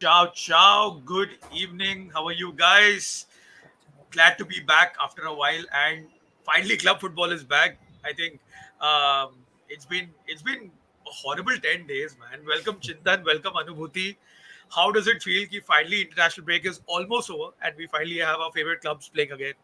Ciao, ciao. Good evening. How are you guys? Glad to be back after a while, and finally, club football is back. I think it's been a horrible 10 days, man. Welcome, Chintan. Welcome, Anubhuti. How does it feel? Ki finally, international break is almost over, and we finally have our favorite clubs playing again.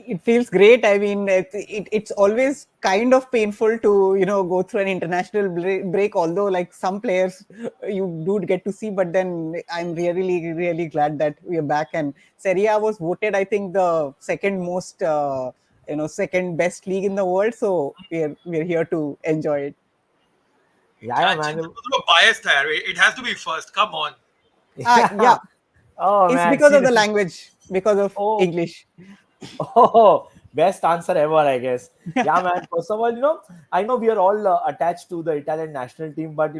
It feels great. I mean, it's always kind of painful to go through an international break. Although, like some players, you do get to see. But then I'm really glad that we are back. And Serie A was voted, I think, the second most, second best league in the world. So we're here to enjoy it. Yeah, Chintan, man. तो biased है यार. It has to be first. Come on. Yeah, Yeah. Oh it's man, because see of the this is language, because of oh English. oh best answer ever, I guess. Yeah, man. First of all, I know we are all attached to the Italian national team, but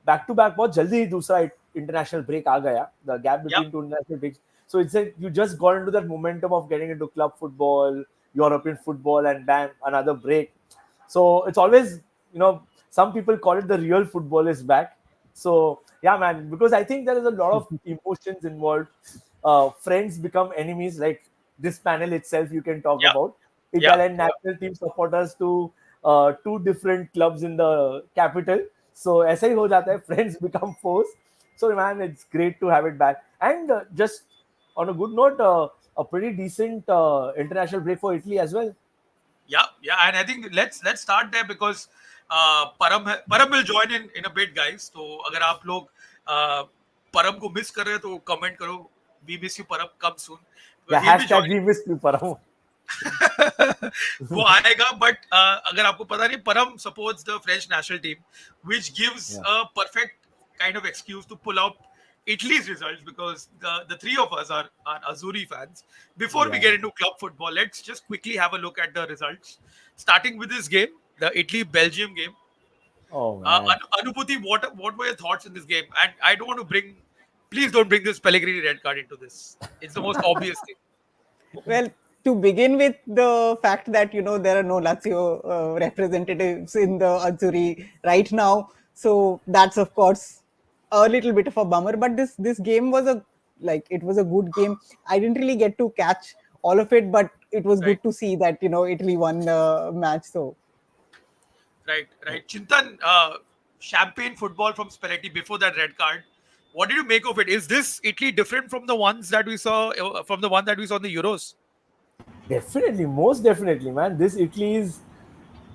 back to back, बहुत जल्दी ही दूसरा international break आ गया. The gap Yep. between two international breaks. So it's like you just got into that momentum of getting into club football, European football, and bam, another break. So it's always, some people call it the real football is back. So yeah, man, because I think there is a lot of emotions involved. Friends become enemies, like this panel itself. You can talk Yep. about Yep. Italian national team supporters to two different clubs in the capital. So ऐसा ही हो जाता है. Friends become foes. So man, it's great to have it back. And just on a good note, a pretty decent international break for Italy as well. Yeah, and I think let's start there because Param will join in a bit, guys. तो अगर आप लोग परम को miss कर रहे हैं तो कमेंट करो. We miss you, Param. Come soon. Yeah, He'll be hashtag joining. we miss you, Param. वो आएगा, but अगर आपको पता नहीं, परम supports the French national team, which gives Yeah. a perfect kind of excuse to pull out Italy's results because the three of us are Azzurri fans. Before we Yeah. get into club football, let's just quickly have a look at the results. Starting with this game, the Italy-Belgium game. Oh man. Anubhuti, what were your thoughts in this game? And I don't want to please don't bring this Pellegrini red card into this. It's the most obvious thing. Well, to begin with, the fact that there are no Lazio representatives in the Azzurri right now, so that's of course a little bit of a bummer. But this game was it was a good game. I didn't really get to catch all of it, but it was Right. good to see that Italy won the match. So Right. Chintan, champagne football from Spalletti before that red card. What did you make of it? Is this Italy different from the ones that we saw from the one that we saw in the Euros? Definitely, most definitely, man. This Italy is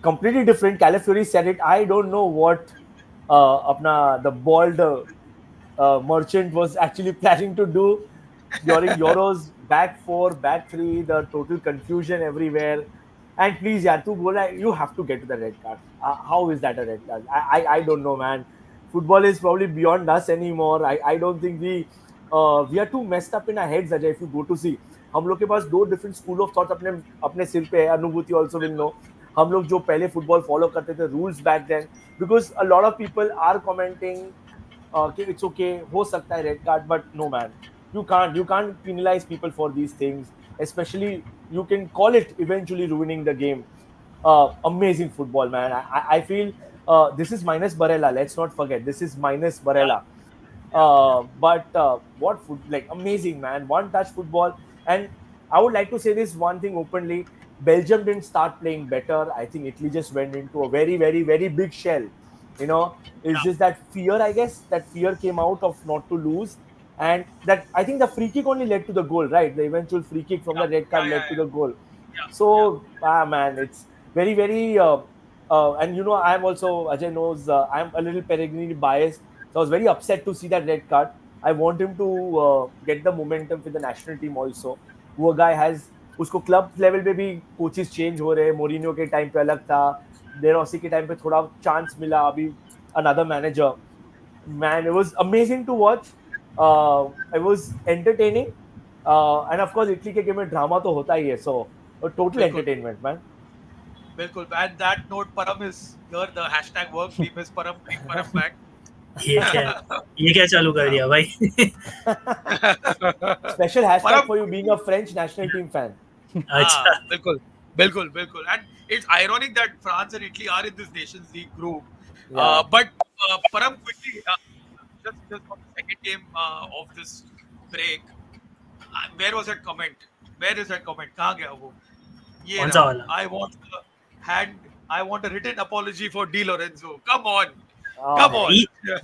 completely different. Calafiori said it. I don't know what the bald merchant was actually planning to do during Euros. Back four, back three, the total confusion everywhere. And please, yeah, to go like, you have to get to the red card. How is that a red card? I don't know, man. Football is probably beyond us anymore. I don't think we are too messed up in our heads, Ajay. If you go to see, हम लोग के पास दो different school of thought अपने अपने सिर पे है. अनुभूति ऑल्सो विल नो. हम लोग जो पहले फुटबॉल फॉलो करते थे rules back then because a lot of people are commenting कि इट्स ओके हो सकता है red card but no man you can't penalize people for these things, especially you can call it eventually ruining the game. Amazing football, man. I feel this is minus Barella. Let's not forget this is minus Yeah. Barella. But what food, like amazing, man. One touch football. And I would like to say this one thing openly. Belgium didn't start playing better. I think Italy just went into a very big shell. It's Yeah. just that fear, I guess. That fear came out of not to lose. And that I think the free kick only led to the goal, right? The eventual free kick from Yeah. the red Yeah. card Yeah. led to the goal. Yeah. Yeah. So, man, it's very. And I'm also, Ajay knows, I'm a little Pellegrini biased. So I was very upset to see that red card. I want him to get the momentum with the national team also. वो guy has उसको club level पे भी coaches change हो रहे हैं. Mourinho के time पे अलग था, डेरोसी के टाइम पे थोड़ा चांस मिला. अभी another manager. Man, it was amazing to watch. It was entertaining. And of course, Italy के गेम में ड्रामा तो होता ही है. So a total बिल्कुल. entertainment, man. बिल्कुल. And that note, Param is here. The hashtag works. We miss Param. Bring Param back. ये क्या चालू कर दिया भाई? Special hashtag Param. for you being a French national team fan. अच्छा. बिल्कुल. And it's ironic that France and Italy are in this Nations League group. Yeah. But Param, quickly, just on the second game of this break, where was that comment? Where is that comment? कहाँ गया वो? ये कौन सा रहा. वाला? I want a written apology for Di Lorenzo. Come on, come Ah, on.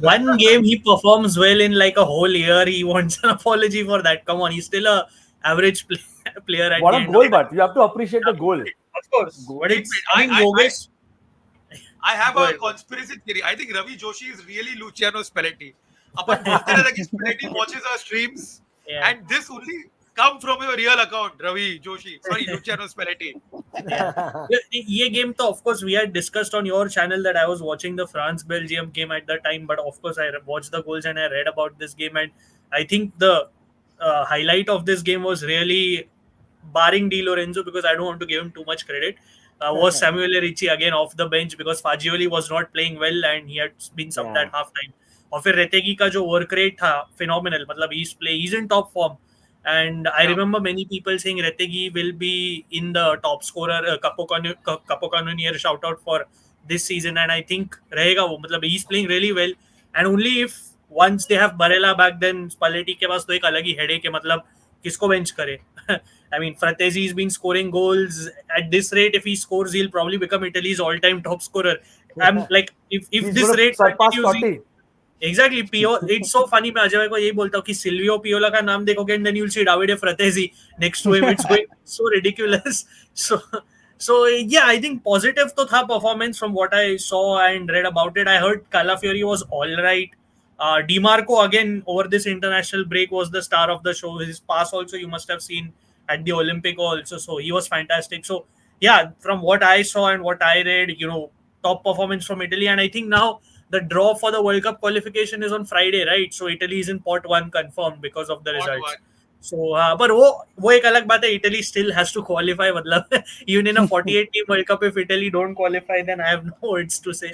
One game he performs well in like a whole year. He wants an apology for that. Come on, he's still a average player at what the a end of goal, the but you have to appreciate the goal. Of course, Goal. but Wait, it's. wait. I mean, Yogesh. I have Go a ahead. conspiracy theory. I think Ravi Joshi is really Luciano Spalletti. अपन बोलते रहते हैं कि Spalletti watches our streams, Yeah. and this only come from your real account, Ravi Joshi. Sorry, Luciano Spalletti. Yeah. ये game तो of course we had discussed on your channel that I was watching the France Belgium game at the time, but of course I watched the goals and I read about this game, and I think the highlight of this game was really, barring Di Lorenzo because I don't want to give him too much credit, was Samuel Ricci again off the bench because Fagioli was not playing well and he had been subbed Yeah. at half time. और फिर रेतेगी का जो work rate था phenomenal, मतलब he's in top form. And I Yeah. remember many people saying Retegi will be in the top scorer Capo Canonier shout out for this season, and I think रहेगा वो, मतलब he's playing really well, and only if once they have Barella back, then Spalletti के पास तो एक अलग ही headache है, मतलब किसको bench करे. I mean, Fratesi has been scoring goals at this rate. If he scores, he'll probably become Italy's all-time top scorer. I'm like, if He's this going to rate surpass continues, Totti. Exactly पियो. It's so funny. मैं अजय भाई को यही बोलता हूँ कि Silvio पियोला का नाम देखोगे and then you will see Davide Frattesi next to him. It's going so ridiculous. So yeah, I think positive तो था performance from what I saw and read about it. I heard Calafiori was all right. DiMarco again over this international break was the star of the show. His pass also you must have seen at the Olympic also, so he was fantastic. So yeah, from what I saw and what I read, top performance from Italy. And I think now the draw for the World Cup qualification is on Friday, right? So Italy is in pot 1 confirmed because of the Pot results. one. So but वो एक अलग बात है. Italy still has to qualify. मतलब even in a 48 team World Cup, if Italy don't qualify, then I have no words to say.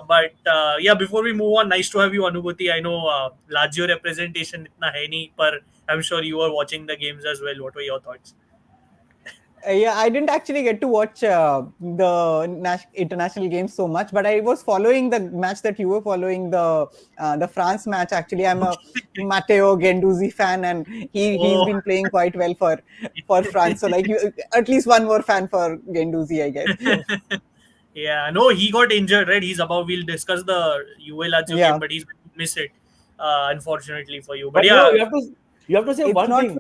But yeah, before we move on, nice to have you, Anubhuti. I know Lazio representation इतना है नहीं, पर I'm sure you were watching the games as well. What were your thoughts? Yeah, I didn't actually get to watch the international games so much, but I was following the match that you were following, the France match. Actually, I'm a Matteo Guendouzi fan, and he's Oh. been playing quite well for France. So like at least one more fan for Guendouzi, I guess. Yeah, no, he got injured, right? We'll discuss the UA Lazio Yeah. game, but he's missed it, unfortunately for you. But But yeah, you have to say It's one not- thing.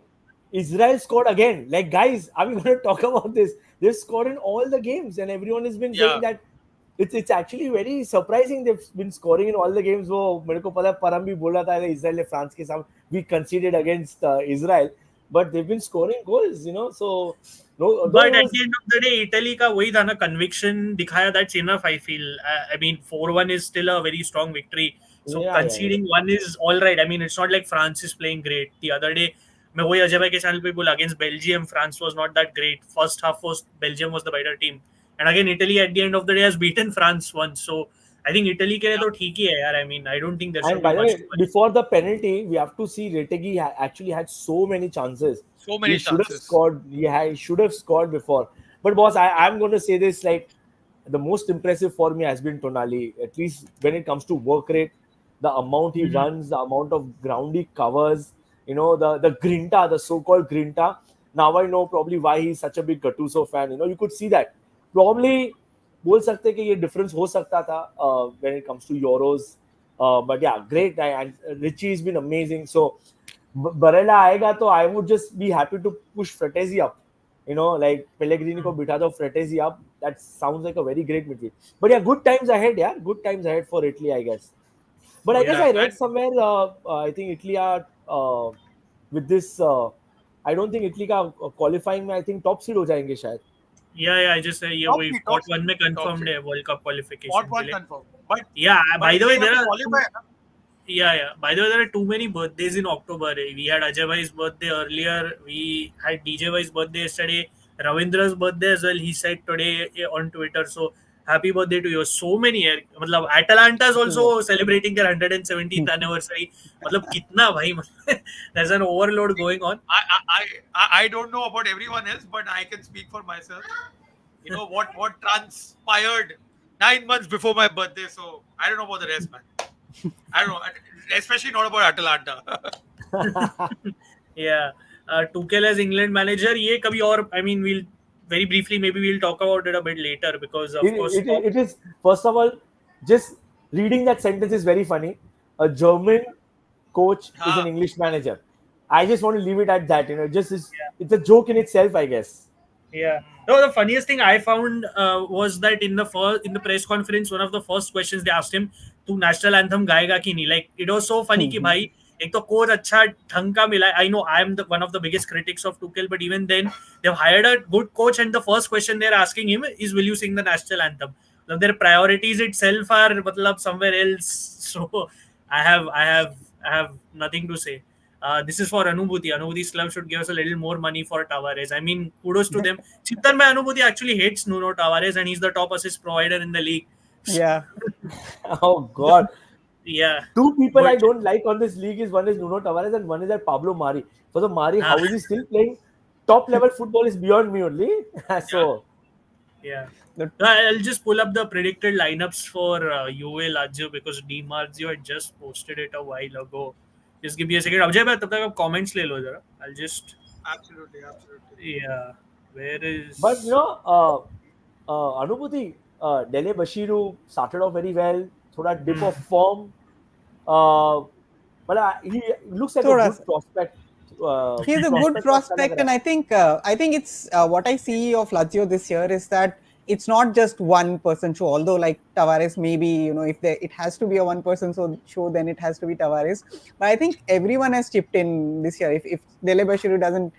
Israel scored again. Like, guys, are we going to talk about this? They've scored in all the games, and everyone has been saying that it's actually very surprising. They've been scoring in all the games. वो मेरे को पता परम भी बोला था Israel ने France के साथ we conceded against Israel, but they've been scoring goals, So no. but at the end of the day, Italy का वही था ना, conviction दिखाया. That's enough, I feel. I mean, 4-1 is still a very strong victory. So Yeah, conceding one is all right. I mean, it's not like France is playing great. The other day, मैं वही अजय भाई के channel पे बोला, against Belgium, France was not that great. First half was Belgium was the better team, and again Italy at the end of the day has beaten France once. So I think Italy के लिए तो ठीक ही है यार. I mean, I don't think there should And by be the much. way, before the penalty, we have to see Retegi actually had so many chances. So many He should have chances. scored. He should have scored before. But boss, I'm going to say this: like the most impressive for me has been Tonali. At least when it comes to work rate, the amount he runs, the amount of ground he covers. The grinta, the so-called grinta. Now I know probably why he's such a big Gattuso fan. You could see that. Probably बोल सकते कि ये difference हो सकता था when it comes to Euros. But yeah, great. And Richie has been amazing. So Barella आएगा तो I would just be happy to push Fratesi up. Like Pellegrini को बिठा दो Fratesi up. That sounds like a very great midfield. But yeah, good times ahead. Yeah, good times ahead for Italy, I guess. But I guess I read somewhere. I think Italy are with this. I don't think Italy का qualifying में I think top seed हो जाएंगे शायद. Yeah, I just say yeah, Top we seed, pot top 1 में seed, confirmed top है World Cup qualification. Pot one के लिए. confirmed. But Yeah, by the way, there are qualify. yeah. By the way, there are too many birthdays in October. We had Ajay Bhai's birthday earlier. We had DJ Bhai's birthday yesterday. Ravindra's birthday as well. He said today on Twitter. So happy birthday to you. So many. मतलब Atalanta is also celebrating their 170th anniversary. मतलब कितना भाई. There's an overload going on. I don't know about everyone else, but I can speak for myself. What transpired 9 months before my birthday, so I don't know about the rest, man. I don't know, especially not about Atalanta. Yeah. Tuchel as England manager, ये कभी और, I mean, we'll very briefly, maybe we'll talk about it a bit later because, of course, it is, first of all, just reading that sentence is very funny. A German coach is an हाँ, English manager. I just want to leave it at that. Just yeah. it's a joke in itself, I guess. Yeah. No, the funniest thing I found was that in the press conference, one of the first questions they asked him, "तू national anthem गाएगा कि नहीं?" Like it was so funny कि भाई एक तो coach अच्छा ढंग का मिला. I know I am one of the biggest critics of Tuchel, but even then they've hired a good coach, and the first question they're asking him is, "Will you sing the national anthem?" So their priorities itself are मतलब somewhere else. So I have nothing to say. This is for Anubhuti. Anubhuti's club should give us a little more money for Tavares. I mean, kudos to them. Chintan by Anubhuti actually hates Nuno Tavares, and he's the top assist provider in the league. Yeah. Oh God. Yeah, Two people I but don't like on this league is one is Nuno Tavares and one is that Pablo Mari. For the Mari, uh, how is he still playing top level football is beyond me only. yeah. So yeah. The- I'll just pull up the predicted lineups for Juve Lazio because Di Marzio had just posted it a while ago. Just give me a second. Abjay, तब तक आप comments ले लो जरा. I'll just, Absolutely, absolutely. yeah. Where but is Anubhuti, Dele Bashiru started off very well. Thoda dip of form. But he looks like a Thoda good prospect. He's a good Prospect तो अच्छा लग prospect, रहा and I think it's what I see of Lazio this year is that it's not just one person show. Although like Tavares, maybe if it has to be a one person show, then it has to be Tavares. But I think everyone has chipped in this year. If Dele Bashiru doesn't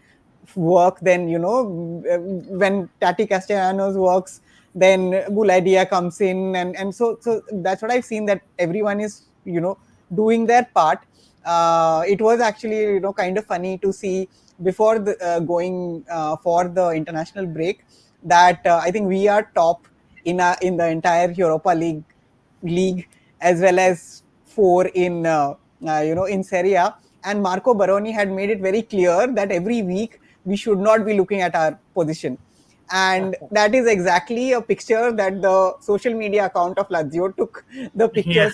work, then when Tati Castellanos works, then Bulaidia comes in, and so that's what I've seen, that everyone is doing their part. It was actually kind of funny to see before going for the international break that I think we are top in the entire Europa league, as well as four in Serie A. And Marco Baroni had made it very clear that every week we should not be looking at our position. And that is exactly a picture that the social media account of Lazio took the yeah. pictures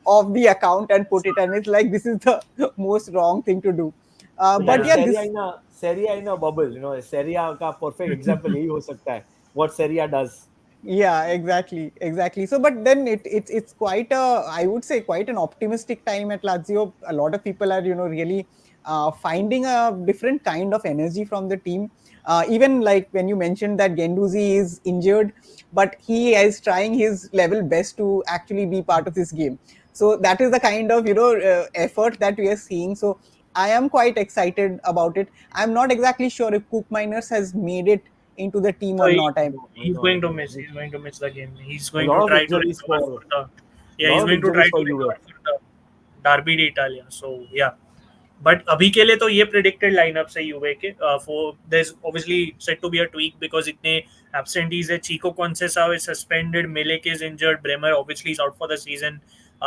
of the account and put it, and it's like this is the most wrong thing to do. But मतलब yeah, Yeah. this Serie in a bubble, Serie का perfect example यही हो सकता है. What Serie does. Yeah, exactly. So, but then it's quite I would say quite an optimistic time at Lazio. A lot of people are really finding a different kind of energy from the team. Even like when you mentioned that Genduzi is injured, but he is trying his level best to actually be part of this game. So that is the kind of effort that we are seeing. So I am quite excited about it. I'm not exactly sure if Cook Miners has made it into the team So or not. I he's No, going to no. miss. He's going to miss the game. He's A going to lot of try to injuries recover for for the. a Yeah, lot he's of going to try injuries to for Juve. recover for the Derby d'Italia. So yeah. But अभी के लिए तो ये predicted lineups है UVA के. For there's obviously said to be a tweak because इतने absentees है. Chico Conceição is suspended. Milik is injured. Bremer obviously is out for the season.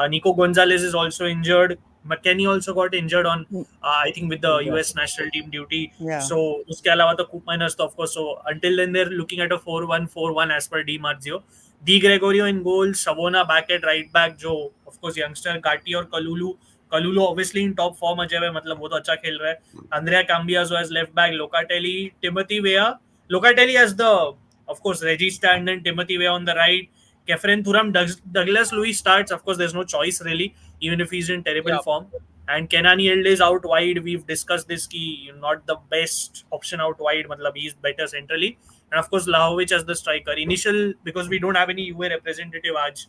Nico Gonzalez is also injured. McKennie also got injured on I think with the US Exactly. national team duty. Yeah. So उसके अलावा तो Cook Miners तो of course. So until then they're looking at a 4-1-4-1 as per Di Marzio. Di Gregorio in goal. Savona back at right back. जो of course youngster Gatti और Kalulu obviously in top form Ajay है मतलब वो तो अच्छा खेल रहा है. Andrea Cambiaso as left back, Locatelli, Timothy Weah. Locatelli as the of course Reggie Stand and Timothy Weah on the right. Kefren Thuram, Douglas Luiz starts. Of course, there's no choice really, even if he's in terrible Yeah. form. And Kenani Elde is out wide. We've discussed this. Key not the best option out wide. Matlab he's better centrally. And of course, Lahovic as the striker. Initial because we don't have any UA representative. Aj.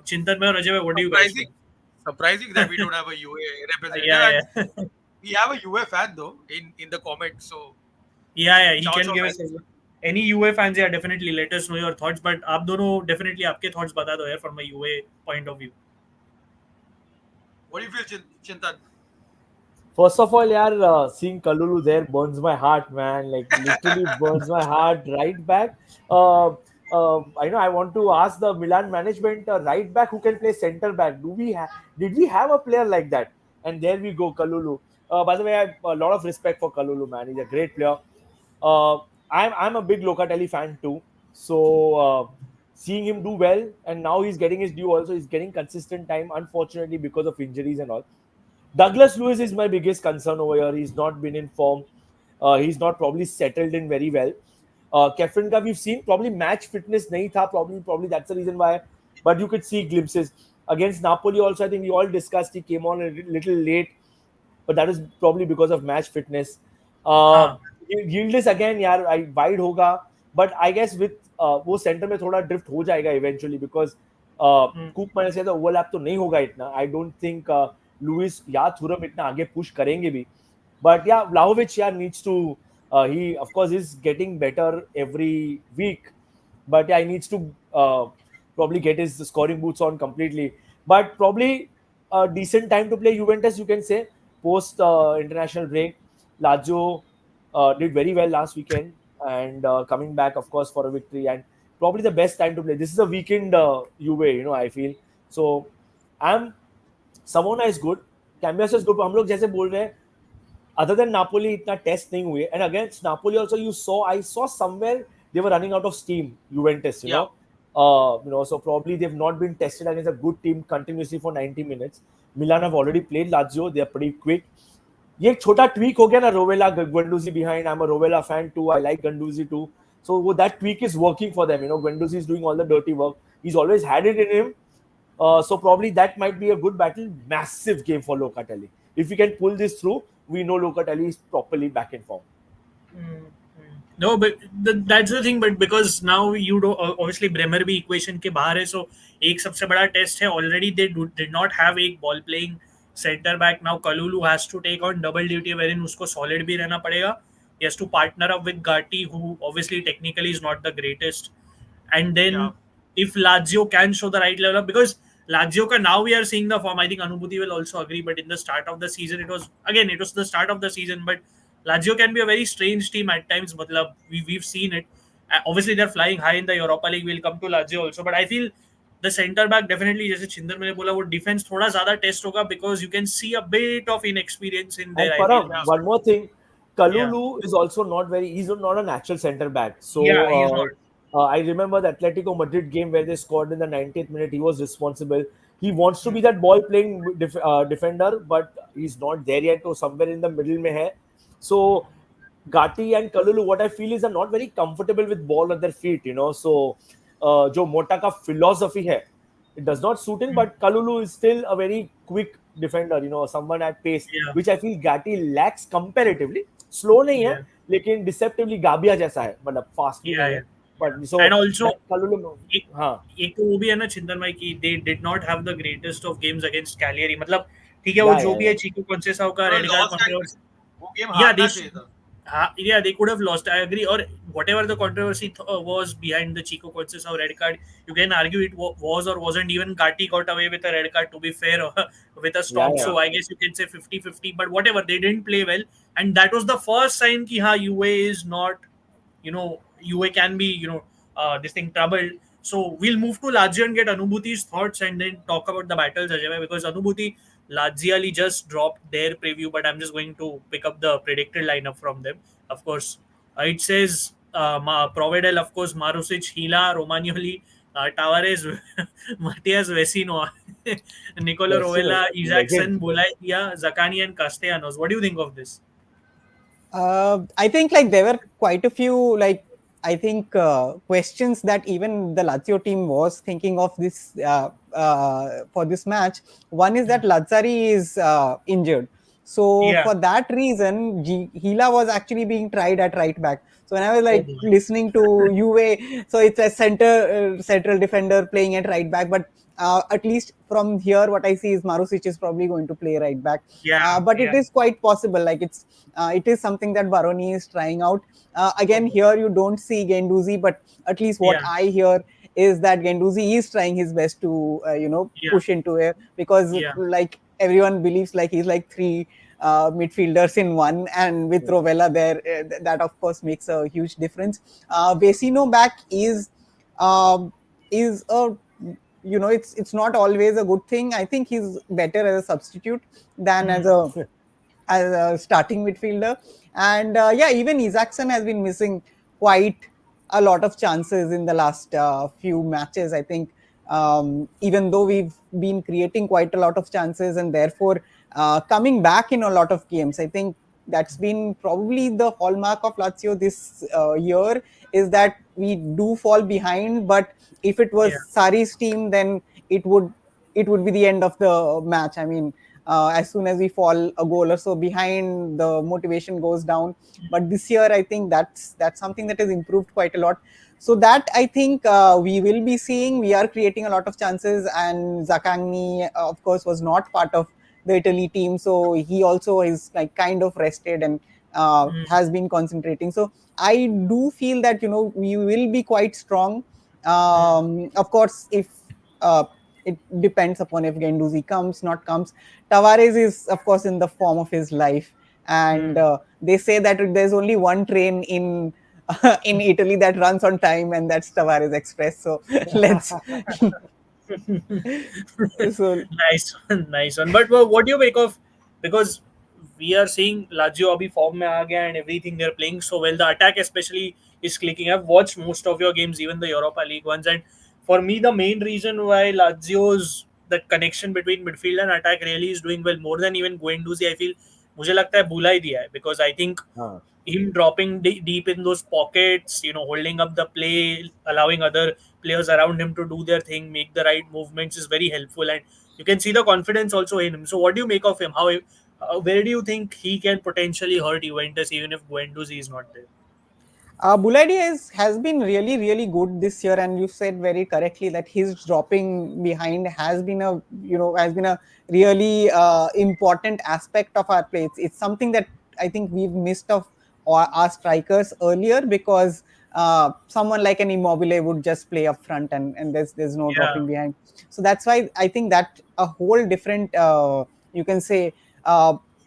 Chintan mein और Ajay, what do you guys Surprising, think? surprising that we don't have a UA representative. Yeah, And yeah. we have a UA fan though in the comments. So Yeah, he Ciao can Ciao give us any UA fans. Yeah, definitely let us know your thoughts. But आप दोनों definitely आपके thoughts बता दो यार from a UA point of view. what do you feel, Chintan? First of all, yaar, seeing Kalulu there burns my heart, man. Like literally burns my heart. Right back. I know. I want to ask the Milan management, right back who can play center back. Did we have a player like that? And there we go, Kalulu. By the way, I have a lot of respect for Kalulu, man. He's a great player. I'm a big Locatelli fan too. So seeing him do well, and now he's getting his due also. He's getting consistent time, unfortunately, because of injuries and all. Douglas Lewis is my biggest concern over here. He's not been in form. He's not probably settled in very well. Kefren ka we've seen probably match fitness nahi tha. Probably that's the reason why. But you could see glimpses against Napoli also. I think we all discussed he came on a little late, but that is probably because of match fitness. Uh, हाँ Yildiz again, यार, wide होगा, but I guess with वो center में थोड़ा drift हो जाएगा eventually because कूप मैंने से तो overlap तो नहीं होगा इतना. I don't think Lewis या थुरम इतना आगे push करेंगे भी. But yeah, Vlahovic yeah needs to. He of course is getting better every week, but yeah, he needs to probably get his scoring boots on completely. But probably a decent time to play Juventus, you can say, post international break. Lazio did very well last weekend and coming back, of course, for a victory. And probably the best time to play. This is a weekend Juve, I feel. So I'm Savona is good. Cambias is good. हम लोग जैसे बोल रहे हैं other than Napoli इतना test नहीं हुए and against Napoli also I saw somewhere they were running out of steam Juventus Yeah. So probably they've not been tested against a good team continuously for 90 minutes. Milan have already played Lazio. They are pretty quick. ये एक छोटा tweak हो गया ना Rovella Guendouzi behind. I'm a Rovella fan too. I like Guendouzi too. So that tweak is working for them. Guendouzi is doing all the dirty work. He's always had it in him. So probably that might be a good battle. Massive game for Locatelli. If we can pull this through, we know Locatelli is properly back in form. No, but that's the thing. But because now you do obviously Bremer भी equation के बाहर है, so एक सबसे बड़ा test है. Already they did not have एक ball playing center back. Now Kalulu has to take on double duty wherein उसको solid भी रहना पड़ेगा. He has to partner up with Gatti, who obviously technically is not the greatest. And then Yeah. if Lazio can show the right level up, because Lazio ka now we are seeing the form. I think Anubhuti will also agree. But in the start of the season, it was the start of the season. But Lazio can be a very strange team at times. Matlab, we've seen it. Obviously, they're flying high in the Europa League. We'll come to Lazio also. But I feel the center back definitely, जैसे छिंदर मैंने बोला, वो defense थोड़ा ज़्यादा test होगा because you can see a bit of inexperience in there. And I feel. Param, one more thing. Kalulu is also he's not a natural center back. So Yeah, he's not. I remember the Atletico Madrid game where they scored in the 90th minute. He was responsible. He wants to be that ball playing defender, but he's not there yet. So somewhere in the middle mein hai. So Gatti and Kalulu, what I feel is are not very comfortable with ball at their feet. So जो मोटा का philosophy है, it does not suit him. But Kalulu is still a very quick defender. Someone at pace, Yeah. which I feel Gatti lacks comparatively. Slow नहीं है, Yeah. लेकिन deceptively गाबिया जैसा है, मतलब fast नहीं Yeah, है. yeah. But so And also, that Kalulu, हाँ, एक तो वो भी है ना चिंतन भाई की they did not have the greatest of games against Cagliari. मतलब ठीक है वो Yeah, जो yeah, भी है चीकू कॉन्सेसाओ का रेड कार्ड कंट्रोवर्सी. वो गेम Yeah, हारना चाहिए था. Yeah, they could have lost. I agree. Or whatever the controversy was behind the Chico Conceição red card, you can argue it was or wasn't. Even Gatti got away with a red card, to be fair, with a stop. Yeah. So I guess you can say 50-50. But whatever, they didn't play well. And that was the first sign that UA is not, UA can be, this thing troubled. So we'll move to Lazio and get Anubhuti's thoughts and then talk about the battles, Ajay, because Anubhuti, Laziali just dropped their preview, but I'm just going to pick up the predicted lineup from them. Of course, it says Provedel, of course, Marusic, Hila, Romagnoli, Tavares, Matias Vecino, Nicolo Vecino, Rovella, Isaacson, legend. Bulaitia, Zakani, and Castellanos. What do you think of this? I think there were quite a few questions that even the Lazio team was thinking of this for this match. One is that Lazzari is injured. So Yeah. for that reason, Gila was actually being tried at right back. So when I was listening to Juve, so it's a central defender playing at right back, but at least from here, what I see is Marusic is probably going to play right back. But it is quite possible. It is something that Baroni is trying out. Again, here you don't see Guendouzi, but at least what I hear is that Guendouzi is trying his best to push into it because everyone believes he's three midfielders in one, and with Rovella there, that of course makes a huge difference. Vecino back is a it's not always a good thing. I think he's better as a substitute than as a starting midfielder. And even Isaacson has been missing quite a lot of chances in the last few matches. I think even though we've been creating quite a lot of chances and therefore coming back in a lot of games, I think that's been probably the hallmark of Lazio this year, is that we do fall behind, but if it was Yeah. Sarri's team, then it would it would be the end of the match. I mean, as soon as we fall a goal or so behind, the motivation goes down. But this year, I think that's something that has improved quite a lot. So that I think we will be seeing. We are creating a lot of chances, and Zakangni, of course, was not part of the Italy team, so he also is like kind of rested and Mm. has been concentrating. So I do feel that we will be quite strong. Of course, if uh, it depends upon if Genduzi comes, not comes. Tavares is, of course, in the form of his life, and Mm. they say that there's only one train in in Italy that runs on time, and that's Tavares Express. So let's so Nice one, nice one. But what do you make of, because we are seeing Lazio abhi form mein aa gaya and everything, they're playing so well. The attack especially is clicking. I've watched most of your games, even the Europa League ones, and for me the main reason why Lazio's that connection between midfield and attack really is doing well more than even Guendouzi, I feel, मुझे लगता है भूला ही दिया है, because I think हाँ. him dropping deep in those pockets, holding up the play, allowing other players around him to do their thing, make the right movements is very helpful, and you can see the confidence also in him. So, what do you make of him? Where do you think he can potentially hurt Juventus even if Guendouzi is not there? Buladi has been really, really good this year, and you said very correctly that his dropping behind has been a really important aspect of our play. It's something that I think we've missed of our strikers earlier, because someone like an Immobile would just play up front, and there's no Yeah. dropping behind. So that's why I think that a whole different you can say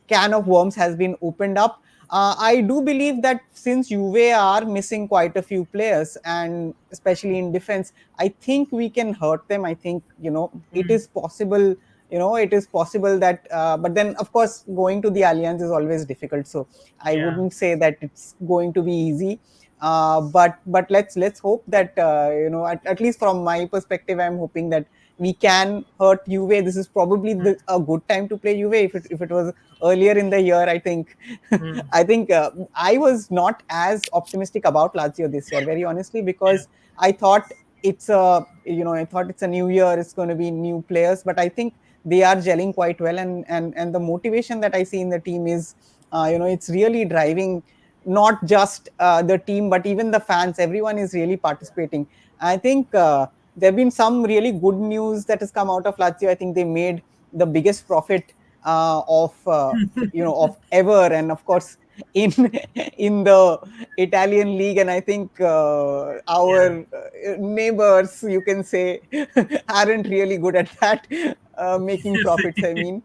can of worms has been opened up. I do believe that since Juve are missing quite a few players, and especially in defense, I think we can hurt them. I think it Mm. is possible. It is possible that, but then of course going to the Allianz is always difficult. So I Yeah. wouldn't say that it's going to be easy. But let's hope that at least from my perspective, I'm hoping that we can hurt Juve. This is probably a good time to play Juve. If it was earlier in the year, I think Mm. I think I was not as optimistic about Lazio this year, very honestly, Yeah. because I thought it's a new year, it's going to be new players, but I think they are gelling quite well, and the motivation that I see in the team is, it's really driving not just the team, but even the fans. Everyone is really participating. I think there have been some really good news that has come out of Lazio. I think they made the biggest profit of ever, and of course in in the Italian league. And I think Yeah. our neighbors, you can say, aren't really good at that, making profits, I mean.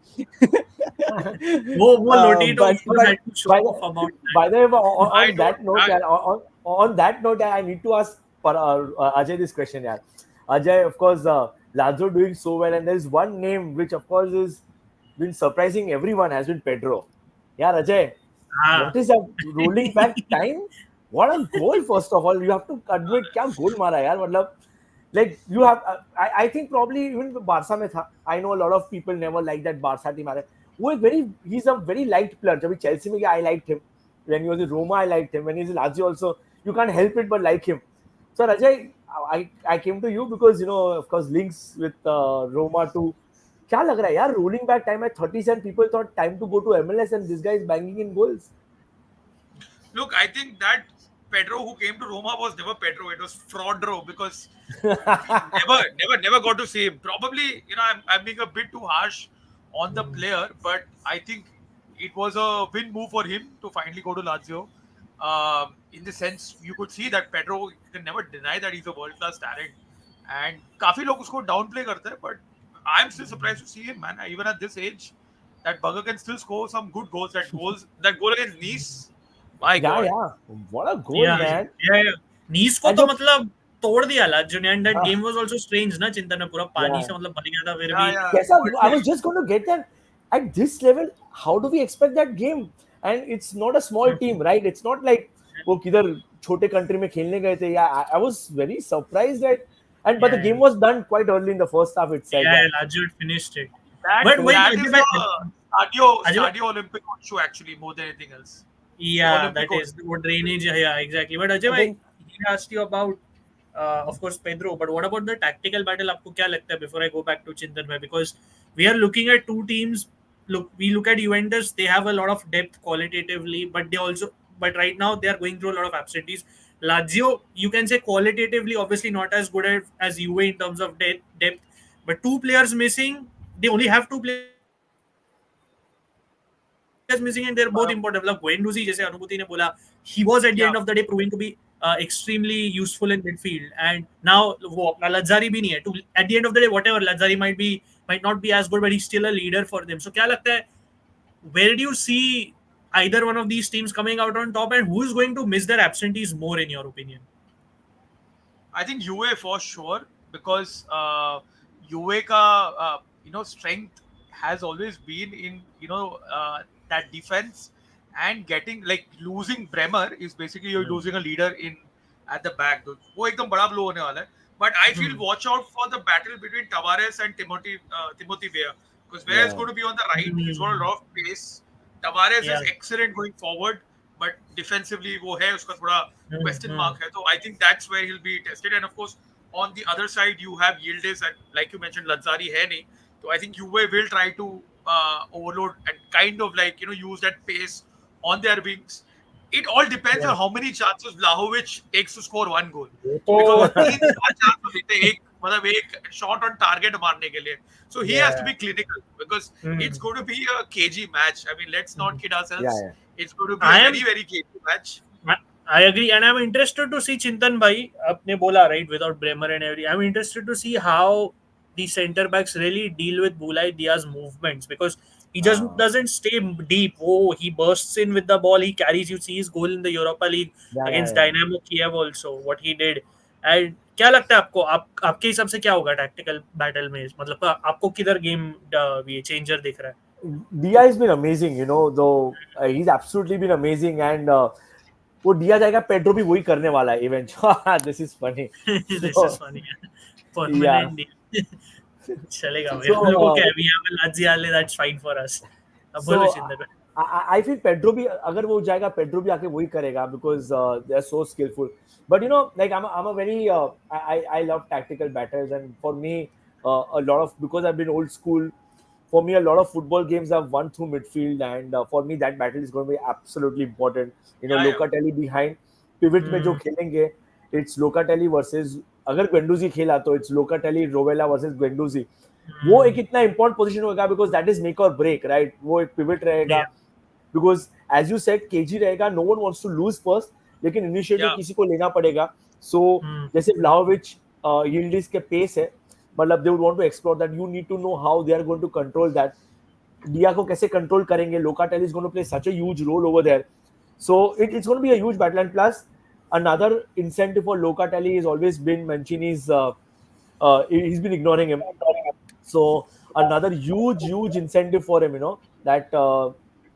वो Lotito but of course but had to show By off about by that. the way, I on don't. that note, yaar, on that note, I need to ask Ajay this question. Yaar. Ajay, of course, Lazio doing so well, and there is one name which, of course, is been surprising everyone, has been Pedro. Yeah, Ajay, हाँ. what is that rolling back time? What a goal! First of all, you have to admit, क्या goal मारा यार, मतलब like you have. I think probably even Barca में था. I know a lot of people never like that Barca team. He's a very liked player. जब Chelsea में गया, I liked him. When he was in Roma, I liked him. When he's in Lazio also, you can't help it but like him. So Rajay, I came to you because of course links with Roma too. क्या लग रहा है यार, rolling back time at 37, people thought time to go to MLS, and this guy is banging in goals. Look, I think that Pedro who came to Roma was never Pedro. It was Fraudro, because we never got to see him. Probably, I'm being a bit too harsh on the player, but I think it was a win move for him to finally go to Lazio. In the sense, you could see that Pedro, you can never deny that he's a world class talent, and काफी लोग उसको downplay करते हैं, but I'm still surprised to see him, man. Even at this age, that bugger can still score some good goals. That goal against Nice, my Yeah, God. yeah. What a goal, Yeah, man. yeah. नीस को And तो जो मतलब तोड़ दिया Lazio ने, and that हाँ, game was also strange ना, चिंतन में पूरा पानी yeah. से मतलब भर गया था फिर Yeah, भी. yeah. कैसा, I But was just going to get that. At this level, how do we expect that game? And it's not a small team, right? It's not like वो किधर छोटे कंट्री में खेलने गए थे. Yeah, I was very surprised that, and but the game was done quite early in the first half itself. Yeah, Lazio had finished it. That But wait, that is the Ajay, Stadio Olympico issue actually more than anything else. yeah, that Olympico. is what drainage. Yeah, exactly. But Ajay, I think he asked you about, of course, Pedro. But what about the tactical battle? आपको क्या लगता है? Before I go back to Chintan bhai, because we are looking at two teams. We look at Juventus. They have a lot of depth qualitatively, but they also, but right now they are going through a lot of absentees. Lazio, you can say qualitatively, obviously not as good as Juve in terms of depth, but two players missing. They only have two players missing, and they're both important. मतलब Guendouzi, जैसे अनुभूति ने बोला, he was at the end of the day Yeah. proving to be extremely useful in midfield, and now वो अपना Lazzari भी नहीं है. To at the end of the day, whatever Lazzari might not be as good, but he's still a leader for them. So क्या लगता है? Where do you see either one of these teams coming out on top, and who is going to miss their absentees more, in your opinion? I think UA for sure because UA ka strength has always been in that defense and getting like losing Bremer is basically you're losing a leader in at the back. वो एकदम बड़ा blow होने वाला है. But I feel watch out for the battle between Tavares and Timothy Weah because Weah is going to be on the right. He's got a lot of pace. Tavares is excellent going forward, but defensively वो है उसका थोड़ा question mark है. So I think that's where he'll be tested. And of course, on the other side, you have Yildiz and like you mentioned, Lazzari है नहीं. So I think Juve will try to overload and kind of like use that pace on their wings. It all depends on how many chances Vlahovic takes to score one goal. Because एक shot on target मारने के लिए. So he has to be clinical because it's going to be a cagey match. I mean, let's not kid ourselves. Yeah. It's going to be a very, very cagey match. I agree, and I'm interested to see Chintan bhai. आपने बोला right without Bremer and everything. I'm interested to see how the centre backs really deal with Boulay Dia's movements because he just doesn't stay deep. Oh, he bursts in with the ball. He carries. You see his goal in the Europa League against Dynamo Kiev also. What he did. And क्या लगता है आपको? आपके हिसाब से क्या होगा tactical battle में? मतलब आपको किधर game ये changer दिख रहा है? Dia has been amazing, though he's absolutely been amazing, and वो दिया जाएगा पेड्रो भी वही करने वाला है eventually. This is funny. This is funny. Permanent deal. चलेगा भाई. हम लोगों के we have a Lazio, that's fine for us. अब बोलो चिंतन. I feel Pedro भी अगर वो जाएगा Pedro भी आके वही करेगा because they are so skillful. But like I'm a very I love tactical battles, and for me a lot of, because I've been old school, for me a lot of football games I've won through midfield, and for me that battle is going to be absolutely important. Locatelli behind pivot में जो खेलेंगे, it's Locatelli versus, अगर Guendouzi खेला तो it's Locatelli Rovella versus Guendouzi. वो एक इतना important position होगा because that is make or break, right? वो एक pivot रहेगा because as you said KG रहेगा, no one wants to lose first, लेकिन initiative किसी को लेना पड़ेगा. So जैसे Vlahovic Yildiz के pace है, मतलब they would want to explore that. You need to know how they are going to control that. Dia को कैसे control करेंगे? Locatelli is going to play such a huge role over there. So it's going to be a huge battle. And plus, another incentive for Locatelli has always been Mancini's. He's been ignoring him. So another huge incentive for him, that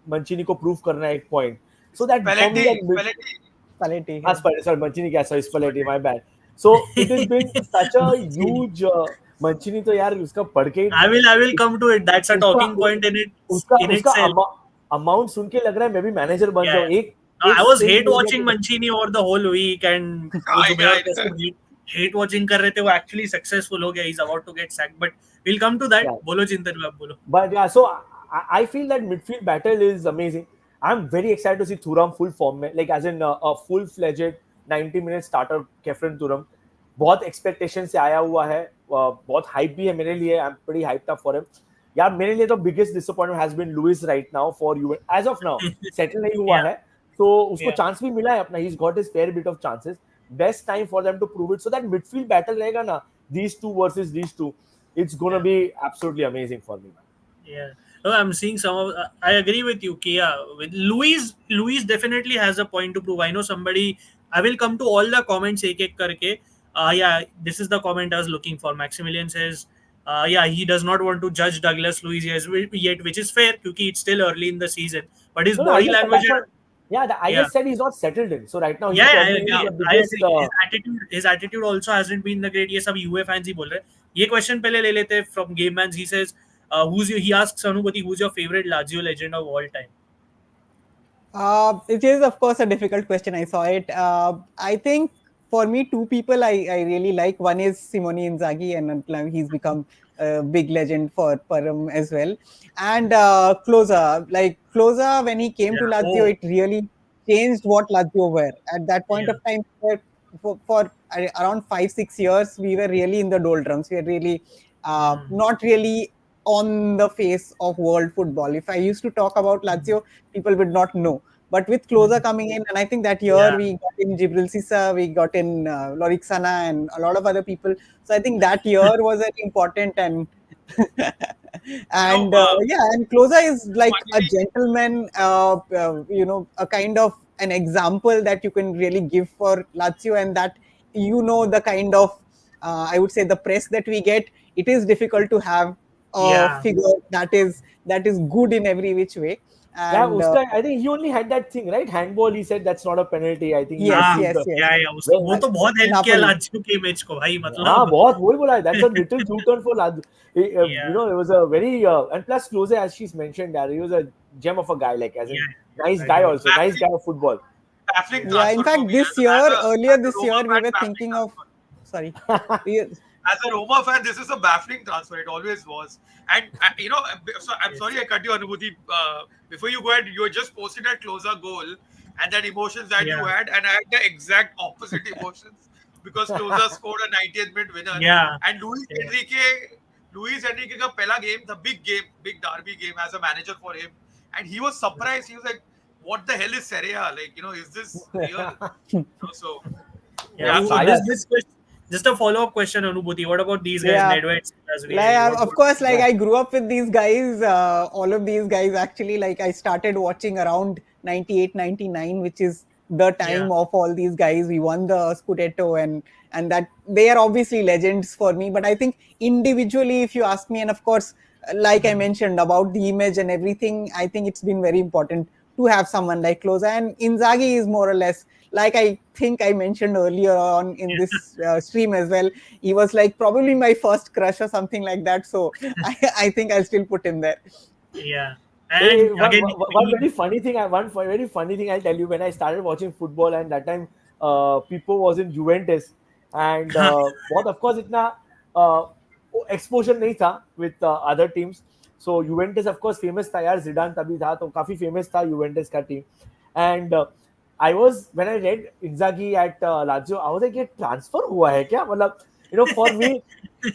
Mancini को prove करना है एक point. So that Spalletti. Sorry, Mancini क्या? Sorry, Spalletti. My bad. So it has been such a huge. Mancini तो यार उसका पढ़ के. I will come to it. That's a talking point in it. In itself. Amount सुन के लग रहा है मैं भी manager बन जाऊँ. I was hate watching Mancini over the whole week, and hate watching कर रहे थे, वो actually successful हो गया. He's about to get sacked, but we'll come to that. बोलो चिंतन में, आप बोलो. But yeah, so I feel that midfield battle is amazing. I'm very excited to see Thuram full form में, like as in a full-fledged 90 minute starter Kefren Thuram. बहुत expectation से आया हुआ है, बहुत hype भी है मेरे लिए. I'm pretty hyped up for him. यार मेरे लिए तो biggest disappointment has been Luis right now for you as of now. Settle नहीं हुआ है, so उसको chance भी मिला है अपना. He's got his fair bit of chances. Best time for them to prove it. So that midfield battle रहेगा ना, these two versus these two, it's gonna be absolutely amazing for me. Yeah. No, I'm seeing some of. I agree with you, Kia. With Luis definitely has a point to prove. I know somebody. I will come to all the comments एक करके. Yeah, this is the comment I was looking for. Maximilian says, yeah, he does not want to judge Douglas Luiz yet, which is fair because it's still early in the season. But his body language. Yeah, I Yeah. just said he's not settled in. So right now he's Yeah, probably yeah, the I biggest. agree. His attitude also hasn't been the great. ये सब UA fans ही बोल रहे हैं. ये question पहले ले लेते हैं from Game Mans. He says, he asks Anubhuti, who's your favorite Lazio legend of all time? It is, of course, a difficult question. I saw it. I think for me, two people I really like. One is Simone Inzaghi, and he's become a big legend for Param as well. And Klose, like Klose, when he came to Yeah. Lazio, Oh, it really changed what Lazio were. At that point yeah. of time, for around 5-6 years, we were really in the doldrums. We were really not really on the face of world football. If I used to talk about Lazio, people would not know. But with Closer coming in, and I think that year Yeah. we got in Jibril Sissa, we got in Lorixana, and a lot of other people. So I think that year was very important, and You know, and yeah, and Closer is like a finally, gentleman, a kind of an example that you can really give for Lazio, and that the kind of I would say the press that we get. It is difficult to have a Yeah. figure that is good in every which way, Yeah, and Uska, I think he only had that thing, right? Handball, he said that's not a penalty. I think he yes, हाँ, used yes, the. yes. yeah, वो तो बहुत help किया Napoli. Lazio के match को भाई हाँ मतलब. बहुत वही बोला that's a little U-turn for Lad. Yeah. It was a very and plus Klose, as she's mentioned that he was a gem of a guy, like as in Yeah. nice I guy agree. also, nice guy of football. baffling Yeah, in transfer for fact, me this year, earlier as a this Roma year, we fan, were baffling thinking of. transfer. Sorry. We, As a Roma fan, this is a baffling transfer. It always was. And so I'm Yes. sorry I cut you, Anubhuti. Before you go ahead, you just posted that closer goal and that emotions that you Yeah. had, and I had the exact opposite emotions because closer scored a 90th minute winner. Yeah. And Yeah. Luis Enrique ka pehla game, the big game, big derby game as a manager for him, and he was surprised. He was like, "What the hell is Serie A? Like, is this real?" So Yeah. yeah, Was so fired. This question, just a follow-up question, Anubhuti. What about these guys, yeah, Nedved, Razviri? like What of about course, like Yeah. I grew up with these guys. All of these guys actually, like I started watching around 98, 99, which is the Yeah. time of all these guys. We won the Scudetto, and that they are obviously legends for me. But I think individually, if you ask me, and of course, like I mentioned about the image and everything, I think it's been very important to have someone like Klose. And Inzaghi is more or less like I think I mentioned earlier on in this stream as well. He was like probably my first crush or something like that. So I think I'll still put him there. Yeah. Hey, And again, one very funny thing. One very funny thing I'll tell you. When I started watching football, and that time, Pippo was in Juventus, and बहुत of course इतना uh, exposure नहीं था with other teams. So Juventus of course famous था यार. Zidane तभी था तो काफी famous था Juventus का team. And I was when I read Inzaghi at Lazio, I was like ये transfer हुआ है क्या? मतलब for me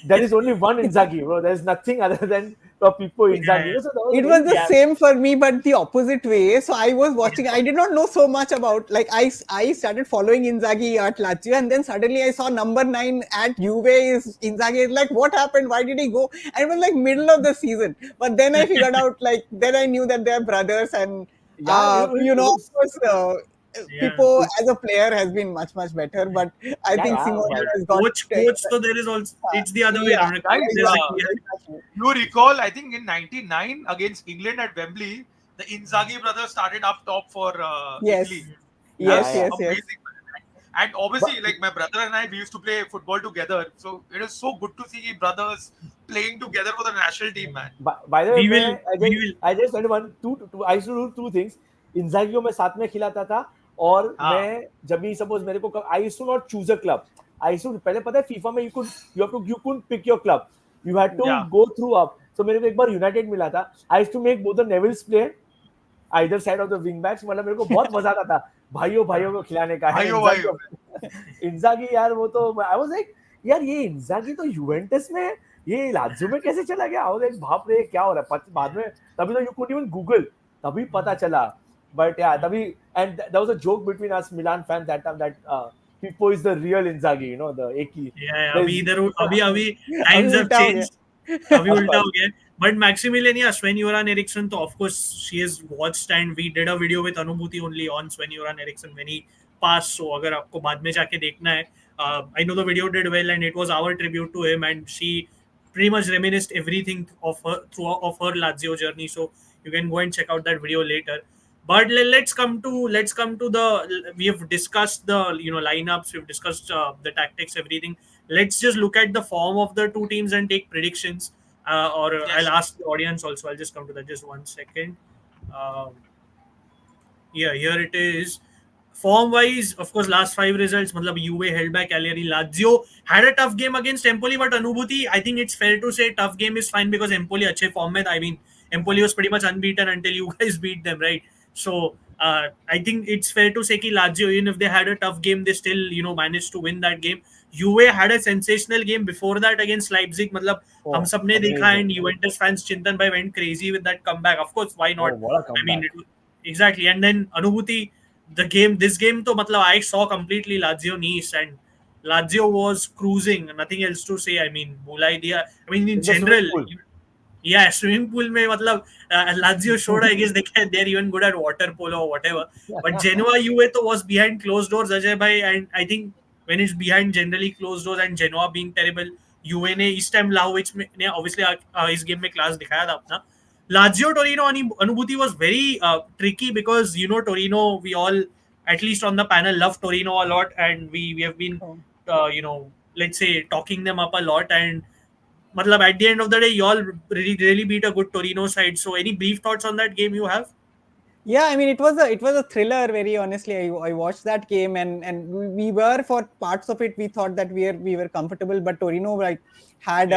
there is only one Inzaghi, bro. There is nothing other than Pippo Inzaghi. yeah. So that was It a was very the same for me, but the opposite way. So I was watching. I did not know so much about. Like I started following Inzaghi at Lazio, and then suddenly I saw number 9 at Juve is Inzaghi. Like, what happened? Why did he go? And it was like middle of the season. But then I figured out. Like then I knew that they're brothers, and yeah, of course. Yeah. Pippo as a player has been much better, but I yeah, think yeah, Simone but has got Coach, so there is also, it's the other way yeah, around. guys, There's a exactly. you recall, I think in '99 against England at Wembley, the Inzaghi brothers started up top for Yes, Italy. That yes, yeah, was yeah. yes, yes. amazing. And But obviously, like my brother and I, we used to play football together. So it is so good to see brothers playing together for the national team, man. by the way, we will, we will, I just went two. I used to do two things. Inzaghi को मैं साथ में खिलाता था और हाँ. मैं जब भी suppose मेरे को I used to not choose a club. I used to पहले पता है FIFA में you couldn't pick your club. You had to Yeah. go through up. So मेरे को एक बार United मिला था. I used to make both the Neville's play either side of the wing backs. मतलब मेरे को बहुत मजा आता था भाइयों को खिलाने का है. भाइयों. इंजागी यार वो तो I was like यार ये इंजागी तो यूवेंटस में है, ये लाजियो में कैसे चला गया? I was like बाप रे क्या हो रहा है? बाद में तभी तो you couldn't even Google, तभी पता चला. But yeah, तभी and there was a joke between us Milan fans that time that Pippo is the real Inzaghi, the Eki. yeah, There's- अभी times have उल्टा हो changed. अभी उल्टा हो गया. But Maximilian, yeah, Sven-Göran Eriksson, so of course she has watched and we did a video with Anubhuti only on Sven-Göran Eriksson when he passed. So अगर आपको बाद में जाके देखना है, I know the video did well and it was our tribute to him and she pretty much reminisced everything of her Lazio journey. So you can go and check out that video later. But let's come to the, we have discussed the lineups, we've discussed the tactics, everything. Let's just look at the form of the two teams and take predictions. Or I'll Yes. ask the audience also. I'll just come to that. Just 1 second. Um, yeah, here it is. Form wise, of course, last five results, matlab Juve held by Cagliari. Lazio had a tough game against Empoli, but Anubhuti, I think it's fair to say tough game is fine because Empoli अच्छे form में. I mean, Empoli was pretty much unbeaten until you guys beat them, right? So I think it's fair to say कि Lazio, even if they had a tough game, they still managed to win that game. Juve had a sensational game before that against Leipzig. मतलब हम सब ने देखा, amazing. and Juventus fans Chintan bhai went crazy with that comeback. Of course, why not? What a I mean, comeback. exactly. And then Anubhuti, this game to matlab I saw completely Lazio Nice, and Lazio was cruising, nothing else to say. I mean, bulai diya. I mean, in In the swimming general, pool. yeah, swimming pool mein matlab Lazio showed, I guess they're even good at water polo or whatever. But Genoa Juve to was behind closed doors, Ajay bhai, and I think when it's behind generally closed doors and Genoa being terrible, Juve ने इस time Vlahovic ने obviously इस game में class दिखाया था अपना. Lazio Torino Anubhuti was very tricky because Torino, we all, at least on the panel, love Torino a lot, and we have been let's say talking them up a lot. And matlab at the end of the day, you all really beat a good Torino side. So any brief thoughts on that game you have? Yeah, I mean, it was a thriller. Very honestly, I watched that game, and we were, for parts of it, we thought that we were comfortable, but Torino had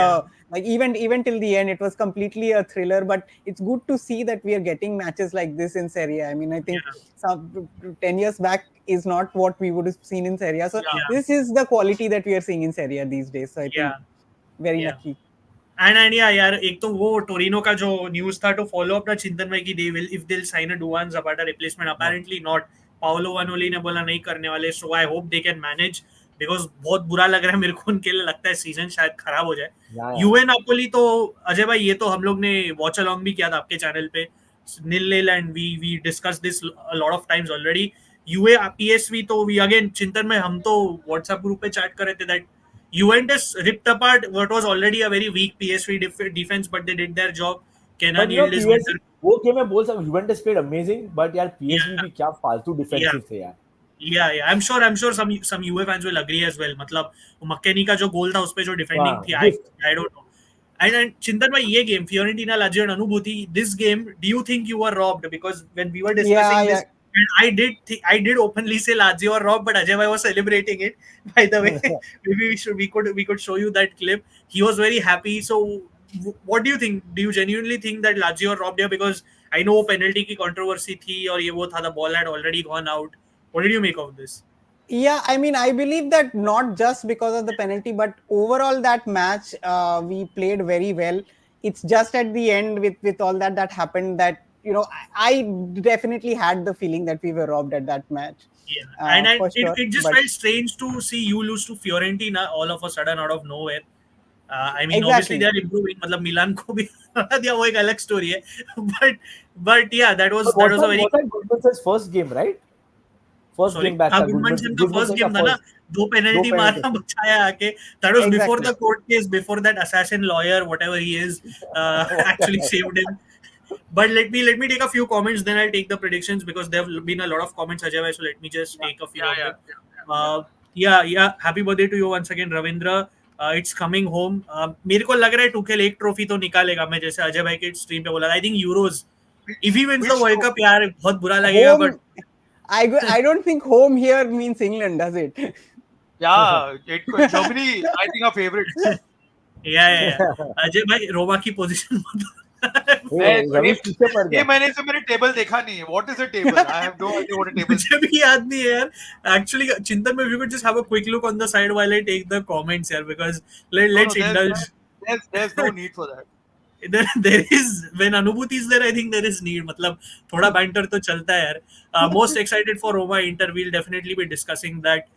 like even till the end, it was completely a thriller. But it's good to see that we are getting matches like this in Serie. I mean, I think some 10 years back is not what we would have seen in Serie. So this is the quality that we are seeing in Serie these days. So I think very lucky. And yeah, यार एक तो वो Torino का जो news था to follow up ना चिंतन भाई की, they will if they will sign a Duvan Zapata replacement, apparently not. Paolo Vanoli ने बोला नहीं करने वाले. So I hope they can manage, because बहुत बुरा लग रहा है मेरे को उनके लिए. लगता है सीजन शायद खराब हो जाए. यूएन नापोली तो अजय भाई, ये तो हम लोग ने वॉच अलोंग भी किया था आपके चैनल पे, 0-0, and we discuss this a lot of times already. Juve PSV तो वी अगेन चिंतन में हम तो व्हाट्सएप ग्रुप पे चैट कर रहे थे that Juventus ripped apart what was already a very weak PSV defense, but they did their job. Kenan yielded his winner. वो game में बोल सकता हूँ Juventus played amazing, but यार PSV भी क्या फालतू डिफेंसिव थे यार. Yeah. I'm sure some UA fans will agree as well. मतलब मक्केनी का जो गोल था उस पे जो डिफेंडिंग थी, I don't know. And Chintan bhai, ये game Fiorentina, Lazio and Anubhuti, this game, do you think you were robbed? Because when we were discussing this, and I did openly say Lazio or robbed, but Ajay bhai was celebrating it. By the way, maybe we could show you that clip. He was very happy. So, what do you think? Do you genuinely think that Lazio robbed here? Because I know penalty की controversy थी और ये वो था, the ball had already gone out. What did you make of this? Yeah, I mean, I believe that not just because of the penalty, but overall that match, we played very well. It's just at the end with all that happened that, I definitely had the feeling that we were robbed at that match. Yeah, and it just felt strange to see you lose to Fiorentina all of a sudden out of nowhere. I mean, obviously they are improving. मतलब मिलान को भी दिया, वो एक अलग story है. But yeah, that was a very. Goodman's first game, right? First game back. Goodman's first game था ना, दो penalty मारा बचाया आके. That was before the court case, before that assassin lawyer, whatever he is, actually saved him. But let me take a few comments, then I'll take the predictions because there have been a lot of comments, Ajay. So let me just take a few of them. Yeah. Happy birthday to you once again, Ravindra. It's coming home. मेरे को लग रहा है टुकेल एक trophy तो निकालेगा. मैं जैसे अजय भाई के स्ट्रीम पे बोला, I think Euros. If he wins the World Cup, यार बहुत बुरा लगेगा. But I don't think home here means England, does it? Yeah, Germany, I think are favorites. Yeah. Ajay भाई रोमा की पोजीशन ये मैंने टेबल देखा नहीं है. What is a table? I have no idea what a table is. मुझे भी याद नहीं है यार. Actually, Chintan, if you could just have a quick look on the side while I take the comments here, because let's indulge. There's no need for that. There is, when Anubhuti is there, I think there is need. मतलब थोड़ा banter तो चलता है यार. Most excited for Roma Inter. We'll definitely be discussing that.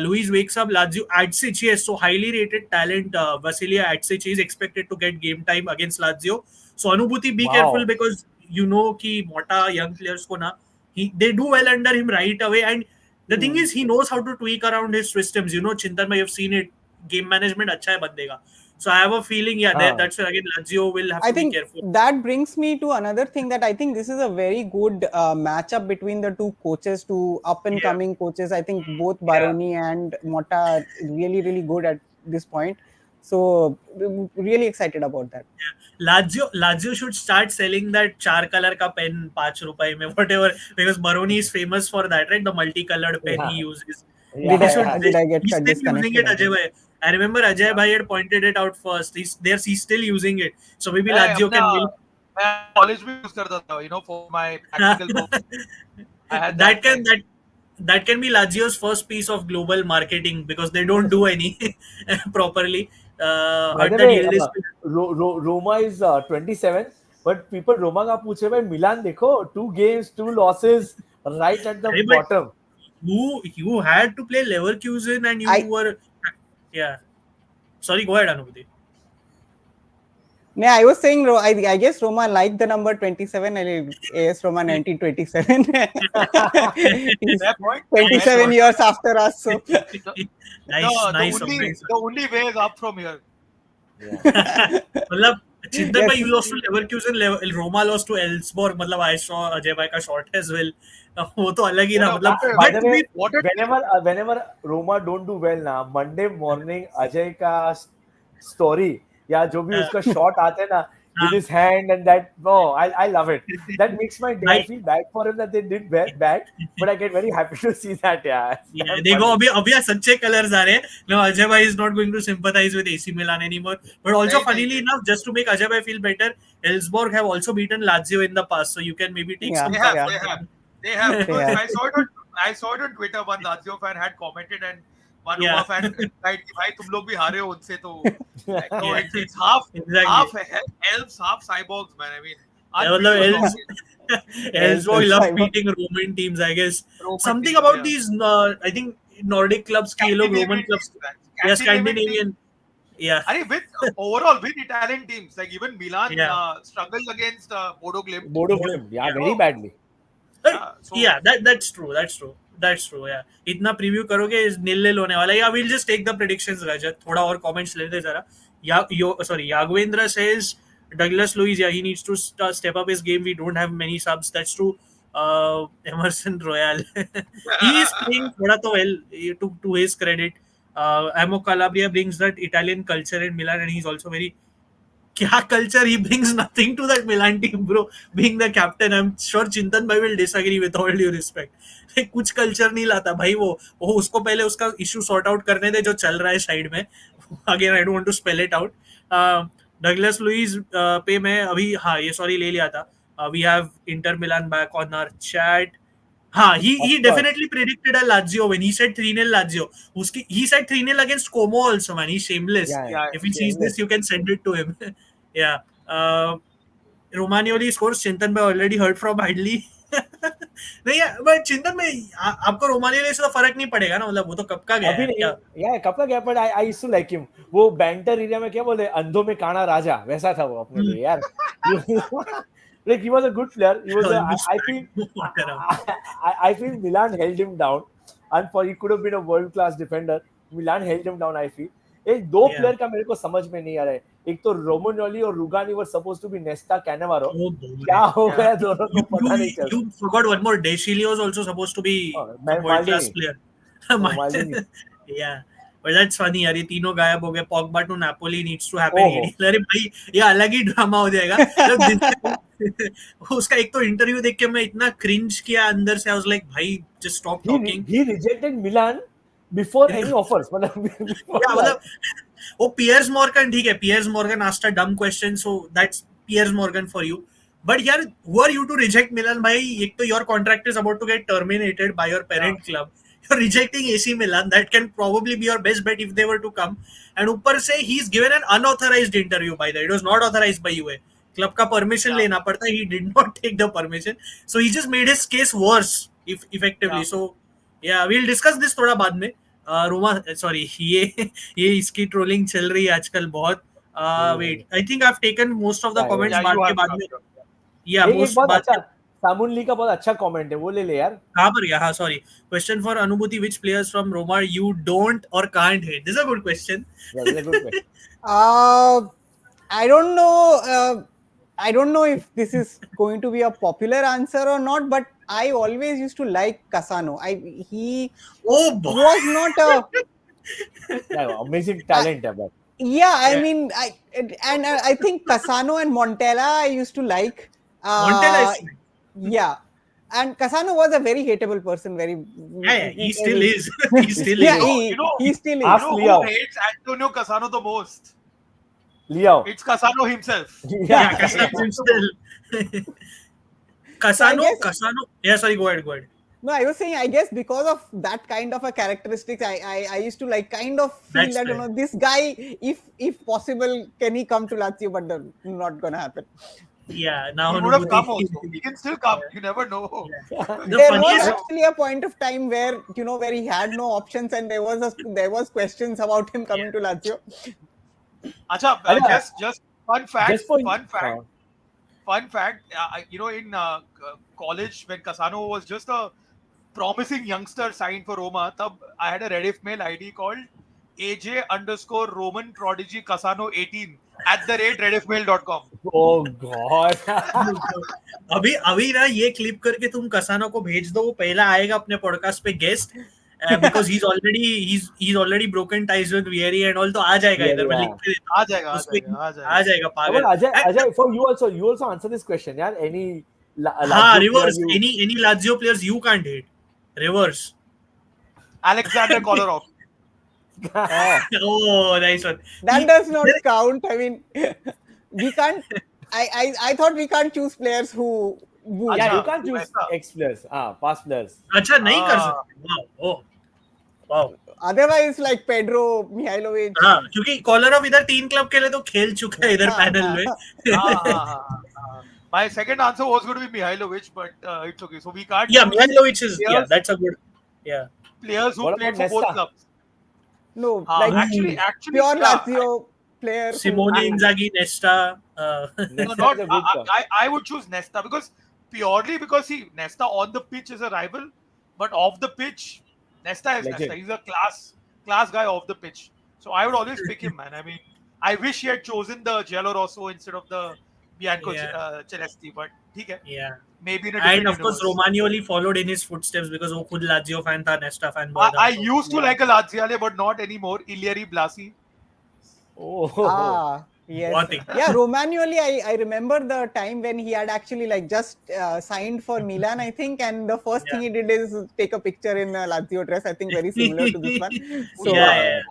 Luis wakes up. Lazio Adsic, yes, so highly rated talent. Vasilia Adsic is expected to get game time against Lazio. So Anubhuti, be careful because you know कि मोटा young players को ना, they do well under him right away. And the thing is, he knows how to tweak around his systems. Chintan, you've seen it. Game management अच्छा है बंदे का. So I have a feeling, that's why again Lazio will have I to be think careful. that brings me to another thing, that I think this is a very good matchup between the two coaches, two up and coming coaches. I think both Baroni and Motta are really, really good at this point. So really excited about that. Lazio should start selling that char color ka pen ₹5 mein, whatever, because Baroni is famous for that, right? The multicolored pen he uses. Yeah, They yeah. should. Did I get He's still using disconnected? it, I Ajay think. Bhai. I remember Ajay Bhai had pointed it out first. He's still using it. So maybe मैं Lazio अपना can milk. मैं college में use करता था, for my practical work. I had that that can pen. that can be Lazio's first piece of global marketing, because they don't do any properly. By Heard the that way, Yildiz. Roma is 27, but people Roma का पूछे भाई मिलान देखो 2 games 2 losses right at the Hey, but bottom. you had to play Leverkusen and you I were, yeah. Sorry, go ahead, Anubhuti. I was saying, I guess Roma liked the number 27, and AS Roma 1927. He's Fair point. 27 years after us, so Nice. The only way is up from here. मतलब Chintan bhai, yes. you lost to Leverkusen, Roma lost to Elfsborg. मतलब I saw Ajay bhai का shot as well. वो तो अलग ही था मतलब. By the way, What a whenever Roma don't do well ना, Monday morning Ajay का story या जो भी उसका shot आते हैं ना with his hand and that, I love it. That makes my day. I feel bad for him that they did bad, but I get very happy to see that. Yeah, देखो अभी सच्चे colours आ रहे हैं. No, Ajay bhai is not going to sympathize with AC Milan anymore. But also, funnily enough, just to make Ajay bhai feel better, Elfsborg have also beaten Lazio in the past, so you can maybe take some. They have. Because I saw it on Twitter. One Lazio fan had commented and one Roma fan replied कि भाई तुम लोग भी हारे हो उनसे तो. So it's half elves, half cyborgs, man. I mean, Elfsborg love beating Roman teams, I guess. Something about these, I think Nordic clubs, Roman clubs, Scandinavian. Yeah. Overall, with Italian teams, like even Milan struggled against Bodo Glimt. Yeah, very badly. That's true. Yeah. इतना preview करोगे nil-nil होने वाला है. Yeah, we'll just take the predictions, Rajat. थोड़ा और comments लेते जरा. Yagovendra says Douglas Luiz, he needs to step up his game. We don't have many subs. That's true. Emerson Royal, he is playing thoda to well, to his credit. Amo Calabria brings that Italian culture in Milan, and he's also very kya culture. He brings nothing to that Milan team, bro. Being the captain, I'm sure Chintan bhai will disagree with all due respect. कुछ culture नहीं लाता भाई वो उसको पहले उसका issue sort out करने दे जो चल रहा है साइड में. Again I don't want to spell it out. Douglas Luiz पे मैं अभी ये सॉरी ले लिया था. We have Inter Milan back on our chat. He definitely predicted a Lazio when he said 3-0 Lazio. He said 3-0 against Como also, man. He's shameless. If he sees this, you can send it to him. Yeah. Romagnoli scores. Chintan bhai already heard from Hadley. नहीं है, but चिंतन में आपको रोमानियोली से तो फर्क नहीं पड़ेगा ना, मतलब वो तो कब का गया है क्या? कब का गया, but I used to like him. वो बैंटर एरिया में क्या बोले, अंधों में काना राजा, वैसा था वो अपने लिए यार. Like he was a good player. He was I feel Milan held him down, and he could have been a world class defender. Milan held him down. I feel. एक दो प्लेयर का मेरे को समझ में नहीं आ रहा है. एक तो रोमानियोली और रुगानी वर सपोज्ड टू बी नेस्टा कैनेवारो. क्या हो गया दोनों को पता नहीं चल. You forgot one more. De Sciglio is also supposed to be a world class player. Yeah. But that's funny यार, ये तीनों गायब हो गए. Pogba to Napoli needs to happen. अरे भाई ये अलग ही ड्रामा हो जाएगा. उसका एक तो इंटरव्यू देख के मैं इतना क्रिंज किया अंदर से. I was like भाई just stop talking. He rejected Milan before any offers. मतलब वो Piers Morgan ठीक है. Piers Morgan asked a dumb question, so that's Piers Morgan for you. But here, who are you to reject Milan भाई? एक तो your contract is about to get terminated by your parent club. You're rejecting AC Milan. That can probably be your best bet if they were to come. And ऊपर से he's given an unauthorized interview by that. It was not authorized by UA. Club का permission लेना पड़ता. He did not take the permission. So he just made his case worse, effectively. So yeah, we'll discuss this थोड़ा बाद में. Roma sorry ये इसकी trolling चल रही है आजकल बहुत. Wait, I think I've taken most of the comments बाद में. Yeah, most बात. सामुनली का बहुत अच्छा कमेंट है, वो ले ले यार. कहाँ पर गया? हाँ, sorry. Question for Anubhuti: which players from Roma you don't or can't hate? This is a good question. Yeah, that's a good question. I don't know. I don't know if this is going to be a popular answer or not, but I always used to like Casano. He Oh boy. was not a Yeah, amazing talent है, but yeah. I Yeah. mean, I think Casano and Montella I used to like. Montella is fine. Yeah, and Casano was a very hateable person. Very. Yeah, he still is. He still Yeah, is. he still is. Ask Who Leo. hates Antonio Cassano the most? Leo. It's Cassano himself. Yeah, Casano is still. Casano. Yeah, sorry. Go ahead. No, I was saying, I guess because of that kind of a characteristics, I used to like kind of feel That's that fair. this guy, if possible, can he come to Lazio? But not gonna happen. Yeah, now He would have come Anubhuti. also. He can still come. You never know. The There was funniest. actually a point of time where where he had no options, and there was questions about him coming to Lazio. Acha, just fun fact. Just for Fun fact. In college when Cassano was just a promising youngster signed for Roma, tab I had a Rediff mail ID called AJ_Roman Prodigy Cassano 18 @rediffmail.com. Oh God. अभी ना ये clip करके तुम कसानो को भेज दो, वो पहला आएगा अपने पॉडकास्ट पे guest, because he's already broken ties with Vieri and all, तो आ जाएगा इधर. मैं लिख के देता हूँ. आ जाएगा But Ajay, for you also answer this question, यार. Any हाँ, Lazio reverse. player you- Any Lazio players you can't hate. Reverse. Alexander Kolarov. Oh, nice one. That does not count. I mean, we can't. I thought we can't choose players who. Yeah, you Acha, can't choose ऐसा. ex-players. past players. अच्छा नहीं कर हाँ. सकते. Wow. Otherwise, like Pedro, Mihailovic. हाँ, क्योंकि कोलारोव इधर 3 club के लिए तो खेल चुका है इधर पैनल में. हाँ. My second answer was going to be Mihailovic, but it's okay. So we can't. Yeah, choose Mihailovic is, players- yeah, that's a good, yeah. Players who What played about for both Nesta? clubs. No, Actually, pure yeah, Lazio player. who- Simone Inzaghi, Nesta. No, Nesta is a good call. I would choose Nesta because see, Nesta on the pitch is a rival, but off the pitch, Nesta is Legend. Nesta. He's a class guy off the pitch. So I would always pick him, man. I mean, I wish he had chosen the Giallo Rosso instead of the Bianco Celesti, but ठीक है. Yeah. Maybe in a different And of course, universe. Romagnoli followed in his footsteps because वो खुद Lazio fan था, Nesta fan. I used to like a Laziale, but not anymore. Ilieri Blasi. Ah, yes. What thing? Yeah, Romagnoli, I remember the time when he had actually like just signed for Milan, I think, and the first thing he did is take a picture in a Lazio dress. I think very similar to this one. So Yeah.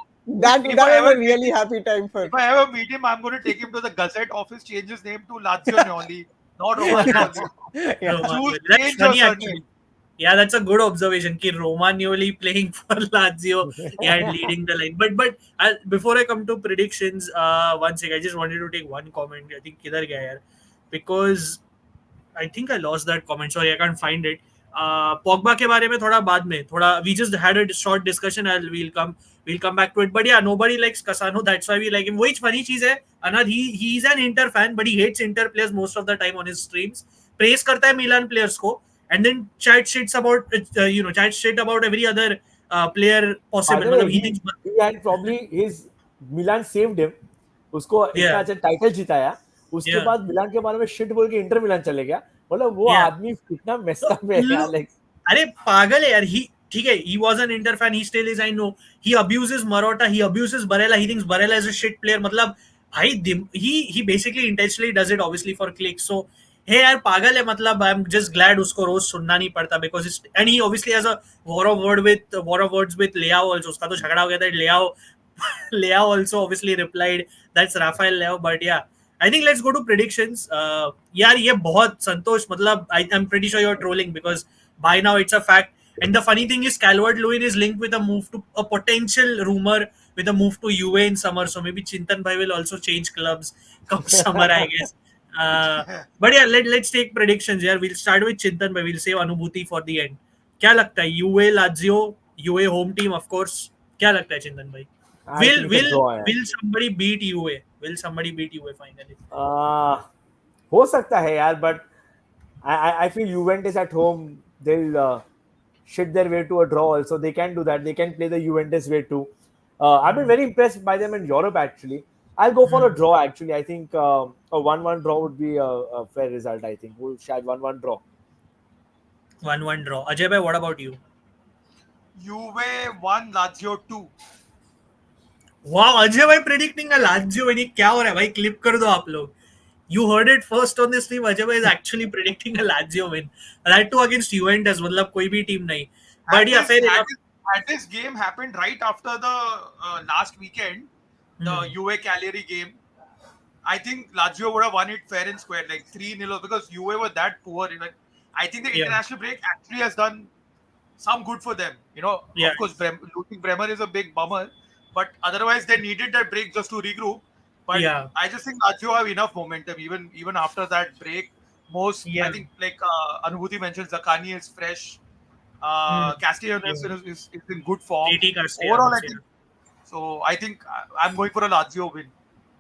that If that I was a ever really happy time for. If I ever meet him, I'm going to take him to the Gazette office, change his name to Lazio Nioli, not Romagnoli. Yeah. Choose That's change your funny surname. actually. Yeah, that's a good observation. Ki Romagnoli playing for Lazio and leading the line. But before I come to predictions, one second, I just wanted to take one comment. I think kidhar gaya yaar? Because I think I lost that comment. Sorry, I can't find it. Pogba के बारे में थोड़ा बाद में थोड़ा we just had a short discussion. We'll come back to it. But yeah, nobody likes Cassano. That's why we like him. वही funny चीज है. Anand, he's an Inter fan, but he hates Inter players most of the time on his streams. Praise करता है Milan players को, and then chat shit about every other player possible. By the way, मतलब he he thinks had probably his Milan saved him. उसको इतना अच्छा title जिताया. उसके बाद मिलान के बारे में शिट बोल के इंटर मिलान चले गया. मतलब वो आदमी कितना मेस्ड अप है यार. Like, अरे पागल है यार. ठीक है, he was an Inter fan, he still is, I know. He abuses Marotta, he abuses Barella, he thinks Barella is a shit player. मतलब भाई he basically intentionally does it obviously for clicks. So hey यार पागल है. मतलब I'm just glad उसको रोज सुनना नहीं पड़ता because and he obviously has a war of words with Leao also. उसका तो झगड़ा हो गया था. Leao also obviously replied that's Rafael Leao. But yeah, I think let's go to predictions. यार ये बहुत संतोष, मतलब I'm pretty sure you're trolling because by now it's a fact. And the funny thing is Calvert-Lewin is linked with a potential rumor with a move to Juve in summer. So maybe Chintan Bhai will also change clubs come summer, I guess. But yeah, let's take predictions here. We'll start with Chintan Bhai. We'll save Anubhuti for the end. क्या लगता है? Juve, Lazio, Juve home team of course. क्या लगता है Chintan Bhai? Will somebody beat Juve? Will somebody beat Juve finally? हो सकता है यार, but I feel Juventus at home, they'll shit their way to a draw also. They can do that. They can play the Juventus way too. I've been very impressed by them in Europe actually. I'll go for a draw actually. I think a 1-1 draw would be a fair result. I think we'll share 1-1 draw. 1-1 draw. Ajay bhai, what about you? Juve 1, Lazio 2. Wow, Ajay bhai predicting a Lazio win. ये क्या हो रहा है भाई? Clip कर दो आप लोग. You heard it first on this stream. Ajay bhai is actually predicting a Lazio win. That too against Juventus. मतलब कोई भी team नहीं. But yeah, fair enough. Had this game happened right after the last weekend, the Juve Cagliari game, I think Lazio would have won it fair and square, like 3-0, because Juve were that poor. Like, I think the international break actually has done some good for them. Of course, losing Bremer is a big bummer, but otherwise they needed that break just to regroup. But I just think Lazio have enough momentum, even after that break. I think, like Anubhuti mentioned, Zakani is fresh. Castellanos is in good form. Overall, I think I'm going for a Lazio win.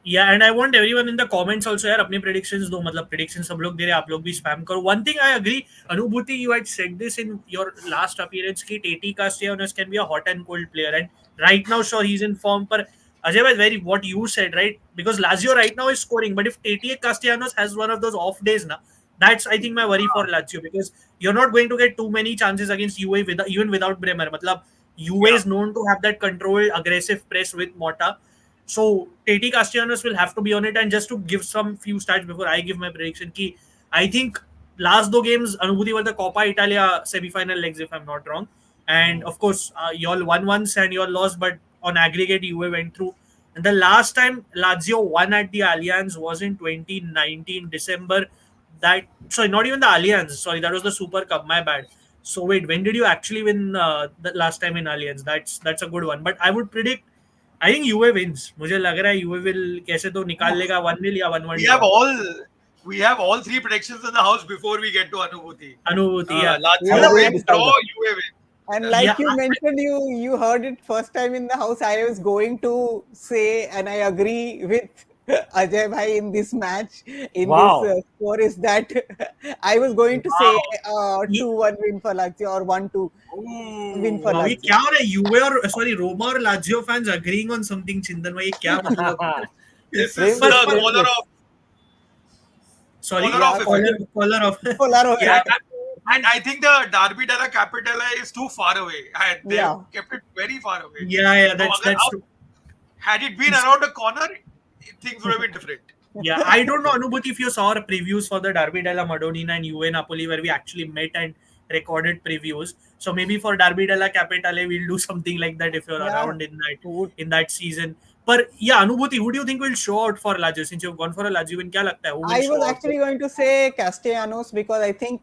Yeah, and I want everyone in the comments also यार अपने predictions दो, मतलब predictions सब लोग दे रहे, आप लोग भी spam करो. One thing I agree, Anubhuti, you had said this in your last appearance कि Teti Castellanos can be a hot and cold player, and right now sure he's in form. पर Ajay bhai, very what you said, right? Because Lazio right now is scoring, but if Teti Castellanos has one of those off days now, that's I think my worry for Lazio, because you're not going to get too many chances against Juve even without Bremer. मतलब Juve is known to have that controlled aggressive press with Mota. So Teti Castellanos will have to be on it. And just to give some few stats before I give my prediction, ki I think last two games Anubhuti were the Coppa Italia semi-final legs, if I'm not wrong. And of course, y'all won once and y'all lost, but on aggregate, Juve went through. And the last time Lazio won at the Allianz was in 2019 December. Sorry, not even the Allianz. Sorry, that was the Super Cup. My bad. So wait, when did you actually win the last time in Allianz? That's a good one. But I would predict, I think Juve wins. मुझे लग रहा है Juve will कैसे तो निकाल लेगा 1-0 या 1-1. We have all three predictions in the house before we get to Anubhuti. Yeah. Lazio wins, draw, Juve win. And like you mentioned, you heard it first time in the house. I was going to say, and I agree with Ajay bhai in this match, in this score, is that I was going to say 2-1 win for Lazio or 1-2 win for Lazio. क्या हो रहा है? Juve और sorry Roma और Lazio fans agreeing on something, Chindan भाई, क्या मतलब? This is the caller of. Sorry, caller of. Yeah. And I think the Derby della Capitale is too far away. They kept it very far away. Yeah, that's true. Had it been around the corner, things would have been different. Yeah, I don't know, Anubhuti, if you saw our previews for the Derby della Madonnina and Juve Napoli, where we actually met and recorded previews. So maybe for Derby della Capitale, we'll do something like that if you're around in that season. But yeah, Anubhuti, who do you think will show out for Lazio? Since you've gone for a Lazio win, क्या लगता है? I was actually going to say Castellanos, because I think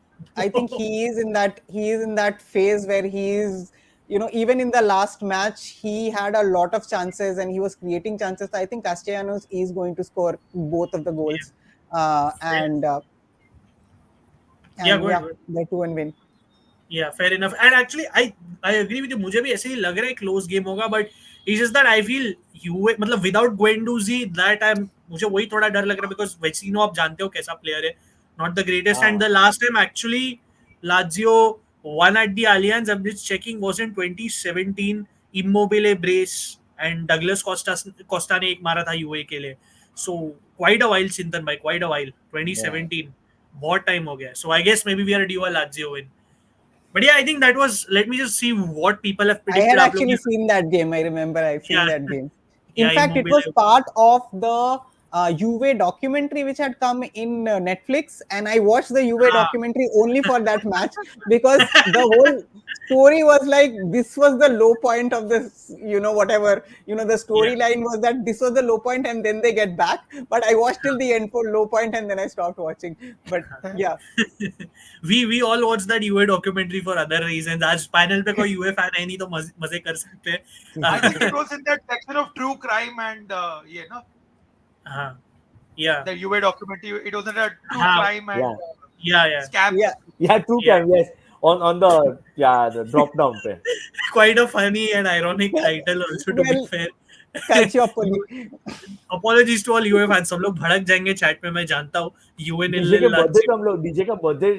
he is in that phase where he is, even in the last match, he had a lot of chances and he was creating chances. I think Castellanos is going to score both of the goals. The 2-1 win. Yeah, fair enough. And actually, I agree with you. मुझे भी ऐसे ही लग रहा है close game होगा, but it's just that I feel मतलब without Guendouzi, मुझे वही थोड़ा डर लग रहा है, because Vecino आप जानते हो कैसा player है, not the greatest. And the last time actually Lazio won at the Allianz, I'm just checking, was in 2017. Immobile brace and Douglas Costa ने एक मारा था UAE के लिए. So quite a while, Chintan bhai, quite a while. 2017, बहुत time हो गया. So I guess maybe we are due a Lazio win. But yeah, I think that was. Let me just see what people have predicted. I had actually seen that game. I remember I've seen that game. In fact, it was part of the Juve documentary which had come in Netflix, and I watched the Juve documentary only for that match, because the whole story was like, this was the low point of this, the storyline was that this was the low point and then they get back. But I watched till the end for low point and then I stopped watching. But yeah. we all watched that Juve documentary for other reasons. आज panel पे कोई Juve fan है नहीं तो मजे कर सकते हैं. I think it was in that section of true crime and the Juve documentary. It was in a true crime and scam. Yeah, true crime. Yes. on the drop down पे. Quite a funny and ironic title also, to be Well, fair. Calciopoli. Apologies to all Juve fans. सब लोग भड़क जाएंगे chat में, मैं जानता हूँ. UA DJ के nil बर्थडे Lazio. पे हम लोग डीजे का बर्थडे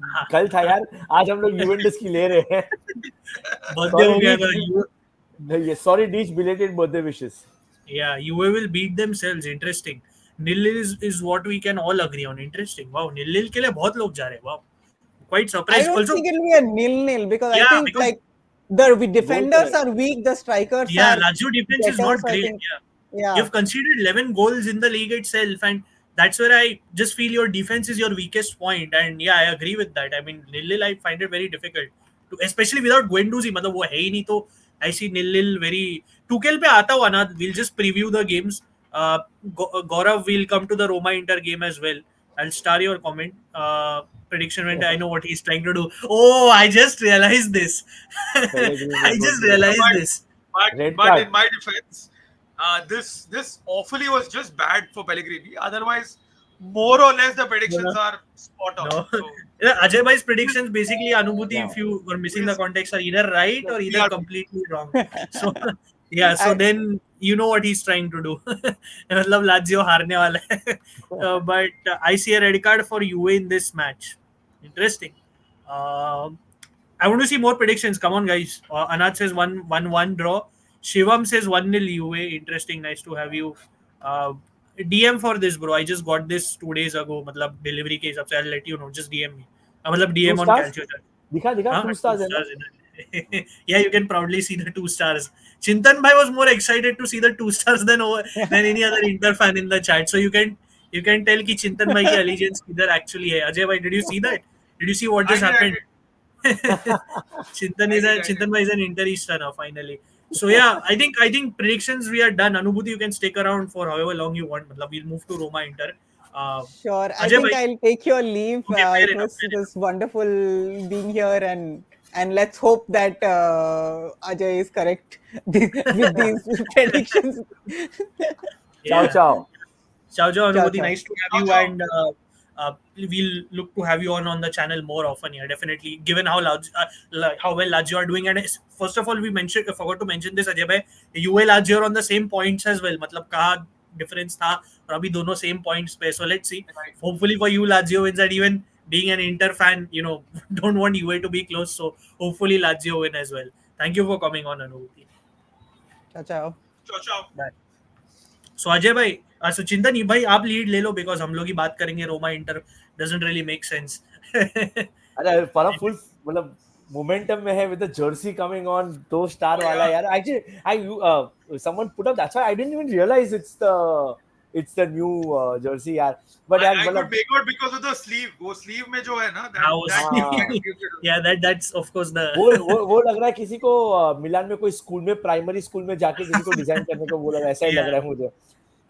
हाँ, कल था यार, आज हम लोग यूवेंटस की ले रहे हैं. birthday हो Sorry गया डीच, था. नहीं sorry डीच, belated birthday wishes. Yeah, UA will beat themselves. Interesting. Nil is what we can all agree on. Interesting. Wow, nil के लिए बहुत लोग जा रहे हैं. Wow, quite I surprised. don't Also, think it'll be a 0-0 because I yeah, think because like the goal defenders करेगा. are weak, the strikers yeah, are Lazio defense is better. not So I great. think, Yeah, yeah, you've conceded 11 goals in the league itself, and that's where I just feel your defense is your weakest point. And yeah, I agree with that. I mean, nil I find it very difficult to, especially without Guendouzi. मतलब वो है ही नहीं, तो I see nil very. Tuchel पे आता हुआ ना. We'll just preview the games. Uh, Gaurav will come to the Roma Inter game as well. I'll star your comment. Prediction when I know what he's trying to do. Oh, I just realized this. Pellegrini I is going just to get realized this. red But card. in my defense, this awfully was just bad for Pellegrini. Otherwise, more or less the No, predictions no. are spot on. No. So Yeah, Ajay Bhai's predictions basically, Anubhuti, Yeah. if you were missing the please, context, are either right or we either are completely wrong. So, yeah, so I, then you know what he's trying to do. मतलब Lazio हारने वाला है. But I see a red card for UA in this match. Interesting. Uh, I want to see more predictions. Come on, guys. Anand says 1-1 draw. Shivam says 1-0 UA. Interesting. Nice to have you. Uh, DM for this, bro. I just got this 2 days ago. मतलब delivery के हिसाब से, I'll let you know. Just DM me. मतलब Two DM on stars. Calcio Charcha. दिखा Huh? 2 Two stars है ना. stars in it. Yeah, you can proudly see the 2 stars. Chintan bhai was more excited to see the 2 stars than any other Inter fan in the chat. So you can tell कि Chintan bhai की allegiance किधर actually है. Ajay bhai, did you see that? Did you see what I just did, I happened? did, I did, I did. Chintan bhai is an Interista now finally. So yeah, I think predictions we are done. Anubhuti, you can stick around for however long you want. मतलब we'll move to Roma Inter. Uh, sure. I Ajay think bhai, I'll take your leave. okay, fair It enough, was fair it enough. was wonderful being here, and let's hope that Ajay is correct with these predictions. Ciao Yeah. ciao. Ciao, Ciao, Ciao, Anubhuti. ciao. Nice to have Ciao, you, ciao. and we'll look to have you on the channel more often. Yeah, definitely. Given how large, how well Lazio are doing, and first of all, we forgot to mention this, Ajay bhai. UA Lazio are on the same points as well. मतलब कहाँ difference था, और अभी दोनों same points पे. So let's see. Right. Hopefully for you, Lazio wins. And even being an Inter fan, don't want UA to be close. So hopefully Lazio win as well. Thank you for coming on, Anubhuti. Ciao, ciao. Ciao, ciao. Bye. सो अजय भाई, सो चिंतन ही भाई आप lead ले लो, because हम लोग ही बात करेंगे. Roma inter doesn't really make sense. अरे परम फुल मतलब मोमेंटम में है with the jersey coming on, दो स्टार Oh, वाला yeah. यार. Actually someone put up, that's why I didn't even realize it's the new jersey यार. But यार I could मतलब make out because of the sleeve. वो sleeve में जो है ना, that हाँ. gives it. Yeah, that's of course the वो लग रहा है किसी को मिलान में कोई स्कूल में, प्राइमरी स्कूल में जाके किसी को डिजाइन करने को बोला, ऐसा ही लग रहा है मुझे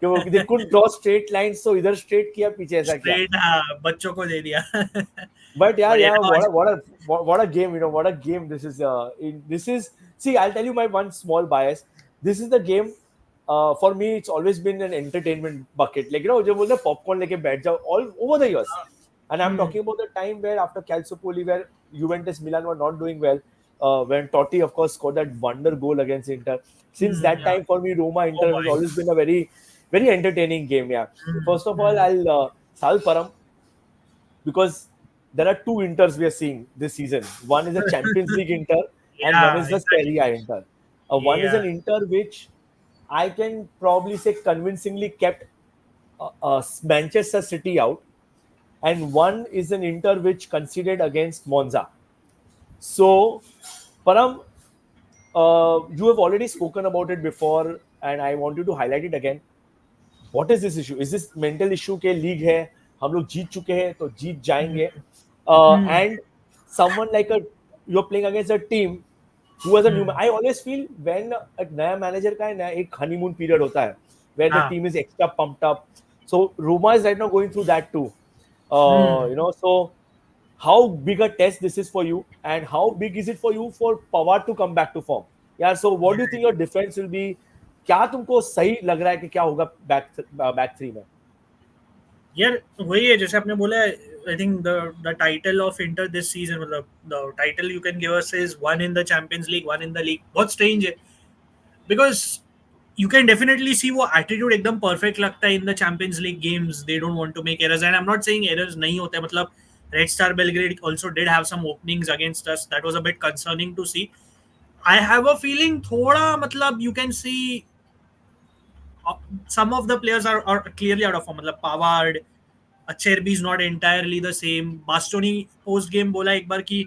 कि वो they couldn't draw straight lines, so इधर स्ट्रेट किया, पीछे ऐसा किया. स्ट्रेट, हाँ, बच्चों को दे दिया. But yeah, But yeah, yeah, what a game, what a game this is. This is, see, I'll tell you my one small bias. This is the game. For me, it's always been an entertainment bucket. Like जो बोलते हैं popcorn लेके बैठ जाओ all over the years. And I'm talking about the time where after Calciopoli, where Juventus, Milan were not doing well. When Totti, of course, scored that wonder goal against Inter. Since that yeah. time, for me, Roma Oh Inter my. has always been a very, very entertaining game. Yeah. First of all, I'll Sal Param, because there are two Inters we are seeing this season. One is a Champions League Inter, and Yeah, one is the exactly. Serie A Inter. One is Yeah. an Inter which I can probably say convincingly kept Manchester City out, and one is an Inter which conceded against Monza. So, Param, you have already spoken about it before, and I want you to highlight it again. What is this issue? Is this mental issue के league है, हम लोग जीत चुके हैं तो जीत जाएंगे, and someone like you're playing against a team who has a new. I always feel when a नया manager का है ना, एक honeymoon period होता है where the हाँ. team is extra pumped up. So Roma is right now going through that too. So how big a test this is for you, and how big is it for you for Pavard to come back to form? Yeah. So what do you think your defense will be? क्या तुमको सही लग रहा है कि क्या होगा back three में? यार वही है जैसे आपने बोला, I think the title of Inter this season, मतलब the title you can give us is one in the Champions League, one in the league. बहुत स्ट्रेंज है because you can definitely see वो attitude एकदम perfect लगता है in the Champions League games. They don't want to make errors, and I'm not saying errors नहीं होते हैं. मतलब Red Star Belgrade also did have some openings against us. That was a bit concerning to see. I have a feeling थोड़ा मतलब you can see some of the players are clearly out of form. मतलब Pavard, Acerbi is not entirely the same. Bastoni post game बोला एक बार कि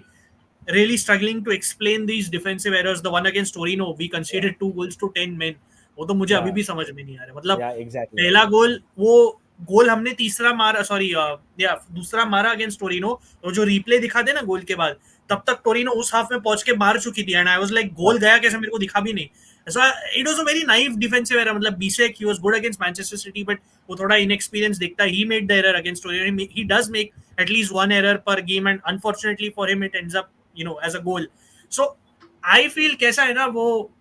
really struggling to explain these defensive errors. The one against Torino, we conceded 2 goals to 10 men. वो तो मुझे अभी Yeah. भी समझ में नहीं आ रहा. मतलब Yeah, exactly. पहला गोल, वो गोल हमने तीसरा मारा, सॉरी या दूसरा मारा अगेंस्ट टोरिनो, तो जो रिप्ले दिखाते ना गोल के बाद, तब तक टोरिनो उस हाफ में पहुंच के मार चुकी थी. And I was like goal गया कैसे, मेरे को दिखा भी नहीं. So it was a very naive defensive error. मतलब Bisseck he was good against Manchester City, but वो थोड़ा इनएक्सपीरियंस दिखता है. He made the error against Torino. He does make at least one error per game, and unfortunately for him it ends up as a goal. So I feel कैसा है ना, वो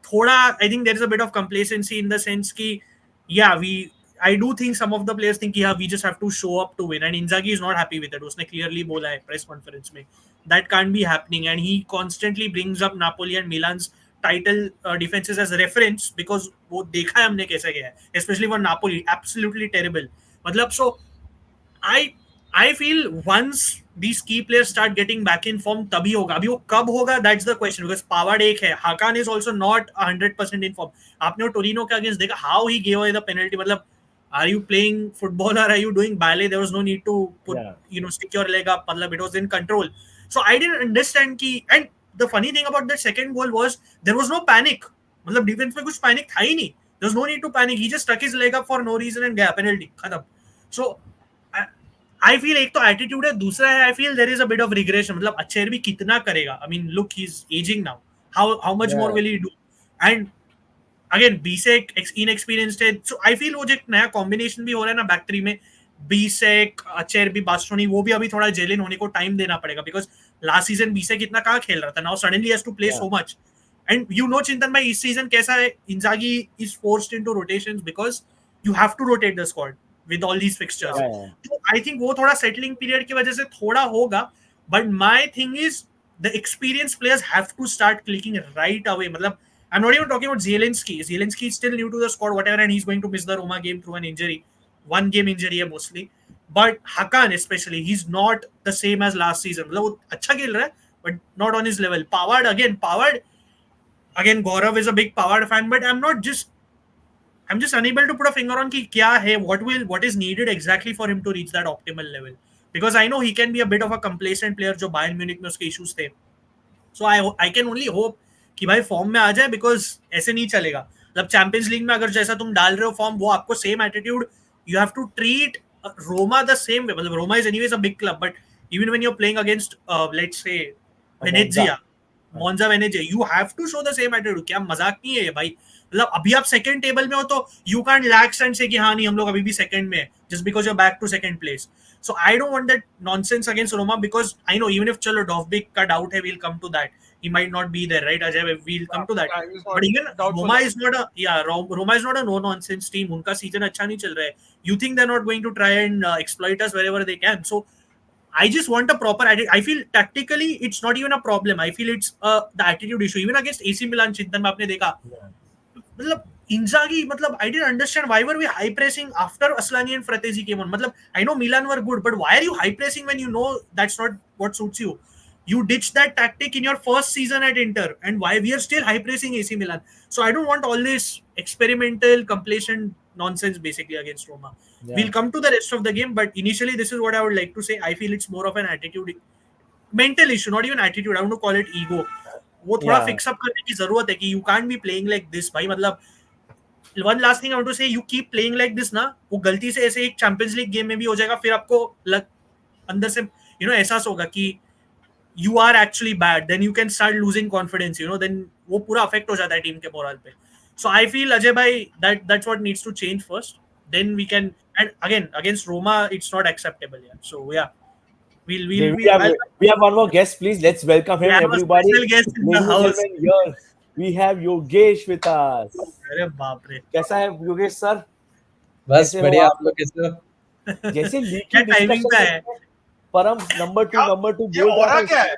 थोड़ा, I think there is a bit of complacency in the sense कि yeah, I do think some of the players think yeah, we just have to show up to win, and Inzaghi is not happy with it. उसने clearly बोला है press conference में that can't be happening, and he constantly brings up Napoli and Milan's title defenses as reference because वो देखा है हमने कैसे गया है, especially for Napoli, absolutely terrible. मतलब so I feel once these key players start getting back in form तभी होगा. अभी वो कब होगा, that's the question, because Pavard एक है, Hakan is also not 100% in form. आपने वो टोरिनो के अगेंस्ट देखा how he gave away the penalty. मतलब are you playing football or are you doing ballet? There was no need to put stick your leg up. मतलब it was in control. So I didn't understand कि, and the funny thing about that second goal was there was no panic. मतलब defence में कुछ panic था ही नहीं. There was no need to panic. He just stuck his leg up for no reason and गया penalty खत्म. So I feel एक तो attitude है, दूसरा है I feel there is a bit of regression. मतलब अचेर भी कितना करेगा. I mean look, he is ageing now. How much more will he do. And again Bisseck inexperienced है. सो आई फील वो जो एक नया कॉम्बिनेशन भी हो रहा है ना बैक थ्री में, बीसेक अचेर भी बास्टोनी, वो भी अभी थोड़ा जेलिन होने को टाइम देना पड़ेगा. बिकॉज लास्ट सीजन बीसेक इतना कहाँ खेल रहा था. Now suddenly has to play so much. And you know Chintan भाई, इस सीजन कैसा है, Inzaghi is forced into rotations because you have to rotate the squad with all these fixtures. So I think वो थोड़ा settling period की वजह से थोड़ा होगा. But my thing is the experienced players have to start clicking right away. मतलब I'm not even talking about Zielinski. Zielinski is still new to the squad, whatever, and he's going to miss the Roma game through an injury. One game injury है mostly. But Hakan especially, he's not the same as last season. मतलब वो अच्छा खेल रहा है, but not on his level. Pavard, Gaurav is a big Pavard fan, but I'm just unable to put a finger on कि क्या है, what is needed exactly for him to reach that optimal level. Because I know he can be a bit of a complacent player, जो Bayern Munich में उसके issues थे. So I can only hope कि भाई form में आ जाए, because ऐसे नहीं चलेगा. मतलब चैंपियंस लीग में अगर जैसा तुम डाल रहे हो फॉर्म, वो आपको same attitude, you have to treat Roma the same way. मतलब Roma is anyways a big club, but even when you're playing against let's say Venezia, Monza Venezia, you have to show the same attitude. क्या मजाक नहीं है ये भाई. मतलब अभी आप सेकंड टेबल में हो तो यू कैन रिलैक्स एंड से कि हाँ नहीं हम लोग अभी भी सेकंड में है, just because you are back to second place. So I don't want that nonsense against Roma, because I know even if चलो डॉफबिक का डाउट है, we'll come to that. He might not be there, right, Ajay? We'll come to that. But even Roma is not a no nonsense team. उनका season अच्छा नहीं चल रहा है. You think they're not going to try and exploit us wherever they can? So I just want a proper attitude. I feel tactically it's not even a problem. I feel it's the attitude issue. Even against AC Milan, चिंतन में आपने देखा, मतलब Inzaghi, मतलब I didn't understand why were we high pressing after Aslani and Fratesi came on. मतलब I know Milan were good, but why are you high pressing when you know that's not what suits you? You ditched that tactic in your first season at Inter, and why we are still high pressing AC Milan? So I don't want all this experimental complacent nonsense basically against Roma. We'll come to the rest of the game, but initially this is what I would like to say. I feel it's more of an attitude, mental issue, not even attitude. I want to call it ego. वो थोड़ा fix up करने की जरूरत है कि you can't be playing like this भाई. मतलब one last thing I want to say, you keep playing like this ना, वो गलती से ऐसे एक चैंपियंस लीग गेम में भी हो जाएगा, फिर आपको अंदर से एहसास होगा कि you are actually bad, then you can start losing confidence, then वो पूरा affect हो जाता है टीम के मोरल पे. So I feel Ajay bhai that's what needs to change first, then we can. And again against Roma it's not acceptable. So yeah, we have one more guest, please. Let's welcome him, everybody. Special guest in the house. Here we have Yogesh with us. अरे बाप रे, कैसा है Yogesh sir? बस बढ़िया. आप लोग कैसे हो? जैसे लीग क्या की टाइमिंग डिस्कशन पे है में परम नंबर क्या टू ये बोल रहा ऑरा था क्या है?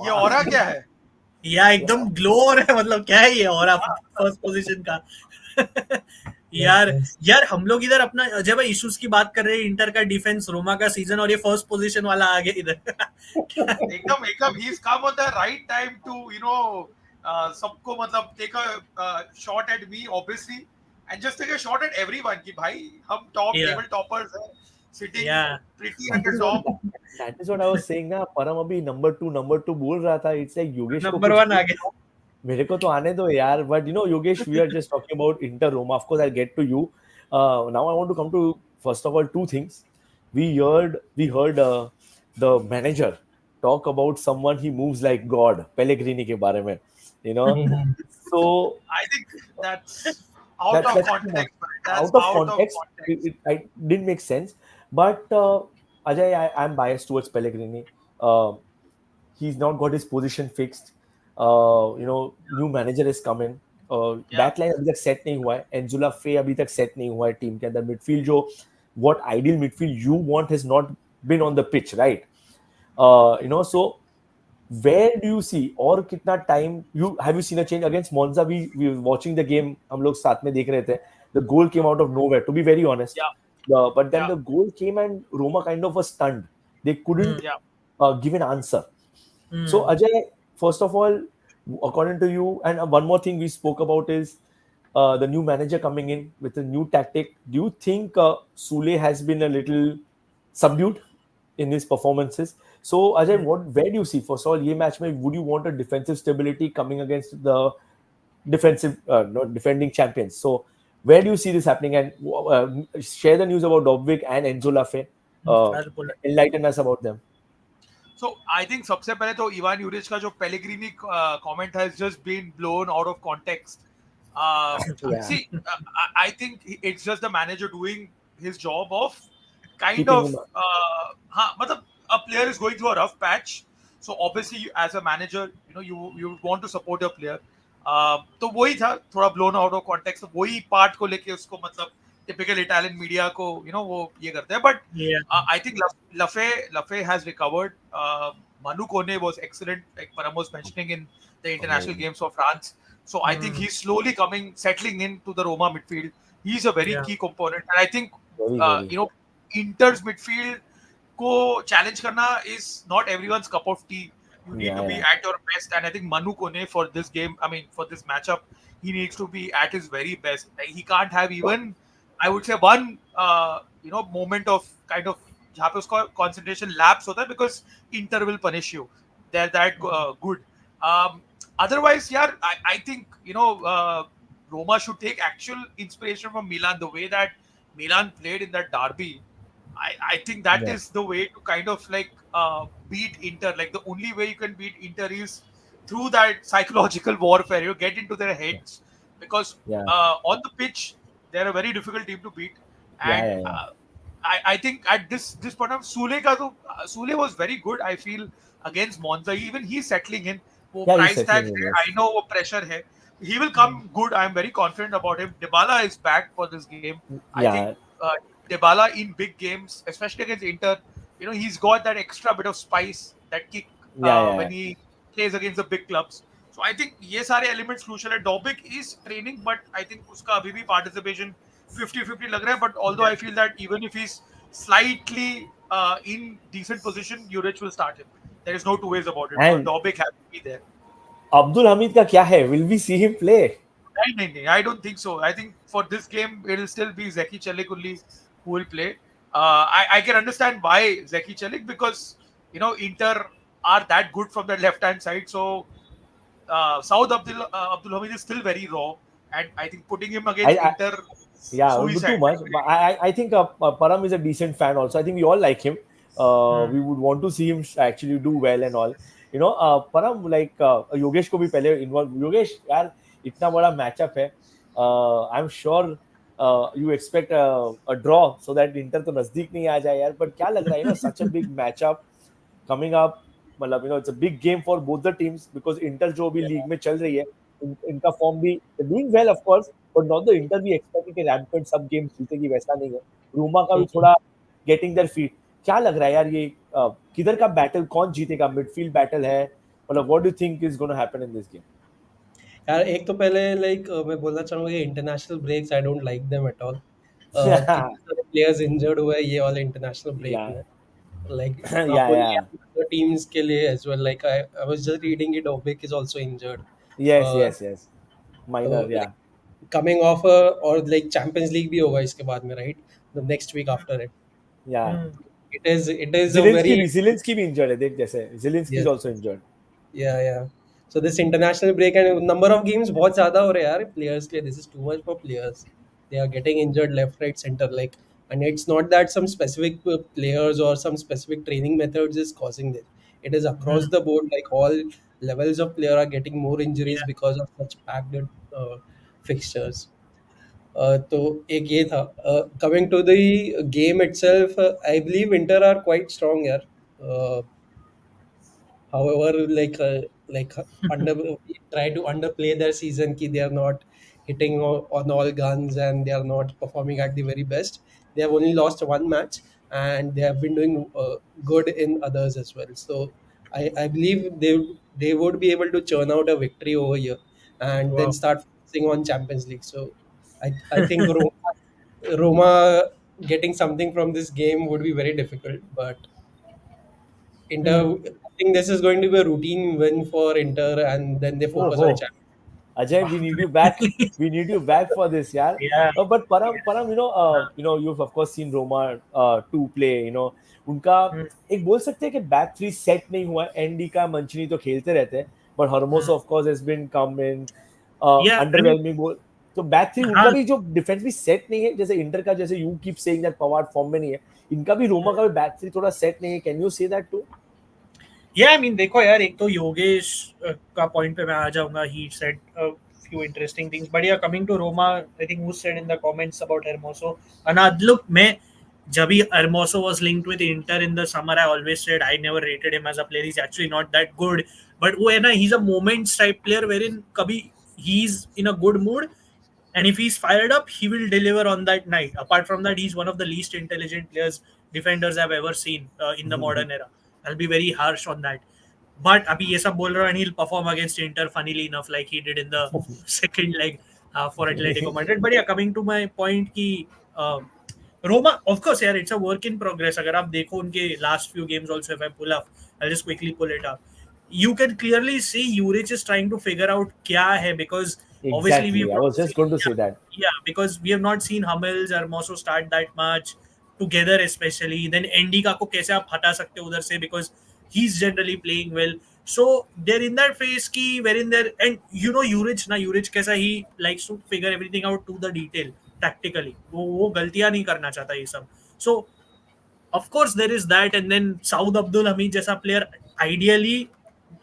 ये ऑरा क्या है? या एकदम ग्लो हो रहा है, मतलब क्या है ये और आप हाँ, फर्स्ट पोजीशन का। यार यार हम लोग इधर अपना जब इश्यूज की बात कर रहे हैं, इंटर का डिफेंस, रोमा का सीजन, और ये फर्स्ट पोजीशन वाला आ गया इधर। एकदम एकदम ही is come on the right time to सबको मतलब take a shot at me obviously and just take a shot at everyone कि भाई हम टॉप या टेबल टॉपर्स हैं सिटिंग या pretty at That the is what top. that is what I was saying ना. परम अभी नंबर टू बोल रहा था. It's like योगेश को नंबर कुछ वन आ बोल गया। दो, मेरे को तो आने दो यार. But Yogesh, we are just talking about Inter Roma. Of course, I'll get to you. Now I want to come to first of all two things. We heard the manager talk about someone he moves like God, Pellegrini के बारे में, you know. So I think that's out of that's too much. context, man. That's Out of out of context. context. I didn't make sense. But Ajay, I'm biased towards Pellegrini. He's not got his position fixed. New manager is coming. Yeah. Back line अभी तक set नहीं हुआ है. एंजुला फे अभी तक set नहीं हुआ है टीम के अंदर. मिडफील्ड जो what ideal midfield you want has not been on the pitch, right? So where do you see और कितना time you have you seen a change against Monza? We were watching the game, हम लोग साथ में देख रहे थे. The goal came out of nowhere, to be very honest. Yeah. But then Yeah. the goal came and Roma kind of was stunned. They couldn't Yeah. give an answer. So Ajay, first of all, according to you, and one more thing we spoke about is the new manager coming in with a new tactic. Do you think Sule has been a little subdued in his performances? So Ajay, where do you see first of all ये match में would you want a defensive stability coming against the not defending champions? So where do you see this happening? And share the news about Dobvik and Enzo Lafe. Enlighten us about them. So I think सबसे पहले तो Ivan यूरिच का जो Pellegrini comment has just been blown out of context. Yeah. See, I think it's just the manager doing his job of kind Keeping of him up. हाँ मतलब a player is going through a rough patch, so obviously as a manager you want to support your player. तो वही था थोड़ा blown out of context, तो वही part को लेके उसको मतलब typical Italian media को वो ये करते हैं, but I think Lafay has recovered. Manu Kone was excellent, like Param was mentioning in the international games for France. So I think he's slowly settling into the Roma midfield. He's a very key component, and I think Very. Inter's midfield को challenge करना is not everyone's cup of tea. You need to be at your best, and I think Manu Kone for this game, I mean for this matchup, he needs to be at his very best. Like, he can't have even, I would say, one moment of kind of जहाँ पे उसका concentration lapse होता है, because Inter will punish you. They're that good. Otherwise, yeah, I think Roma should take actual inspiration from Milan. The way that Milan played in that derby, I think that is the way to kind of like beat Inter. Like the only way you can beat Inter is through that psychological warfare. You get into their heads, because on the pitch they're a very difficult team to beat. And I think at this point of Sule was very good. I feel against Monza, even he's settling in. वो he's price tag settling in, है, yes. I know वो pressure है. He will come good. I'm very confident about him. Dybala is back for this game. I think Dybala in big games, especially against Inter, he's got that extra bit of spice, that kick when he plays against the big clubs. So I think ये सारे elements crucial है. Dobbik is training, but I think उसका अभी भी participation 50-50 लग रहा है. But although I feel that even if he's slightly in decent position, Juric will start him. There is no two ways about it. And Dobbik has to be there. Abdul Hamid का क्या है? Will we see him play? नहीं, I don't think so. I think for this game it will still be Zeki Çelik only who will play. I can understand why Zeki Çelik, because Inter are that good from the left hand side. So Saud Abdul Hamid is still very raw, and I think putting him against Inter, suicide. Too much. I think Param is a decent fan also. I think we all like him. We would want to see him actually do well and all. Param, like Yogesh को भी पहले involve. Yogesh यार इतना बड़ा matchup है. I am sure you expect a draw so that Inter तो नजदीक नहीं आ जाए यार. But क्या लग रहा है such a big matchup coming up. मतलब it's a big game for both the teams, because Inter जो भी लीग में चल रही है, इनका फॉर्म भी doing well of course, but not the Inter we expect कि rampant सब गेम जीतेगी, वैसा नहीं है. रोमा का भी थोड़ा getting their feet. क्या लग रहा है यार ये किधर का बैटल कौन जीतेगा? मिडफील्ड बैटल है मतलब what do you think is gonna happen in this game? यार एक तो पहले लाइक मैं बोलना चाहूंगा कि international breaks I don't like them at all. कितने सारे प्लेयर्स इंजर्ड हुए ये वाले इंटरनेशनल ब्रेक Yeah. में, like Yeah, yeah. Other teams के लिए as well. Like I was just reading it, Oblak is also injured. Yes, yes, yes. Minor, तो yeah. Coming off और लाइक चैंपियंस लीग भी होगा इसके बाद में, right? The next week after it. Yeah. It is a very Zelensky भी injured है देख जैसे Zelensky is Yes. also injured. yeah. So this international break and number of games बहुत ज़्यादा हो रहे हैं यार players के लिए. This is too much for players. They are getting injured left, right, center. Like, and it's not that some specific players or some specific training methods is causing this. It is across the board. Like all levels of player are getting more injuries because of such packed fixtures. तो एक ये था. Coming to the game itself, I believe Inter are quite strong यार. However, like under try to underplay their season ki they are not hitting on all guns and they are not performing at the very best. They have only lost one match and they have been doing good in others as well. So I believe they would be able to churn out a victory over here and then start focusing on Champions League. So I think Roma getting something from this game would be very difficult, but Inter, I think this is going to be a routine win for Inter, and then they focus on Champions. Ajay, we need you back. We need you back for this, yeah. Yeah. But Param, you've of course seen Roma to play. उनका एक बोल सकते हैं कि back three set नहीं हुआ. Andy का मंचनी तो खेलते रहते हैं, but Hermoso of course has been come in underwhelming. तो बैक थ्री उनका भी जो डिफेंस भी सेट नहीं है, जैसे इंटर का, जैसे you keep saying that Pavard form में नहीं है, इनका भी रोमा का भी बैक थ्री थोड़ा सेट नहीं है. Can you say that too? Yeah, I mean, देखो यार, एक तो योगेश का पॉइंट पे मैं आ जाऊंगा. He said a few interesting things, but yeah, coming to Roma, I think who said in the comments about Hermoso. And look, मैं जब भी Hermoso was linked with Inter in the summer, I always said I never rated him as a player. He's actually not that good, but वो है ना, he's a moments type player wherein कभी he's in a good mood, and if he's fired up, he will deliver on that night. Apart from that, he's one of the least intelligent players, defenders I've ever seen in the modern era. I'll be very harsh on that. But अभी ये सब बोल रहा हूँ, and he'll perform against Inter funnily enough like he did in the second leg for Atletico Madrid. But yeah, coming to my point कि Roma, of course यार, it's a work in progress. अगर आप देखो उनके last few games also, if I pull up, I'll just quickly pull it up. You can clearly see Juric is trying to figure out क्या है, because obviously Exactly. I was just going to say that. Yeah, because we have not seen Hummels or Hermoso start that much together, especially. Then Endika को कैसे आप हटा सकते हो उधर से, because he's generally playing well. So they're in that phase की wherein they're, and Juric कैसा, he likes to figure everything out to the detail tactically. वो गलतियां नहीं करना चाहता ये सब. So of course there is that, and then Saud Abdul Hamid जैसा player, ideally,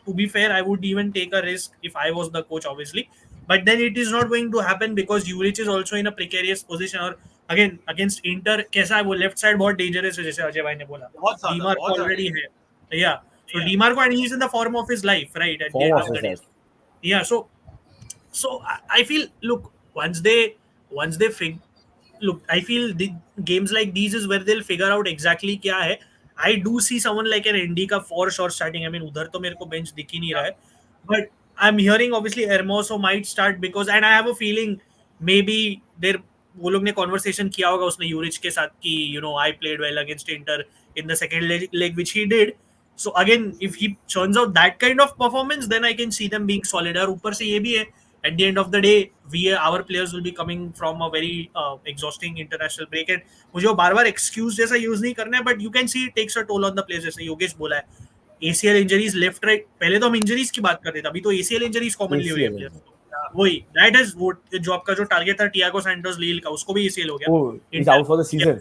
to be fair, I would even take a risk if I was the coach, obviously. But then it is not going to happen because Juric is also in a precarious position. और again against Inter कैसा है, वो left side बहुत dangerous है, जैसे अजय भाई ने बोला. डीमार्को ऑलरेडी है. Yeah, so डीमार्को, and he's in the form of his life, right? At the end of the day. Yeah, so I feel, look, once they look, I feel the games like these is where they'll figure out exactly क्या है. I do see someone like an Endika for sure starting. I mean, उधर तो मेरे को bench दिख ही नहीं रहा है. But I'm hearing obviously Hermoso might start because, and I have a feeling maybe वो लोग ने conversation किया होगा उसने यूरिच के साथ कि I played well against Inter in the second leg which he did. So again, if he churns out that kind of performance, then I can see them being solid. और ऊपर से ये भी है, at the end of the day, our players will be coming from a very exhausting international break. And मुझे वो बार-बार excuse जैसा use नहीं करना है, but you can see it takes a toll on the players, जैसे योगेश बोला है. ACL injuries left right, पहले तो हम injuries की बात करते थे, अभी तो ACL injuries commonly हुई है players. वही, that is जो आपका जो target था Thiago Santos Lille का, उसको भी ACL हो गया. Oh, he's out for the season.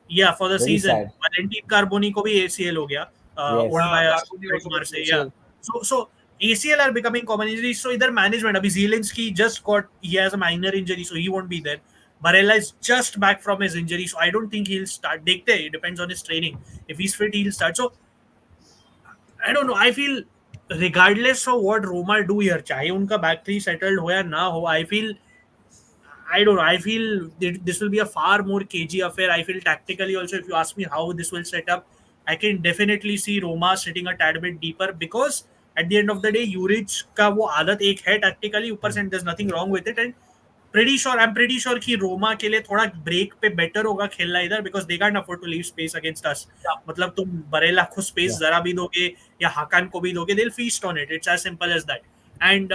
Yeah, for the Very season. sad. Valentin Carboni को भी ACL हो गया. Yeah. So ACL are becoming common injuries. So either management, abhi Zielinski just he has a minor injury, so he won't be there. Barella is just back from his injury, so I don't think he'll start. Dekhte, it depends on his training. If he's fit, he'll start. So I don't know. I feel regardless of what Roma do here, चाहे उनका back three settled हो या ना हो, I feel I don't know. I feel this will be a far more cagey affair. I feel tactically also, if you ask me how this will set up, I can definitely see Roma sitting a tad bit deeper because at the end of the day, Juric का वो आदत एक है tactically ऊपर से, and there's nothing wrong with it. And I'm pretty sure कि रोमा के लिए थोड़ा ब्रेक पे बेटर होगा खेलना इधर because they can't afford to leave space against us. मतलब तुम बरेला को स्पेस जरा भी दोगे या हाकान को भी दोगे, they'll feast on it. It's as simple as that. And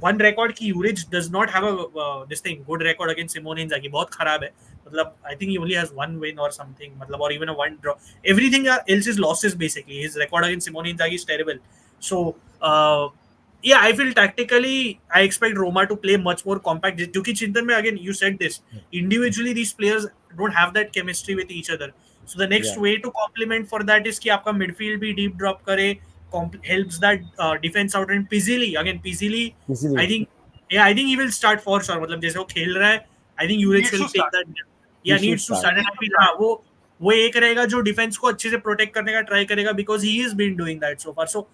one record कि Juric does not have a this thing good record against Simone Inzaghi, बहुत खराब है. मतलब I think he only has one win or something, मतलब or even a one draw. Everything else is losses basically. His record against Simone Inzaghi is terrible. So yeah, I feel tactically I expect Roma to play much more compact. क्योंकि चिंतन में again you said this, individually these players don't have that chemistry with each other. So the next way to complement for that is कि आपका midfield भी deep drop करे, helps that defense out. And Pizzili, I think he will start for sure. मतलब जैसे वो खेल रहा है, I think Juric will take that. Yeah, needs to start. And I feel वो एक रहेगा जो डिफेंस को अच्छे से प्रोटेक्ट करने का ट्राई करेगा because he has been doing that so far. So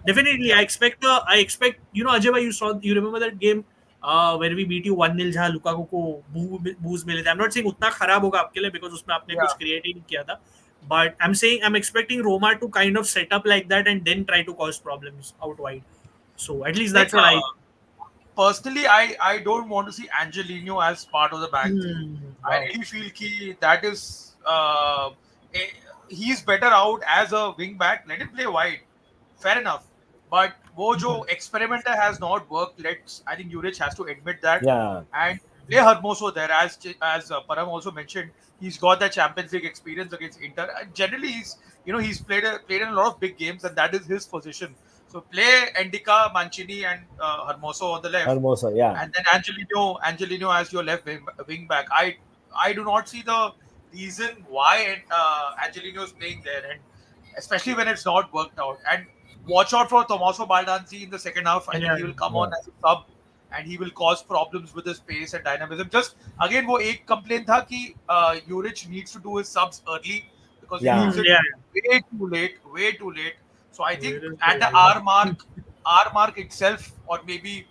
definitely I expect Ajay bhai, you remember that game where we beat you 1-0 जहाँ लुकाकू को बूज मिले थे. I'm not saying उतना खराब होगा आपके लिए because उसमें आपने कुछ क्रिएट ही नहीं किया था, but I'm expecting Roma to kind of set up like that and then try to cause problems out wide. So at least that's what I personally, I don't want to see Angelino as part of the back. I really feel that is he's better out as a wing back. Let him play wide. Fair enough. But wo jo experimenter has not worked. I think Juric has to admit that. Yeah. And play Hermoso there, as Param also mentioned. He's got that Champions League experience against Inter. And generally, he's played in a lot of big games, and that is his position. So play Endika, Mancini, and Hermoso on the left. Hermoso, yeah. And then Angelino as your left wing back. I do not see the reason why Angelino is playing there, and especially when it's not worked out. And watch out for Tommaso Baldanzi in the second half. I think he will come on as a sub, and he will cause problems with his pace and dynamism. Just again, वो एक complaint था कि Juric needs to do his subs early because he leaves it way too late. So I think at the R mark itself, or maybe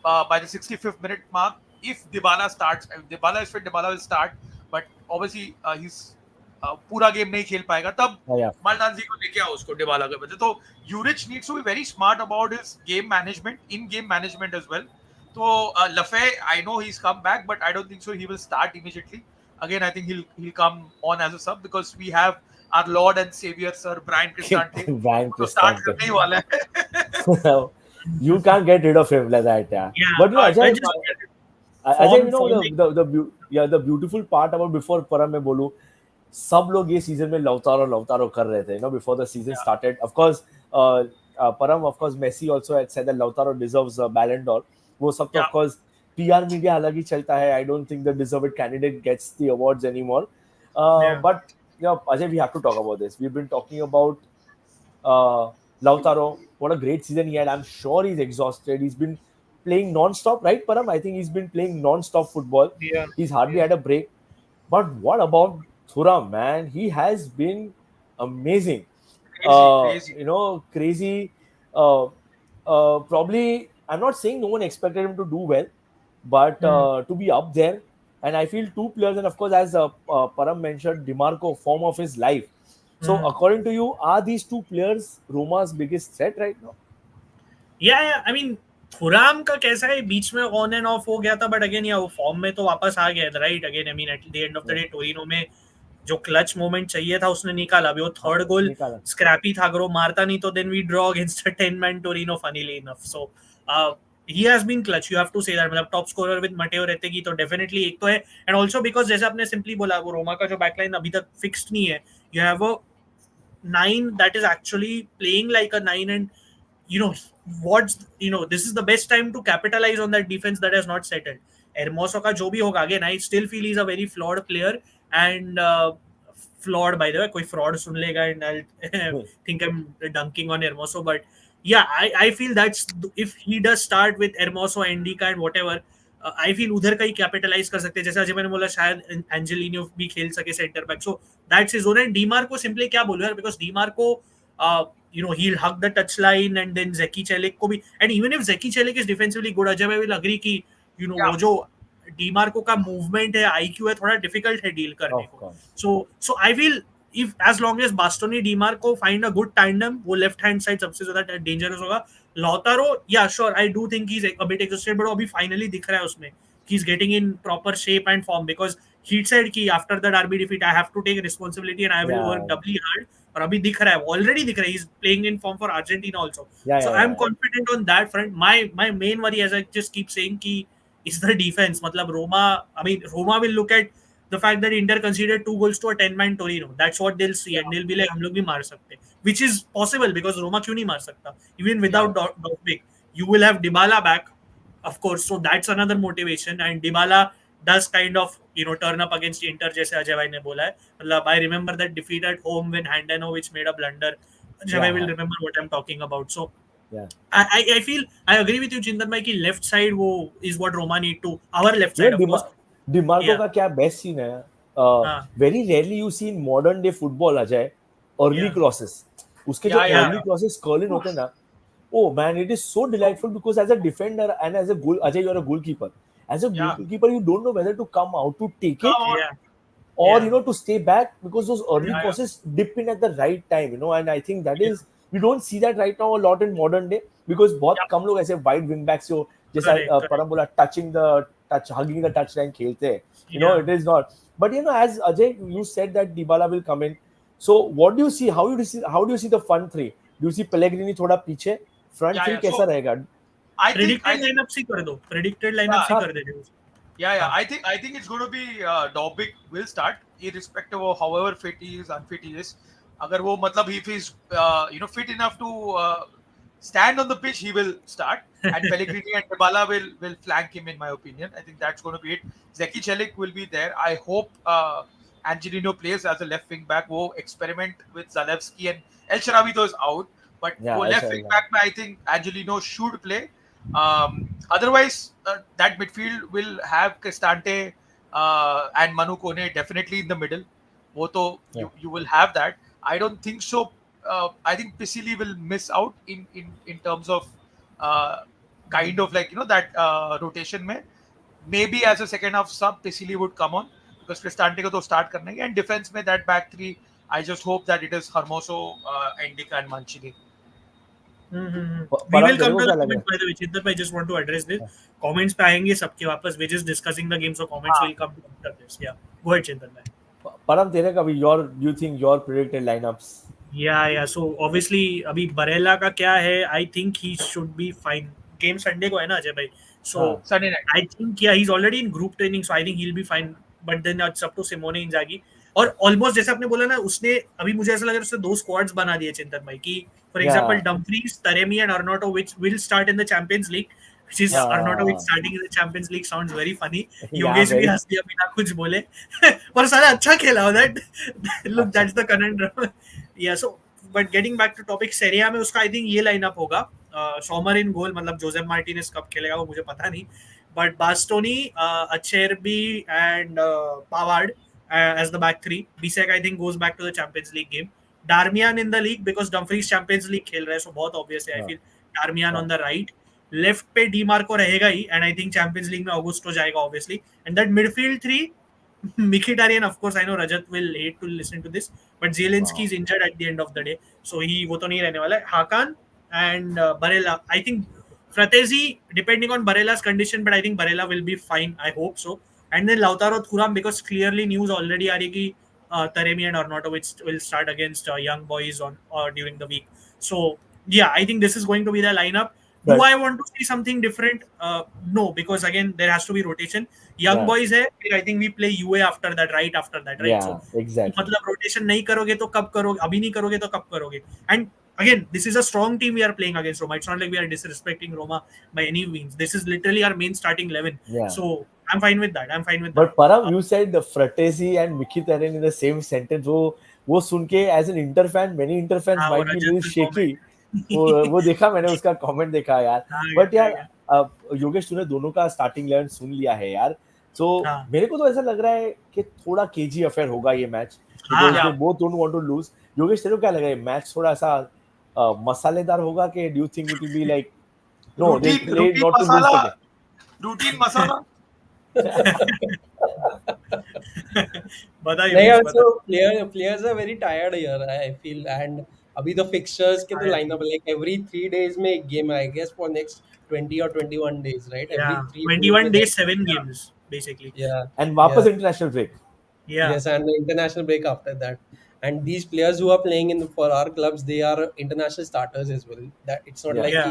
by the 65th minute mark, if Dybala is fit, Dybala will start. But obviously he's पूरा game नहीं खेल पाएगा, तब माल्डांजी को लेके आओ उसको Dybala के बदले. तो Juric needs to be very smart about his game management as well. So Lafay, I know he's come back, but I don't think so he will start immediately. Again, I think he'll come on as a sub because we have our Lord and Savior Sir Brian Cristante. तो start करने ही वाला है. You can't get rid of him like that. But Ajay, the beautiful part about before Param मैं बोलूं, सब लोग ये season में लौतारो कर रहे थे, before the season started. Of course, Param, of course, Messi also had said that Lautaro deserves a Ballon d'Or. वो सब तो of course PR media अलग ही चलता है. I don't think the deserved candidate gets the awards anymore. But Ajay, we have to talk about this. We've been talking about Lautaro. What a great season he had. I'm sure he's exhausted. He's been playing non-stop, right, Param? I think he's been playing non-stop football. He's hardly had a break. But what about Thuram, man? He has been amazing. Crazy. Probably, I'm not saying no one expected him to do well, but to be up there. And I feel two players, and of course, as Param mentioned, DiMarco, form of his life. So, according to you, are these two players Roma's biggest threat right now? Yeah. I mean, Thuram का कैसा है, बीच में on end of हो गया था, but again वो form में तो वापस आ गया, right? Again I mean at the end of the day Torino में जो क्लच मोमेंट चाहिए था उसने निकाला. अभी वो थर्ड गोल स्क्रैपी था, अगर वो मारता नहीं तो then we draw against a 10-man Torino, funnily enough. So he has been clutch, you have to say that. मतलब टॉप स्कोरर विद मटेओ रेतेगी तो डेफिनेटली एक तो है. एंड ऑल्सो बिकॉज जैसे आपने सिंपली बोला, वो रोमा का जो बैकलाइन अभी तक फिक्स्ड नहीं है. You have a 9 that is actually playing like a 9, and this is the best time to capitalize on that defense that has not settled. Hermoso का जो भी होगा, again I still feel he's a very flawed player, and flawed by the way, कोई fraud सुन लेगा and I'll think I'm dunking on Hermoso. But yeah, I feel that's, if he does start with Hermoso, Endika and whatever, I feel उधर का ही capitalize कर सकते हैं. जैसे अजय मैंने बोला, शायद एंजेलिनो भी खेल सके centre back. So that's his zone. And DiMarco simply क्या बोलूं यार, because DiMarco he'll hug the touchline, and then Zeki Celik को भी, and even if Zeki Celik is defensively good, Ajay will agree कि वो जो डीमार्को का मूवमेंट है, आईक्यू है, थोड़ा डिफिकल्ट है डील करने Of को. course. So I feel if as long as Bastoni DiMarco find a good tandem, वो लेफ्ट हैंड साइड सबसे ज्यादा डेंजरस होगा. Lautaro, yeah, sure, I do think he's a bit exhausted, but अभी finally दिख रहा है उसमें he's getting in proper shape and form, because he said कि after the derby defeat I have to take responsibility and I will Yeah. work doubly hard. और अभी दिख रहा है, ऑलरेडी दिख रहा है, he's playing in form for Argentina also. Yeah, So yeah, I'm yeah. confident on that front. My main worry, as I just keep saying, कि is the defense. मतलब Roma will look at the fact that Inter conceded 2 goals to a 10-man Torino. That's what they'll see, and they'll be like, हम लोग भी मार सकते हैं, which is possible because Roma क्यों नहीं मार सकता? Even without Dovbyk, you will have Dybala back, of course. So that's another motivation, and Dybala does kind of turn up against Inter, जैसे अजय भाई ने बोला है. मतलब I remember that defeat at home when Handanovic made a blunder. Ajay भाई will remember what I'm talking about. So Yeah. I feel I agree with you, Chintan bhai, कि left side वो is what Roma need to, our left You side know, of course. Dimarco Yeah. का क्या best scene है. हाँ. Very rarely you see in modern day football अजय early Yeah. Crosses. उसके जो Yeah. Early crosses कर्लिन होते हैं ना, oh man, it is so delightful because as a defender and as a goal, Ajay, you're a goalkeeper. As a Yeah. goalkeeper, you don't know whether to come out to take it Come on. Yeah. or Yeah. to stay back, because those early Yeah. crosses dip in at the right time, and I think that is, we don't see that right now a lot in modern day, because बहुत Yeah. कम लोग ऐसे wide wing backs जो जैसा Correct. परम बोला hugging the touch line खेलते हैं. Yeah. It is not. But as Ajay, you said that Dybala will come in. So what do you see? How do you see the front three? Do you see Pellegrini थोड़ा पीछे? Front Yeah, three yeah. कैसा So, रहेगा? I think Predicted lineup ही कर दो. Predicted lineup ही Yeah. कर देते हो. yeah. हाँ. I think it's going to be Dobbik will start irrespective of however fit he is, unfit he is. अगर वो मतलब if he's fit enough to stand on the pitch, he will start. And Pellegrini and Dybala will flank him, in my opinion. I think that's going to be it. Zeki Celik will be there. I hope Angelino plays as a left wing back. वो experiment with Zalewski and El Shaarawy is out. But Yeah, वो El left wing back में I think Angelino should play. Otherwise, that midfield will have Cristante and Manu Kone definitely in the middle. वो तो you will have that. I don't think so. I think Pisili will miss out in terms of kind of like that rotation में. Maybe as a second half sub, Pisili would come on because Cristante को तो start करना है. And defense में that back three, I just hope that it is Hermoso, Endika and Mancini. We परम will तेरे come को to क्या the लग comments, रहा by the way. Chintan, I just want to address this. Comments पे आएंगे सबके वापस. We're just discussing the game, so comments will come after this. Yeah. Go ahead, Chintan bhai. है? परम तेरे का भी you think your predicted lineups? Yeah. So obviously अभी बरेला का क्या है? I think he should be fine. Game Sunday को है ना अजय भाई. So हाँ. Sunday night. I think he's already in group training, so I think he'll be fine. But then it's up to Simone Inzaghi. और almost जैसे आपने बोला ना, उसने अभी मुझे ऐसा लग रहा है उसने 2 स्क्वाड्स बना दिए चिंतन भाई की. For example Dumfries, Taremi and Arnautovic which will start in the Champions League. Which is Arnautovic starting in the Champions League sounds very funny. Yogesh भी हंस दिया बिना कुछ बोले. पर साला अच्छा खेला हो that. Look, that's the conundrum. Yeah, so but getting back to topic, Serie में उसका I think ये लाइनअप होगा. Sommer in goal, मतलब जोसेफ मार्टिनेज कब खेलेगा वो मुझे पता नहीं. But Bastoni, Acerbi and Pavard as the back three. Bisek I think goes back to the Champions League game. Darmian in the league because Dumfries Champions League खेल रहा है, so बहुत obvious है. I feel Darmian on the right. Left पे डीमार्को रहेगा ही, and I think Champions League में Augusto जाएगा obviously. And that midfield three, Mkhitaryan, of course I know Rajat will hate to listen to this, but Zielinski is injured at the end of the day, so वो तो नहीं रहने वाला है. Hakan and Barella, I think Fratesi, depending on Barella's condition, but I think Barella will be fine. I hope so. And then Lautaro Thuram, because clearly news already आ रही कि Taremi and Arnautovic will start against young boys during the week. So yeah, I think this is going to be the lineup. Do I want to see something different? No, because again there has to be rotation. Young boys है, I think we play UA after that, right after that, right? Yeah, so exactly. मतलब rotation नहीं करोगे तो कब करोगे? अभी नहीं करोगे तो कब करोगे? And again, this is a strong team we are playing against Roma. It's not like we are disrespecting Roma by any means. This is literally our main starting 11. Yeah. So I'm fine with that. But Param, you said the Fratesi and Mkhitaryan in the same sentence. वो सुन के as an Inter fan, many Inter fans might be really shaky. वो देखा मैंने, उसका comment देखा यार. But यार योगेश तूने दोनों का स्टार्टिंग 11 सुन लिया है यार. So मेरे को तो ऐसा लग रहा है कि थोड़ा केजी अफेयर होगा ये match. Because they both don't want to lose. Yogesh तेरे को क्या लग रहा है मैच थोड़ा सा मसालेदार होगा कि do you think it will be like no they play not to lose again? Routine masala. बताइए नहीं, Yogesh, also players are very tired here, I feel. And अभी तो fixtures के तो lineup like every 3 days में एक game है, I guess for next 20 or 21 days, right? Every Yeah, 3 days 21 में days, there. 7 games basically. Yeah, And yeah, वापस international break. Yeah. yes, and the international break after that. And these players who are playing in for our clubs, they are international starters as well. That it's not Yeah. like Yeah.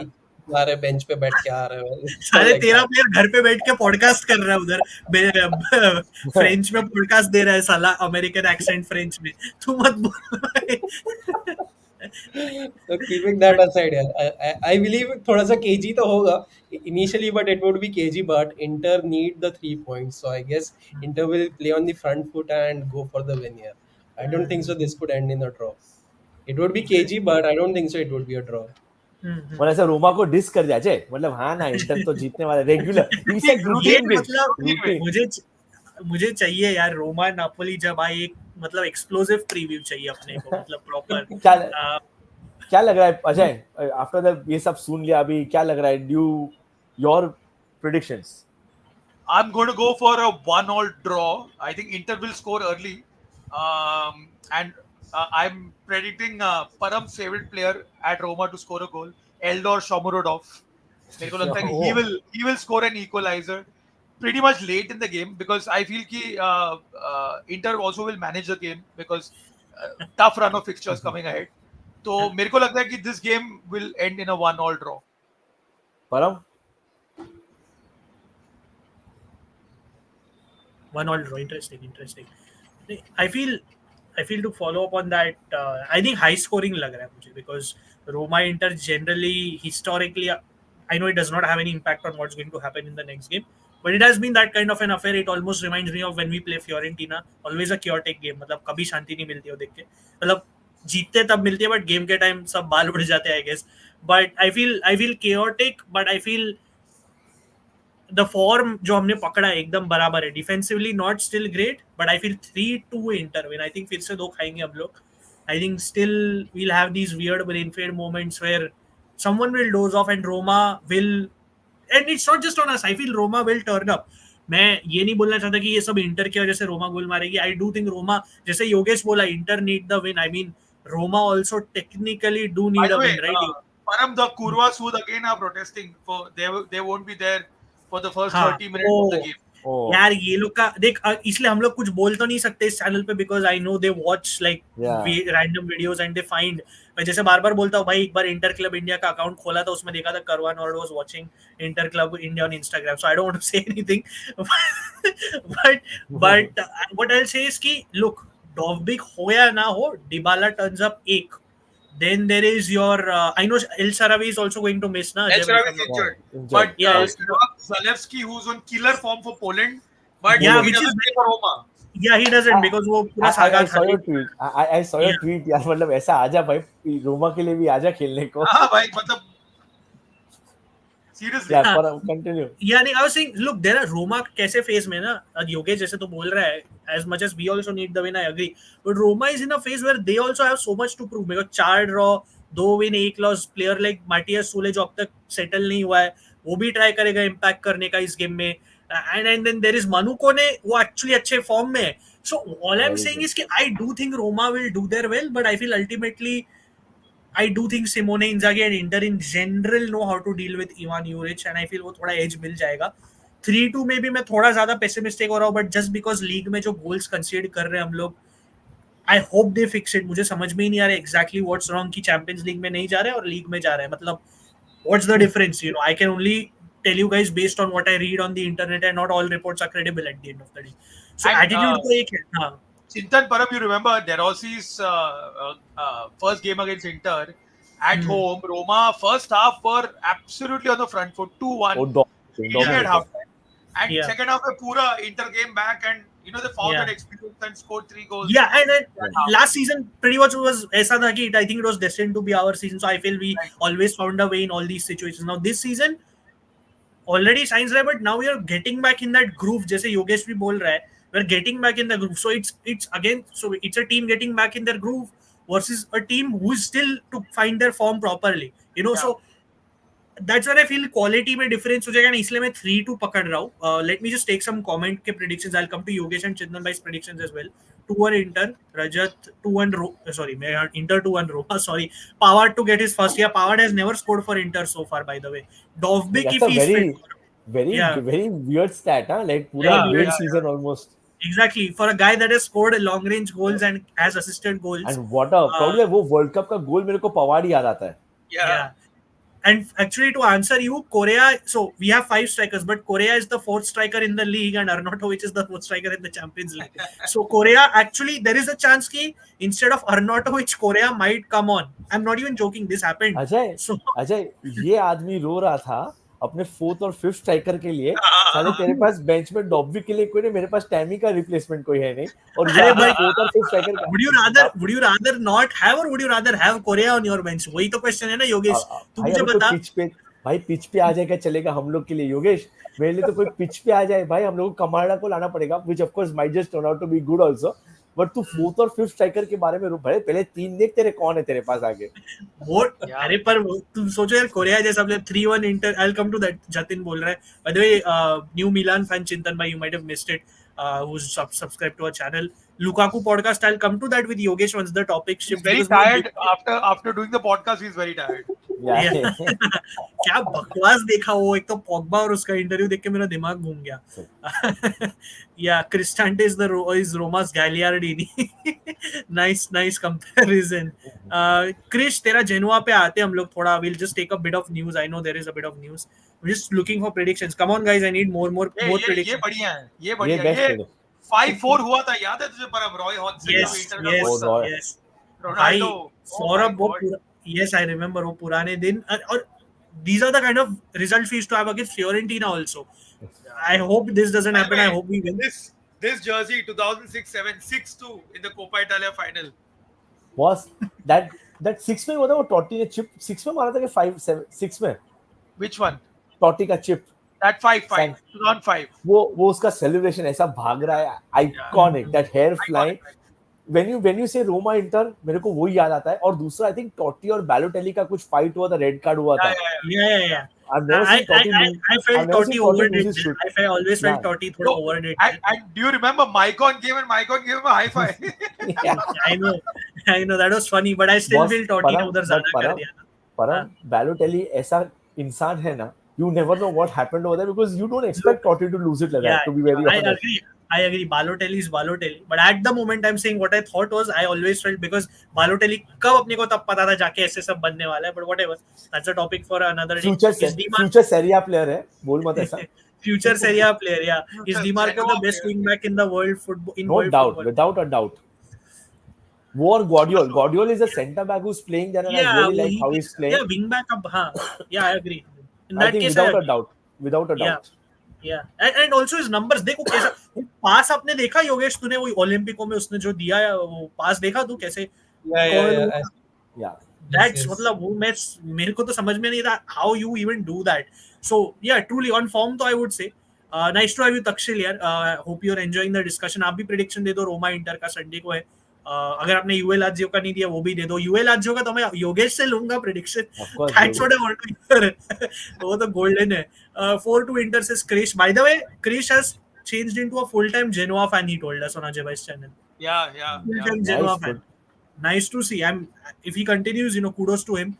कि आ रहे bench पे बैठ के आ रहे हैं. It's not सारे like 13 that. Player घर पे बैठ के पॉडकास्ट कर रहा है उधर फ्रेंच में पॉडकास्ट दे रहा है साला अमेरिकन एक्सेंट फ्रेंच में तू मत बोल So keeping that aside, yeah, I believe थोड़ा सा KG तो होगा initially, but it would be KG. But Inter need the 3 points, so I guess Inter will play on the front foot and go for the win here. I don't think so. This could end in a draw. It would be KG, but I don't think so. It would be a draw. मतलब ऐसा रोमा को dish कर दिया अजय, मतलब हाँ ना inter तो जीतने वाला रेगुलर, ही सेड ये रूटीन विन, मतलब रूटीन. मुझे चाहिए यार रोमा नापोली जब आए एक मतलब एक्सप्लोसिव प्रीव्यू चाहिए अपने को मतलब प्रॉपर क्या लग रहा है अजय आफ्टर द ये सब सुन लिया अभी क्या लग रहा है due your predictions? I'm going to go for a 1-1 draw. I think Inter will score early, and I'm predicting Param's favorite player at Roma to score a goal, Eldor Shomurodov. मेरे को लगता है कि he will score an equalizer pretty much late in the game because I feel कि Inter also will manage the game because tough run of fixtures coming ahead. तो मेरे को लगता है कि this game will end in a 1-1 draw. परम 1-1 draw. Interesting. I feel to follow up on that. I think high scoring लग रहा है मुझे because Roma Inter generally historically I know it does not have any impact on what's going to happen in the next game, but it has been that kind of an affair. It almost reminds me of when we play Fiorentina. Always a chaotic game. मतलब कभी शांति नहीं मिलती हो देख के. मतलब जीतते तब मिलती है, but game के time सब बाल उड़ जाते हैं I guess. But I feel chaotic, but I feel the form जो हमने पकड़ा है एकदम बराबर है. Defensively not still great but I feel 3-2 Inter win. I think फिर से 2 खाएंगे हम लोग. I think still will have these weird brain fade moments where someone will doze off and Roma will and it's not just on us. I feel Roma will turn up. मैं ये नहीं बोलना चाहता कि ये सब इंटर की वजह से रोमा गोल मारेगी. आई डू थिंक रोमा जैसे योगेश बोला inter need the win. I mean Roma also technically do need a win right. Param, the Kurva Sood again are protesting for they won't be there for the first 30 minutes of the game. यार ये लोग का देख इसलिए हम लोग कुछ बोल तो नहीं सकते इस चैनल पे because I know they watch like random videos and they find. मैं जैसे बार बार बोलता हूँ भाई एक बार इंटर क्लब इंडिया का अकाउंट खोला था उसमें देखा था करवान और was watching Inter club India on Instagram. So I don't want to say anything but what I will say is कि लुक डॉवबिक हो या ना हो डिबाला टर्न्स अप एक. Then there is your I know El Sharawi is also going to miss na. El Sharawi is injured. But Zalewski who's on killer form for Poland but yeah, he doesn't play for Roma. Yeah, he doesn't because वो पूरा saga I saw your tweet. I saw your tweet यार. मतलब ऐसा आजा भाई रोमा के लिए भी आजा खेलने को. हाँ भाई मतलब seriously. Yeah, continue. Yeah, I was saying, look, there are Roma कैसे phase में ना योगेश जैसे तो बोल रहा है as much as we also need the win, I agree. But Roma is in a phase where they also have so much to prove. because 4 draw 2 win 1 loss player like Matthias Sule जो अब तक settle नहीं हुआ है वो भी try करेगा impact करने का इस game में. And then there is Manu Kone वो actually अच्छे form में है. So all I'm saying is कि I do think Roma will do their well, but I feel ultimately I do think Simone Inzaghi and Inter in general know how to deal with Ivan Juric and I feel वो थोड़ा edge मिल जाएगा. 3-2 में भी मैं थोड़ा ज्यादा pessimistic हो रहा हूँ बट जस्ट बिकॉज लीग में जो गोल्स कंसीड कर रहे हैं हम लोग आई होप दे फिक्स इट. मुझे समझ में ही नहीं आ रहा एग्जैक्टली व्हाट्स रॉन्ग कि चैंपियंस लीग में नहीं जा रहे हैं और लीग में जा रहे हैं. मतलब what's the difference you know. I can only tell you guys based on what I read on the internet and not all reports are credible at the end of the day. So attitude तो एक है. हां Chintan Param, you remember Derosi's first game against Inter at home. Roma first half were absolutely on the front foot 2-1 at half time. And second half pura Inter came back and you know they found that experience and scored 3 goals. Yeah, and last season pretty much was aisa tha ki I think it was destined to be our season. So I feel we always found a way in all these situations. Now this season already signs रहे but now we are getting back in that groove जैसे योगेश भी बोल रहा है. We're getting back in the groove. So it's again so it's a team getting back in their groove versus a team who is still to find their form properly. You know, so that's where I feel quality में difference हो जाएगा ना, इसलिए मैं 3-2 पकड़ रहा हूँ. Let me just take some comment के predictions. I'll come to Yogesh and Chintan bhai's predictions as well. 2-1 Inter, Rajat 2-1 sorry, Inter 2-1 Roma. Sorry, Pavard to get his first. Yeah, Pavard has never scored for Inter so far, by the way. Dovbyk That's if a he's fit. Yeah. very weird stat, huh? Like पूरा Yeah, mid yeah, season almost. Exactly. For a guy that has scored long range goals and has assisted goals. And what a probably वो World Cup का गोल मेरे को पवार ही याद आता है. Yeah. And actually, to answer you, Korea. So we have 5 strikers, but Korea is the 4th striker in the league, and Arnautovic is the 4th striker in the Champions League. So Korea, actually, there is a chance कि instead of Arnautovic, Korea might come on. I'm not even joking. This happened. Ajay ये आदमी रो रहा था अपने 4th और 5th striker के लिए. साले तेरे पास बेंच में डॉबी के लिए कोई नहीं, मेरे पास टैमी का रिप्लेसमेंट कोई है नहीं. और ये 4th और 5th स्ट्राइकर का. Would you rather not have, or would you rather have Korea on your bench? वही तो क्वेश्चन है ना योगेश. तू मुझे बता. पिच पे आ जाएगा चलेगा हम लोग के लिए योगेश. मेरे लिए तो कोई पिच पे आ जाए भाई, हम लोग को कमाड़ा को लाना पड़ेगा, which of course might just turn out to be good also. But तू 4th और 5th स्ट्राइकर के बारे में भाई पहले 3 देख तेरे कौन है तेरे पास आगे. वो अरे पर तुम सोचो यार, कोरिया जैसा player 3-1 Inter. I will come to that. Jatin बोल रहा है, by the way, new Milan fan Chintan भाई, you might have missed it, who's subscribed to our channel. Lukaku podcast, I'll come to that with Yogesh once the topic shifts. He's very tired after doing the podcast. He's very tired. Yeah. क्या बकवास देखा वो. एक तो Pogba और उसका interview देख के मेरा दिमाग घूम गया. Yeah, Cristante is Roma's Gagliardini. Nice comparison. Krish, तेरा जेनुआ पे आते हम लोग थोड़ा. We'll just take a bit of news. I know there is a bit of news. We're just looking for predictions. Come on guys, I need more predictions. ये बढ़िया है. ये 5-4 हुआ था, याद है तुझे? परम Roy Hodson yes. Ronaldo, Saurabh, वो पूरा. Yes, I remember वो पुराने दिन. और these are the kind of results we used to have against Fiorentina also. I hope this doesn't happen. I hope we win. This jersey 2006-7 6-2 in the Coppa Italia final. Was that 6 में हुआ था वो टॉटी ने chip 6 में मारा था कि 5-6 में? Which one? टॉटी का चिप. That 5-5 2005. वो उसका सेलिब्रेशन ऐसा भाग रहा है, iconic. That hair flying. When you say Roma Inter, मेरे को वही याद आता है. और दूसरा आई थिंक टॉटी और बैलोटेली का कुछ फाइट हुआ था, रेड कार्ड हुआ था. Yeah. I felt Totti overdid. I always felt Totti थोड़ा overdid. And do you remember Maicon gave him a high five? I know that was funny, but I still feel Totti ने उधर ज़्यादा कर दिया था. पर बैलोटेली ऐसा इंसान है ना, you never know what happened over there because you don't expect Totti to lose it like that, to be very honest. I agree. Balotelli is Balotelli. But at the moment, I'm saying what I thought was, I always felt because Balotelli कब अपने को तब पता था जाके ऐसे सब बनने वाला है. But whatever, that's a topic for another day. Future Serie player है, बोल मत ऐसा. Future Serie player, yeah. Is Di Marco the best wing back in the world football? No doubt, without a doubt. War Guardiola is a centre back who's playing there, and I really like how he's playing. Yeah, wing back up. Yeah, I agree. In I that think case, without a doubt. Yeah. And also his numbers देखो कैसा पास आपने देखा योगेश, तूने वो ओलंपिको में उसने जो दिया है वो पास देखा तू कैसे? Yeah. That's मतलब वो मैच मेरे को तो समझ में नहीं था how you even do that. So yeah, truly on form तो I would say. Nice to have you Takshil यार. Hope you're enjoying the discussion. आप भी prediction दे दो. रोमा इंटर का संडे को है. अगर आपने यूए लाजियो का नहीं दिया वो भी दे दो. यूए लाजियो का तो मैं योगेश से लूंगा prediction. That's what I want to hear. वो तो गोल्डन है. 4-2 Inter says Krish. By the way, Krish has changed into a full-time Genoa fan. He told us on Ajay Bhai's channel. Yeah. Genoa fan. Nice to see. If he continues, kudos to him.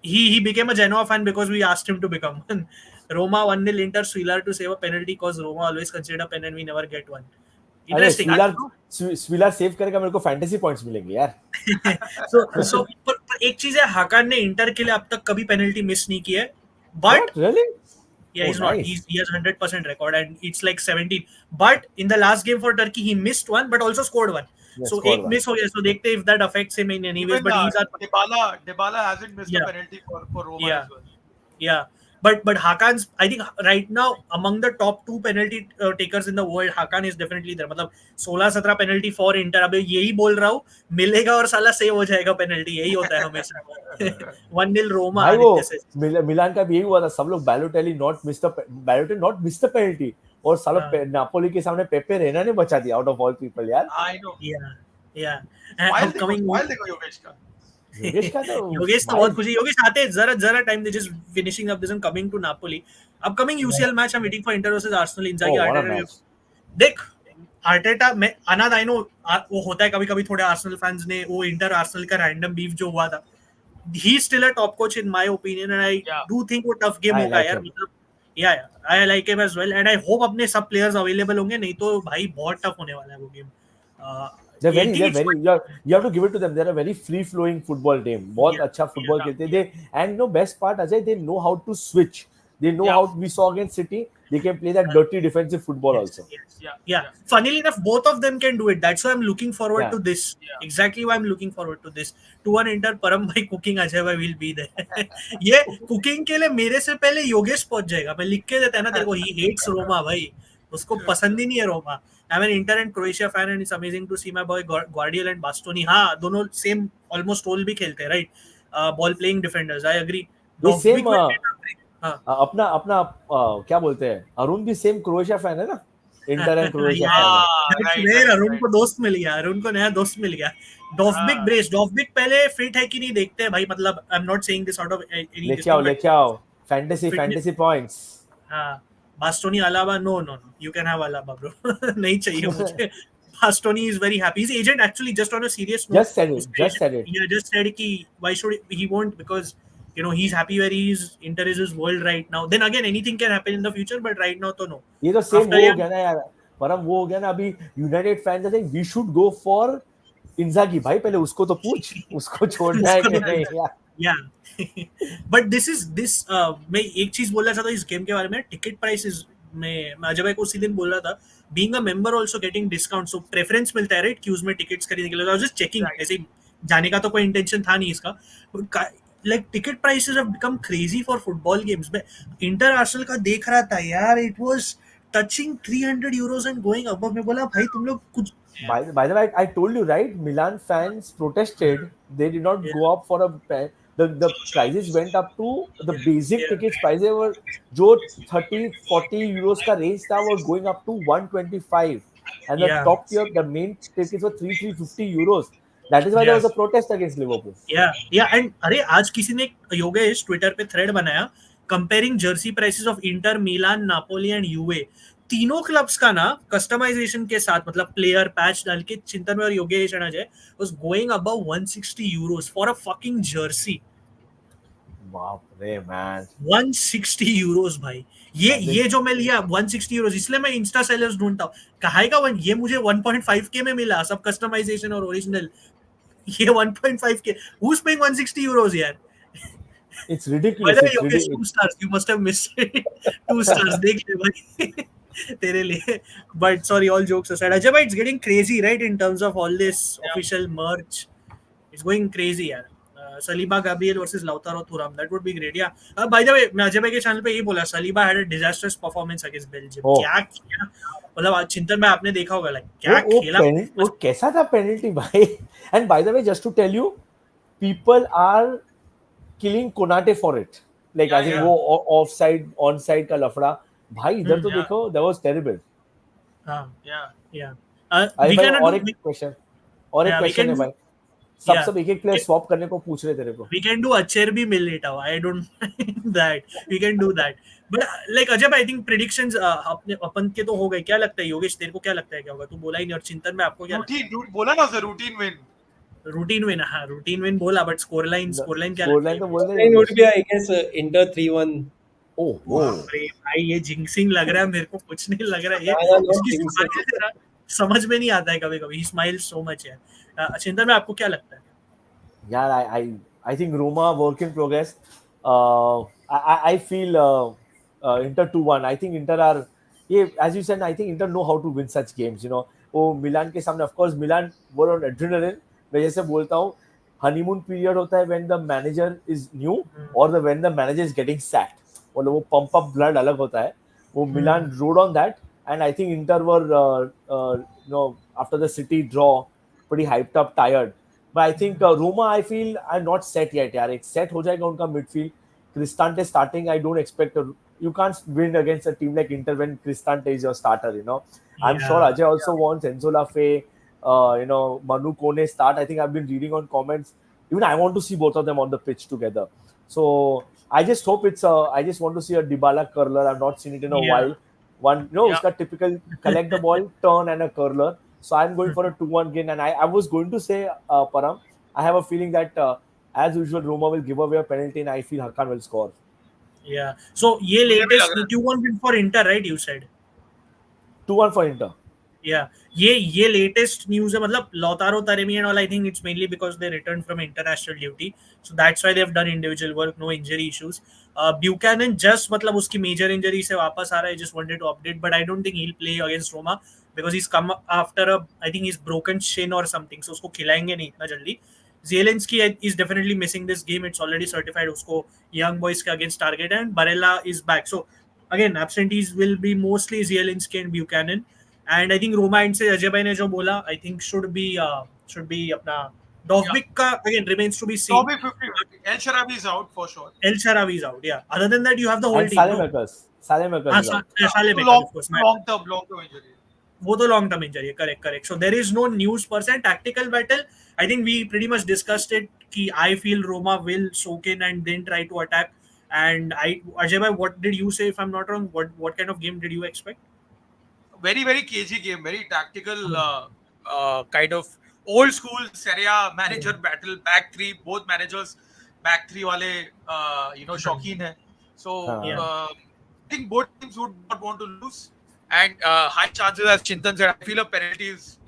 He became a Genoa fan because we asked him to become one. Roma 1-0 Inter. Svilar to save a penalty because Roma always consider a pen and we never get one. Interesting. Svilar save करेगा मेरे को fantasy points मिलेंगे यार. So पर एक चीज है, हाकान ने इंटर के लिए अब तक कभी पेनल्टी मिस नहीं की है. But really? Yeah, he's not. He has 100% record and it's like 17. But in the last game for Turkey, he missed one, but also scored one. So एक miss हो गया. So देखते if that affects him in any ways. But Dybala hasn't missed a penalty for Roma as well. Yeah. But Hakan's, I think right now among the top 2 penalty takers in the world, Hakan is definitely there. मतलब 16-17 penalty for Inter. अब यही बोल रहा हूँ, मिलेगा और साला save हो जाएगा पेनल्टी. यही होता है हमेशा. 1-0 रोमा. मिलान का भी यही हुआ था. सब लोग बैलोटेली not missed the penalty और साला नापोली के सामने पेपे रेना ने बचा दिया out of all people यार. I know. Yeah. While देखो योगेश का. योगेश का तो योगेश तो बहुत खुशी, योगेश आते हैं जरा time, they just finishing up this and coming to Napoli. Upcoming UCL match, I am waiting for Inter versus Arsenal. Inzaghi Oh, what a Arteta. match. देख आर्टेटा में अनाद, आई नो वो होता है कभी कभी थोड़े आर्सेनल फैंस ने वो इंटर आर्सेनल का रैंडम बीफ जो हुआ था. He still a top coach in my opinion and I Yeah. Do think वो टफ गेम I होगा like यार. him. मतलब या I like him as well and I hope अपने सब प्लेयर्स अवेलेबल होंगे, नहीं तो भाई बहुत टफ होने वाला है वो game. They're very, you have to give it to them. They're a very free flowing football team. बहुत अच्छा football खेलते हैं. They, and no best part Ajay, they know how to switch. They know Yeah. how we saw against City. They can play that dirty defensive football also. Yeah. Funnily enough, both of them can do it. That's why I'm looking forward Yeah. to this. Yeah. Exactly why I'm looking forward to this. 2-1 Inter, Param भाई cooking Ajay भाई will be there. ये cooking के लिए मेरे से पहले योगेश पहुंच जाएगा. मैं लिख के देता है ना तेरे को. He hates Roma भाई. उसको पसंद ही नहीं है Roma. I'm an Inter and Croatia fan and it's amazing to see my boy Guardiol and Bastoni. हाँ, दोनों same almost role भी खेलते हैं, right? Ball playing defenders. I agree. ये सेम हाँ. अपना क्या बोलते हैं, अरुण भी सेम क्रोएशिया फैन है ना, इंटर एंड क्रोएशिया फैन है. right. अरुण को दोस्त मिल गया. अरुण को नया दोस्त मिल गया. डॉफबिक ब्रेस. डॉफबिक पहले फिट है कि नहीं देखते हैं भाई. मतलब I am not saying this out of any. लेके आओ फैंटेसी पॉइंट्स. हाँ. बास्टोनी अलावा नो यू कैन हैव अलावा ब्रो. नहीं चाहिए मुझे. Bastoni is very happy. His agent actually, just on a serious note, Just said it. Yeah, just said कि why should he won't, because you know he's happy where he is. Inter is his world right now. Then again anything can happen in the future, but right now तो no. ये तो same वो हो गया ना यार. परम वो हो गया ना अभी. United fans I think we should go for Inzaghi. भाई पहले उसको तो पूछ, उसको छोड़ना है कि नहीं यार. Yeah. But this मैं एक चीज बोलना चाहता हूँ इस गेम के बारे में. टिकट प्राइसेस में मैं अजय भाई को उसी दिन बोल रहा था, being a member also getting discount, so preference मिलता है राइट क्यूज में टिकट्स खरीदने के लिए. आई वाज जस्ट चेकिंग. ऐसे जाने का तो कोई इंटेंशन था नहीं इसका. Like TikTok prices have become crazy for football games. में इंटर आर्सेनल का देख रहा था यार, it was touching 300 euros and going above. मैं बोला भाई तुम लोग कुछ. By the way, I told you right, Milan fans protested. They did not go up for the prices went up to the basic tickets prices were जो 30-40 euros का range था was going up to 125, and the top tier, the main tickets were 350 euros. That is why there was a protest against Liverpool. Yeah, and अरे आज किसी ने Yogesh Twitter पे thread बनाया comparing jersey prices of Inter, Milan, Napoli and Juve. तीनों clubs का ना customization के साथ, मतलब प्लेयर पैच डाल के चिंतन में और Yogesh and Ajay was going above 160 euros for a fucking jersey. बाप रे man. 160 euros भाई. ये जो मैं लिया 160 euros, इसलिए मैं इंस्टा सेलर्स ढूंढता हूँ. कहाएगा ये मुझे 1.5k में मिला, सब कस्टमाइजेशन और ओरिजिनल. ये 1.5k. Who's paying 160 euros यार? It's ridiculous. By the way, Yogesh, 2 stars. You must have missed it. 2 stars. देख ले भाई तेरे लिए. But sorry, all jokes aside, Ajay bhai, it's getting crazy, right? In terms of all this official merch, it's going crazy, यार. Saliba Gabriel versus Lautaro Thuram, that would be great. Yeah. By the way, मैं अजय भाई के channel पे यही बोला, Saliba had a disastrous performance against Belgium. क्या किया? मतलब आज चिंतन में आपने देखा होगा, like क्या खेला. वो कैसा था पेनल्टी भाई. And by the way, just to tell you, people are killing Konate for it. Like as in वो offside, onside का लफड़ा. भाई इधर तो देखो, that was terrible. Yeah. और एक क्वेश्चन है भाई. सब एक प्लेयर स्वैप करने को पूछ रहे तेरे को. We can do अचेर भी मिल लेता. I don't mind that. We can do that. But like Ajay, I think predictions अपने अपन के तो हो गए. क्या लगता है योगेश, तेरे को क्या लगता है क्या होगा? तू बोला ही नहीं. और चिंतन में आपको क्या लगता है? बोला ना सर, रूटीन विन. हाँ, रूटीन विन बोला, बट स्कोरलाइन क्या? स्कोरलाइन तो बोल रहे हैं. would be, I guess, Inter 3-1. अरे भाई ये जिंक्सिंग लग रहा है मेरे को. कुछ नहीं लग रहा है ये. समझ में नहीं आता है कभी-कभी. He smiles so much यार. चिंतन में आपको क्या लगता है? यार I think Roma work in progress. I feel Inter 2-1. I think Inter are, as you said, I think Inter know how to win such games. You know, वो मिलान के सामने, of course, Milan were on adrenaline. मैं जैसे बोलता हूँ, honeymoon period होता है when the manager is new or when the manager is getting sacked. वो pump up blood अलग होता है. वो मिलान rode on that, and I think Inter were after the City draw pretty hyped up, tired. But I think Roma, I feel, are not set yet. यार एक set हो जाएगा उनका midfield. Cristante starting, I don't expect you can't win against a team like Inter when Cristante is your starter. I'm sure Ajay also wants Enzo Lafay, Manu Kone start. I think I've been reading on comments. even I want to see both of them on the pitch together. So I just hope I just want to see a Dybala curler. I've not seen it in a Yeah. while. One, Yeah. उसका typical collect the ball, turn and a curler. So I'm going for a 2-1 gain. And I was going to say, Param, I have a feeling that as usual, Roma will give away a penalty and I feel Hakan will score. Yeah. So ये मुझे भी लग latest रहा है. 2-1 win for Inter, right? You said. 2-1 for Inter. Yeah, ये latest news है. मतलब Lautaro Taremi and all, I think it's mainly because they returned from international duty, so that's why they've done individual work, no injury issues. Buchanan just मतलब उसकी major injury से वापस आ रहा है. Just wanted to update, but I don't think he'll play against Roma because he's come after I think he's broken shin or something, so उसको खिलाएंगे नहीं इतना जल्दी. Zielinski is definitely missing this game. It's already certified. उसको young boys के against target, and Barella is back. So again, absentees will be mostly Zielinski and Buchanan. And I think Roma end से अजय भाई ने जो बोला, I think should be अपना Dovbyk का again remains to be seen. Probably 50-50. El Sharawi is out for sure. El Sharawi is out. Yeah. Other than that, you have the whole And team. Saelemaekers. Saelemaekers is out. Saelemaekers, long, of course. long term injury. वो तो long term injury है. Correct. So there is no news per se. Tactical battle, I think we pretty much discussed it. कि I feel Roma will soak in and then try to attack. And Ajay bhai, what did you say? If I'm not wrong, what kind of game did you expect? Very, very cagey game, very tactical, kind of old school Serie A manager battle. Back three, both managers back three wale, शौकीन है. So I think both teams would not want to lose, and high chances, as Chintan said. I feel a penalty is,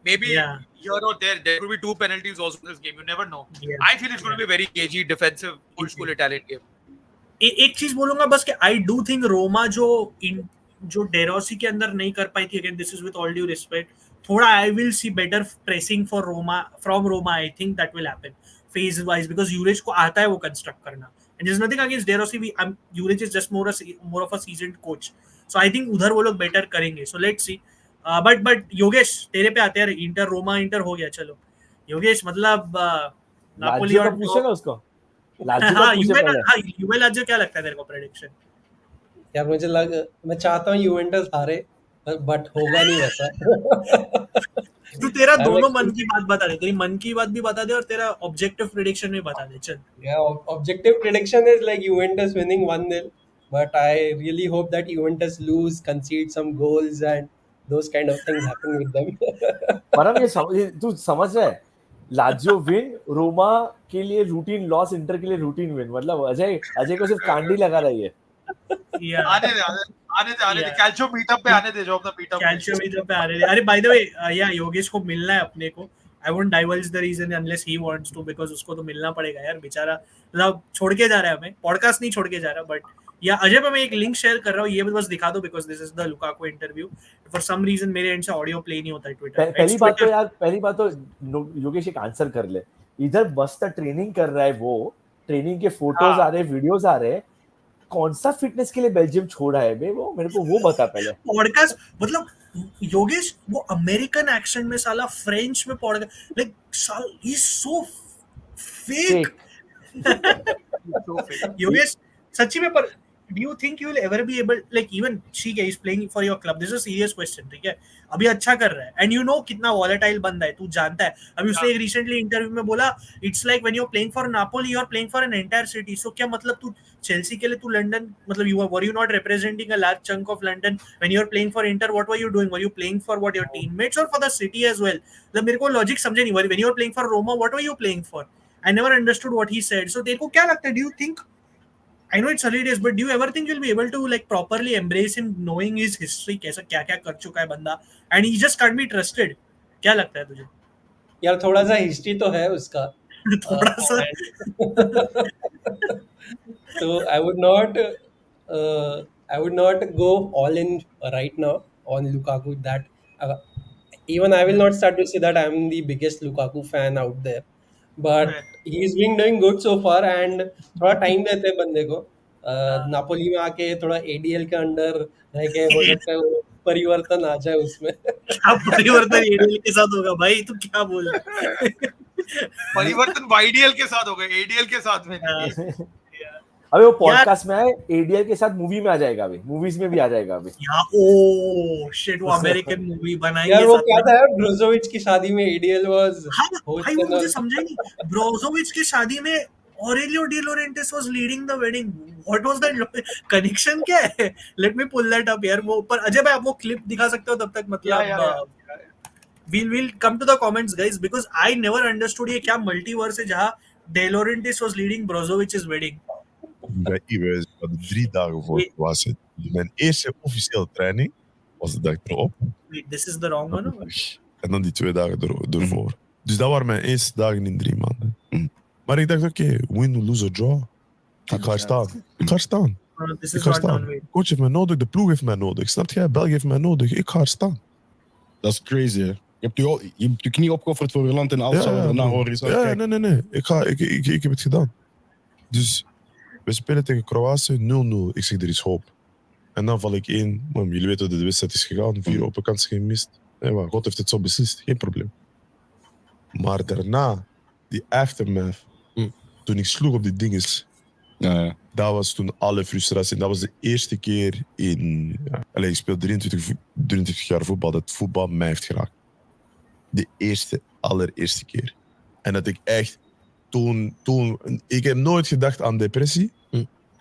maybe here or there could be 2 penalties also in this game. You never know. Yeah. I feel it's going to be a very cagey, defensive, old school Italian game. एक चीज बोलूंगा बस कि आई do think Roma जो डेरोसी के अंदर नहीं कर पाई थी, again this is with all due respect, थोड़ा I will see better pressing for Roma from Roma. I think that will happen phase wise because यूरेज को आता है वो कंस्ट्रक्ट करना, and there is nothing against De Rossi. यूरेज is just more of a seasoned coach, so I think उधर वो लोग बेटर करेंगे. So let's see. But Yogesh तेरे पे आते हैं. इंटर रोमा इंटर हो गया, चलो योगेश, मतलब नापोली और पूछे ना उसको. यूवेल लाजियो क्या लगता है तेरे को प्रेडिक्शन? यार मैं चाहता हूँ यूवेंटस हारे, बट होगा नहीं वैसा. तू तेरा दोनों मन की बात बता दे, तेरी मन की बात भी बता दे और तेरा ऑब्जेक्टिव प्रेडिक्शन भी बता दे. चल. Objective prediction is like Juventus winning 1-0, but I really hope that Juventus lose, concede some goals, and those kind of things happen with them. परम ये तू समझ रहा है, लाजियो विन, रोमा के लिए रूटीन लॉस, इंटर के लिए रूटीन विन. मतलब अजय को सिर्फ कांडी लगा रही है. आने दे कैल्शियो मीटअप पे आने दे, जो अपना कैल्शियो मीटअप पे आने दे. अरे बाय द वे, या योगेश को मिलना है अपने को. I won't divulge the reason unless he wants to, because उसको तो मिलना पड़ेगा यार, बेचारा. मतलब छोड़ के जा रहा है हमें, पॉडकास्ट नहीं छोड़ के जा रहा. बट या अजय पे मैं एक लिंक शेयर कर रहा हूँ, ये बस दिखा दो because this is the Lukaku interview. For some reason मेरे एंड से ऑडियो प्ले नहीं होता है ट्विटर. पहली बात तो योगेश एक आंसर कर ले. इधर मस्त ट्रेनिंग कर रहा है, वो ट्रेनिंग के फोटोज आ रहे हैं, वीडियोस आ रहे हैं. कौन सा फिटनेस के लिए बेल्जियम छोड़ा है बे, वो मेरे को वो बता पहले. पॉडकास्ट मतलब योगेश वो अमेरिकन एक्सेंट में साला फ्रेंच में podcast, like he is so fake. Yogesh सच्ची में. पर do you think you will ever be able, like even ठीक है, he's playing for your club, this is a serious question, ठीक है, अभी अच्छा कर रहा है, and you know कितना volatile बंदा है, तू जानता है. अभी उसने एक recently इंटरव्यू में बोला, it's like when you're playing for Napoli, you're playing for an entire city. So क्या मतलब तू चेल्सी के लिए तू लंदन, मतलब were you not representing a large chunk of London when you're playing for Inter? What were you doing? Were you playing for what, your teammates or for the city as well? मतलब मेरे को logic समझे नहीं. when you're playing for Roma, what were you playing for? I never understood what he said. So तेरे को क्या लगता है? Do you think, I know it's early days, but do you ever think you'll be able to like properly embrace him, knowing his history, कैसा क्या कर चुका है बंदा, and he just can't be trusted? क्या लगता है तुझे? यार थोड़ा सा हिस्ट्री तो है उसका. थोड़ा सा. So I would not go all in right now on Lukaku. That even I will not start to say that I am the biggest Lukaku fan out there. But he's been doing good so far, and थोड़ा time देते हैं बंदे को. Napoli में आके थोड़ा ADL के under रह के हो सकता है वो परिवर्तन आ जाए उसमें. क्या परिवर्तन एडीएल के साथ होगा भाई, तू क्या बोल रहा है? परिवर्तन वाईडीएल के साथ होगा, एडीएल के साथ में नहीं. अबे वो पॉडकास्ट में है, एडीएल के साथ मूवी में आ जाएगा अभी, मूवीज में भी आ जाएगा अभी। ओह शिट, वो अमेरिकन मूवी बनाएंगे यार वो साथ क्या में। था यार, ब्रोजोविच की शादी में एडीएल वाज हाँ भाई, वो मुझे समझा ही नहीं। ब्रोजोविच की शादी में Aurelio De Laurentiis was leading the wedding. What was that connection? क्या है? Let me pull that up यार। वो ऊपर अजय भाई, आप वो क्लिप दिखा सकते हो तब तक? मतलब we'll come to the comments guys, because I never understood ये क्या multiverse है जहाँ De Laurentiis was leading Brozovic's wedding. Bij Iwes, 3 dagen voor Kroatië. Mijn eerste officiële training was de dag erop. Wait, this is the wrong one? Or? En dan die 2 dagen ervoor. Dus dat waren mijn eerste dagen in 3 maanden. Maar ik dacht, oké, win, lose or draw. Ik ga er staan. Ik ga er staan. This Ik is ga er not done. staan. Wait. Coach heeft mij nodig, de ploeg heeft mij nodig. Snap jij? België heeft mij nodig. Ik ga er staan. Dat is crazy, hè? Je hebt je knie opgeofferd voor je land en alles. Daarna hoor je zo. Ja, nee. Ik heb het gedaan. Dus we spelen tegen Kroatië 0-0. Ik zeg, er is hoop. En dan val ik in. Man, jullie weten hoe de wedstrijd is gegaan. 4 open kansen gemist. Maar God heeft het zo beslist. Geen probleem. Maar daarna, die aftermath. Toen ik sloeg op die dinges. Ja. Dat was toen alle frustratie. Dat was de eerste keer in... Allez, ik speel 23 jaar voetbal. Dat voetbal mij heeft geraakt. De allereerste keer. En dat ik echt toen... Ik heb nooit gedacht aan depressie.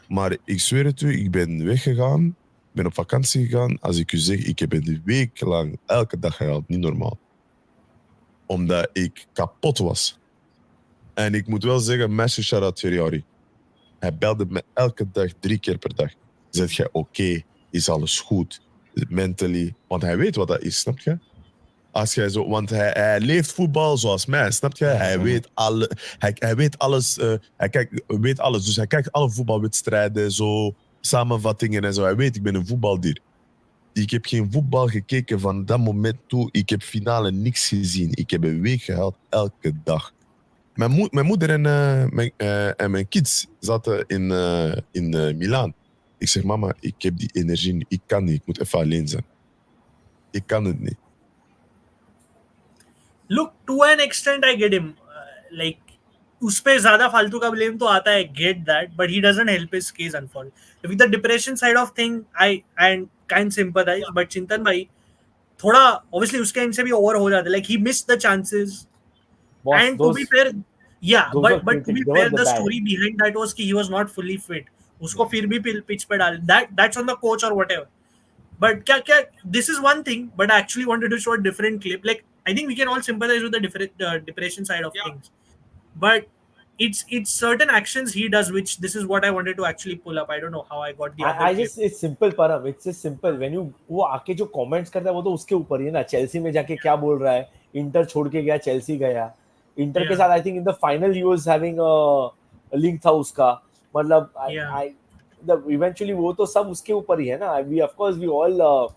Maar ik zweer het u, ik ben weggegaan. Ik ben op vakantie gegaan. Als ik u zeg, ik heb een week lang elke dag gehaald. Niet normaal. Omdat ik kapot was. En ik moet wel zeggen, Messi shout-out Thierry. Hij belde me elke dag 3 keer per dag. Zeg jij oké? Is alles goed? Mentally. Want hij weet wat dat is, snap je? Als jij zo, want hij leeft voetbal zoals mij, snap je? Hij weet hij weet alles. Hij weet alles. Dus hij kijkt alle voetbalwedstrijden, zo, samenvattingen en zo. Hij weet, ik ben een voetbaldier. Ik heb geen voetbal gekeken van dat moment toe. Ik heb finale niks gezien. Ik heb een week gehaald elke dag. Mijn moeder en mijn kids zaten in Milaan. Ik zeg, mama, ik heb die energie niet. Ik kan niet. Ik moet even alleen zijn. Ik kan het niet. Look, to an extent I get him. Like, उस पे ज्यादा फालतू का blame तो आता है, get that, but he doesn't help his case unfortunately. With the depression side of thing, I kind sympathize, but चिंतन भाई थोड़ा obviously उसके end से भी over हो जाता है. Like he missed the chances. Boss, And to be fair, yeah, but to be fair, the bad. story behind that was कि he was not fully fit. उसको फिर भी pitch पे डाल. That's on the coach or whatever. But क्या this is one thing, but I actually wanted to show a different clip. Like I think we can all sympathize with the different depression side of things. But it's certain actions he does, which this is what I wanted to actually pull up. I don't know how I got the other clip. It's simple, Param. It's just simple. When you वो आके जो comments करता है वो तो उसके ऊपर ही है ना. चेल्सी में जाके क्या बोल रहा है? इंटर छोड़ के गया, चेल्सी गया. इंटर के साथ I think in the final he was having a link था उसका. मतलब eventually वो तो सब उसके ऊपर ही है ना. We all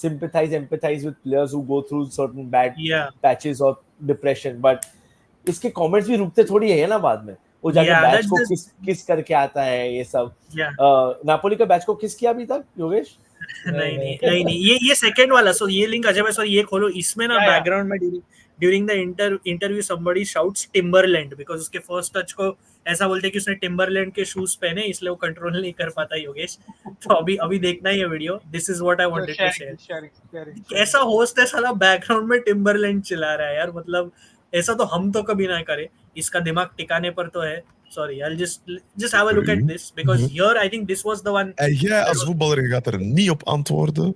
empathize with players who go through certain bad patches of depression, but इसके कमेंट्स भी रुकते थोड़ी है ना बाद में. वो जाके बैच को किस करके आता है ये सब. नापोली का बैच को किस किया अभी तक योगेश? नहीं ये सेकंड वाला. सो ये लिंक अजय भाई सर ये खोलो. इसमें ना बैकग्राउंड में during the interview somebody shouts Timberland, because उसके फर्स्ट टच को ऐसा बोलते हैं कि उसने टिम्बरलैंड के शूज पहने, इसलिए वो कंट्रोल नहीं कर पाता योगेश. तो अभी देखना ही है video. This is what I wanted to share. कैसा होस्ट है साला, बैकग्राउंड में टिम्बरलैंड चिल्ला रहा है यार. मतलब ऐसा तो हम तो कभी ना करें. इसका दिमाग टिकाने पर तो है. Sorry, I'll just have a look at this, because here I think this was the one. En jij als voetballer gaat er niet op antwoorden.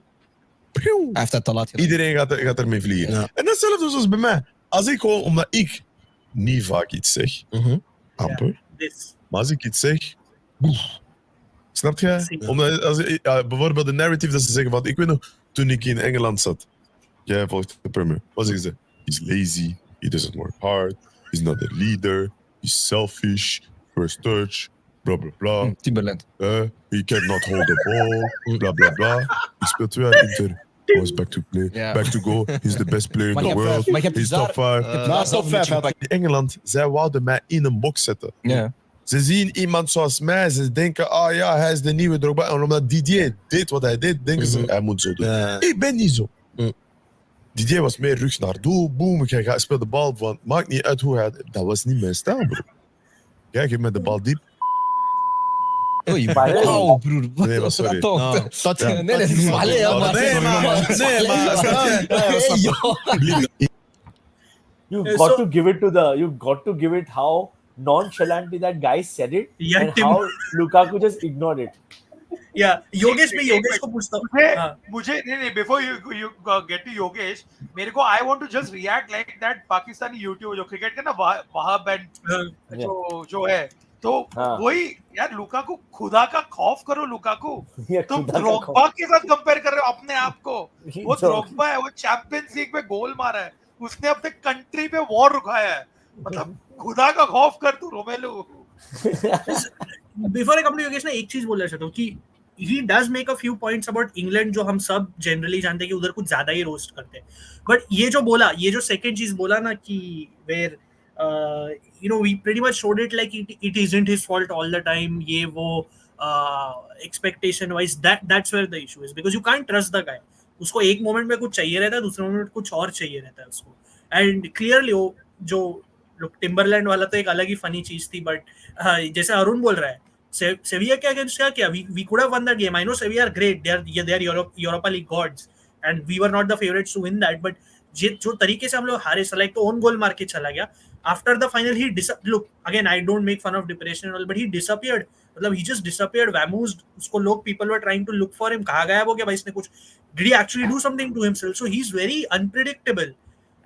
Hij heeft dat te laat gedaan. Iedereen gaat ermee vliegen. Ja. En datzelfde zoals bij mij. Als ik gewoon, omdat ik niet vaak iets zeg, amper. Maar als ik iets zeg, snap jij? Omdat bijvoorbeeld de narrative dat ze zeggen van, ik weet nog, toen ik in Engeland zat, jij volgt de Premier, wat zeggen ze? He's lazy, he doesn't work hard, he's not a leader, he's selfish, first touch, blah blah blah. Timberland. He cannot hold the ball, blah blah blah. Hij speelt 2 jaar Inter. Was back to play, back to go. He's the best player in the world. He's top 5. Top 5. In Engeland, zij wouden mij in een box zetten. Ze zien iemand zoals mij, ze denken, hij is de nieuwe Drogba. En omdat Didier deed wat hij deed, denken ze, hij moet zo doen. Ik ben niet zo. Didier was meer rug naar doel, boom, ik speel de bal van, maakt niet uit hoe hij... Dat was niet mijn stijl, bro. Jij geeft me de bal diep. Oei, Vale. wauw broer. Nee, maar sorry. Dat Ja. nee, nee, Vale, ja, maar Nee, sorry, maar- man. nee, maar snap je? Hey, joh. You've got to give it how nonchalantly that guy said it Yeah, and Tim. how Lukaku just ignored it. या योगेश मैं एक Yogesh minute, को पूछता हूँ मुझे हाँ मुझे नहीं before you get to Yogesh, मेरे को I want to just react like that Pakistani YouTube जो क्रिकेट का ना वहाब एंड हाँ, जो है तो हाँ। वही यार लुकाकू खुदा का खौफ करो लुकाकू, ये तुम खुदा का द्रोग्बा के साथ कंपेयर कर रहे हो अपने आप को। ये वो जो- द्रोग्बा है, वो चैंपियंस लीग में गोल मारा है, उसने अपने कंट्री पे वॉर रुकाया है, मतलब खुदा का खौफ कर तू Romelu. Before I come to Yogesh ना एक चीज बोलना चाहता हूँ कि he does make a few points about England जो हम सब जनरली जानते हैं कि उधर कुछ ज्यादा ही रोस्ट करते हैं, बट ये जो सेकंड चीज बोला ना कि where we pretty much showed it like it isn't his fault all the time, ये वो expectation wise that's where the issue is, because you can't trust the guy. उसको एक मोमेंट में कुछ चाहिए रहता है, दूसरे मोमेंट में कुछ और चाहिए रहता है उसको, एंड क्लियरली वो जो टिम्बरलैंड वाला तो एक अलग ही फनी चीज थी, बट जैसे अरुण बोल रहा है Sevilla के अगेंस्ट क्या we could have won that game. I know Sevilla are great, they are Europa League gods and we were not the favorites to win that, but जो तरीके से हम लोग हारे, लाइक तो ओन गोल मार के चला गया after the final, he look again, I don't make fun of depression and all, but he disappeared, मतलब he just disappeared, vamoosed, उसको लोग people were trying to look for him, कहाँ गायब हो गया भाई इसने कुछ, did he actually do something to himself? So he's very unpredictable,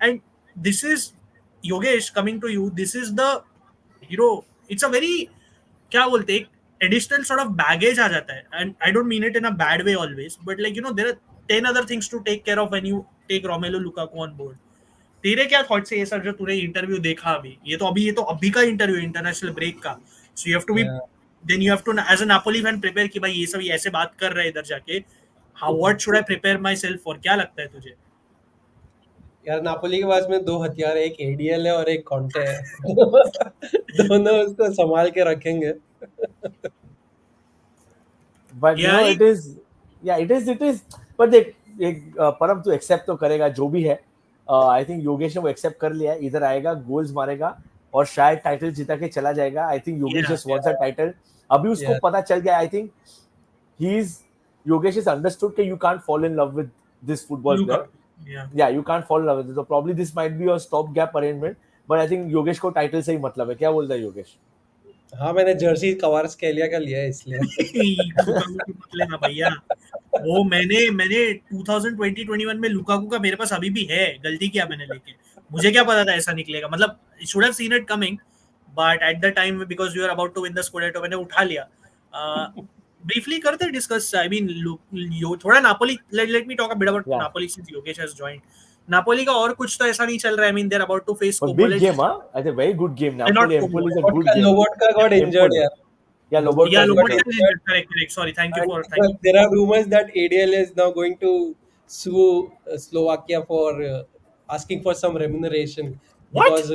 and this is Yogesh coming to you, this is the it's a very क्या बोलते हैं additional sort of baggage आ जाता है, and I don't mean it in a bad way always, but like there are 10 other things to take care of when you take Romelu Lukaku on board. तेरे क्या thoughts है ये सब जो तूने interview देखा अभी, ये तो अभी का इंटरव्यू इंटरनेशनल ब्रेक का, so you have to be then you have to as a Napoli fan prepare कि भाई ये सब ऐसे बात कर रहे हैं इधर जाके, how what should I prepare my self for, क्या लगता है तुझे? यार नापोली के पास में दो हथियार है, एक एडीएल है और एक कॉन्टे है दोनों उसको संभाल के रखेंगे। But you know, it is. But परम तो एक्सेप्ट तो करेगा जो भी है। आई थिंक योगेश ने वो एक्सेप्ट कर लिया है, इधर आएगा, गोल्स मारेगा और शायद टाइटल जिता के चला जाएगा। I think Yogesh just wants a title. अभी उसको पता चल गया, I think Yogesh is understood कि you can't fall in love with this football player. Yeah, you can't fall in love with it. So probably this might be a stopgap arrangement, but I think Yogesh को title से ही मतलब है। क्या बोलता है योगेश? हाँ, मैंने जर्सी कवारस्केलिया का लिया है इसलिए ना भैया, वो मैंने 2020-21 में लुकाकू का मेरे पास अभी भी है, गलती किया मैंने लेके, मुझे क्या पता था ऐसा निकलेगा, मतलब should have seen it coming, but at the time because you are about to win the Scudetto मैंने उठा लिया। ब्रीफली करते डिस्कस, आई मीन थोड़ा Napoli, let me talk a bit about Napoli since Yogesh has joined. Napoli का और कुछ तो ऐसा नहीं चल रहा है, I mean they are about to face big game, I think very good game. Napoli Empoli is a good game. लोबोटका got injured यार। Yeah, Lobotka is injured. Correct. Sorry, thank you for. There are rumors that ADL is now going to sue Slovakia for asking for some remuneration because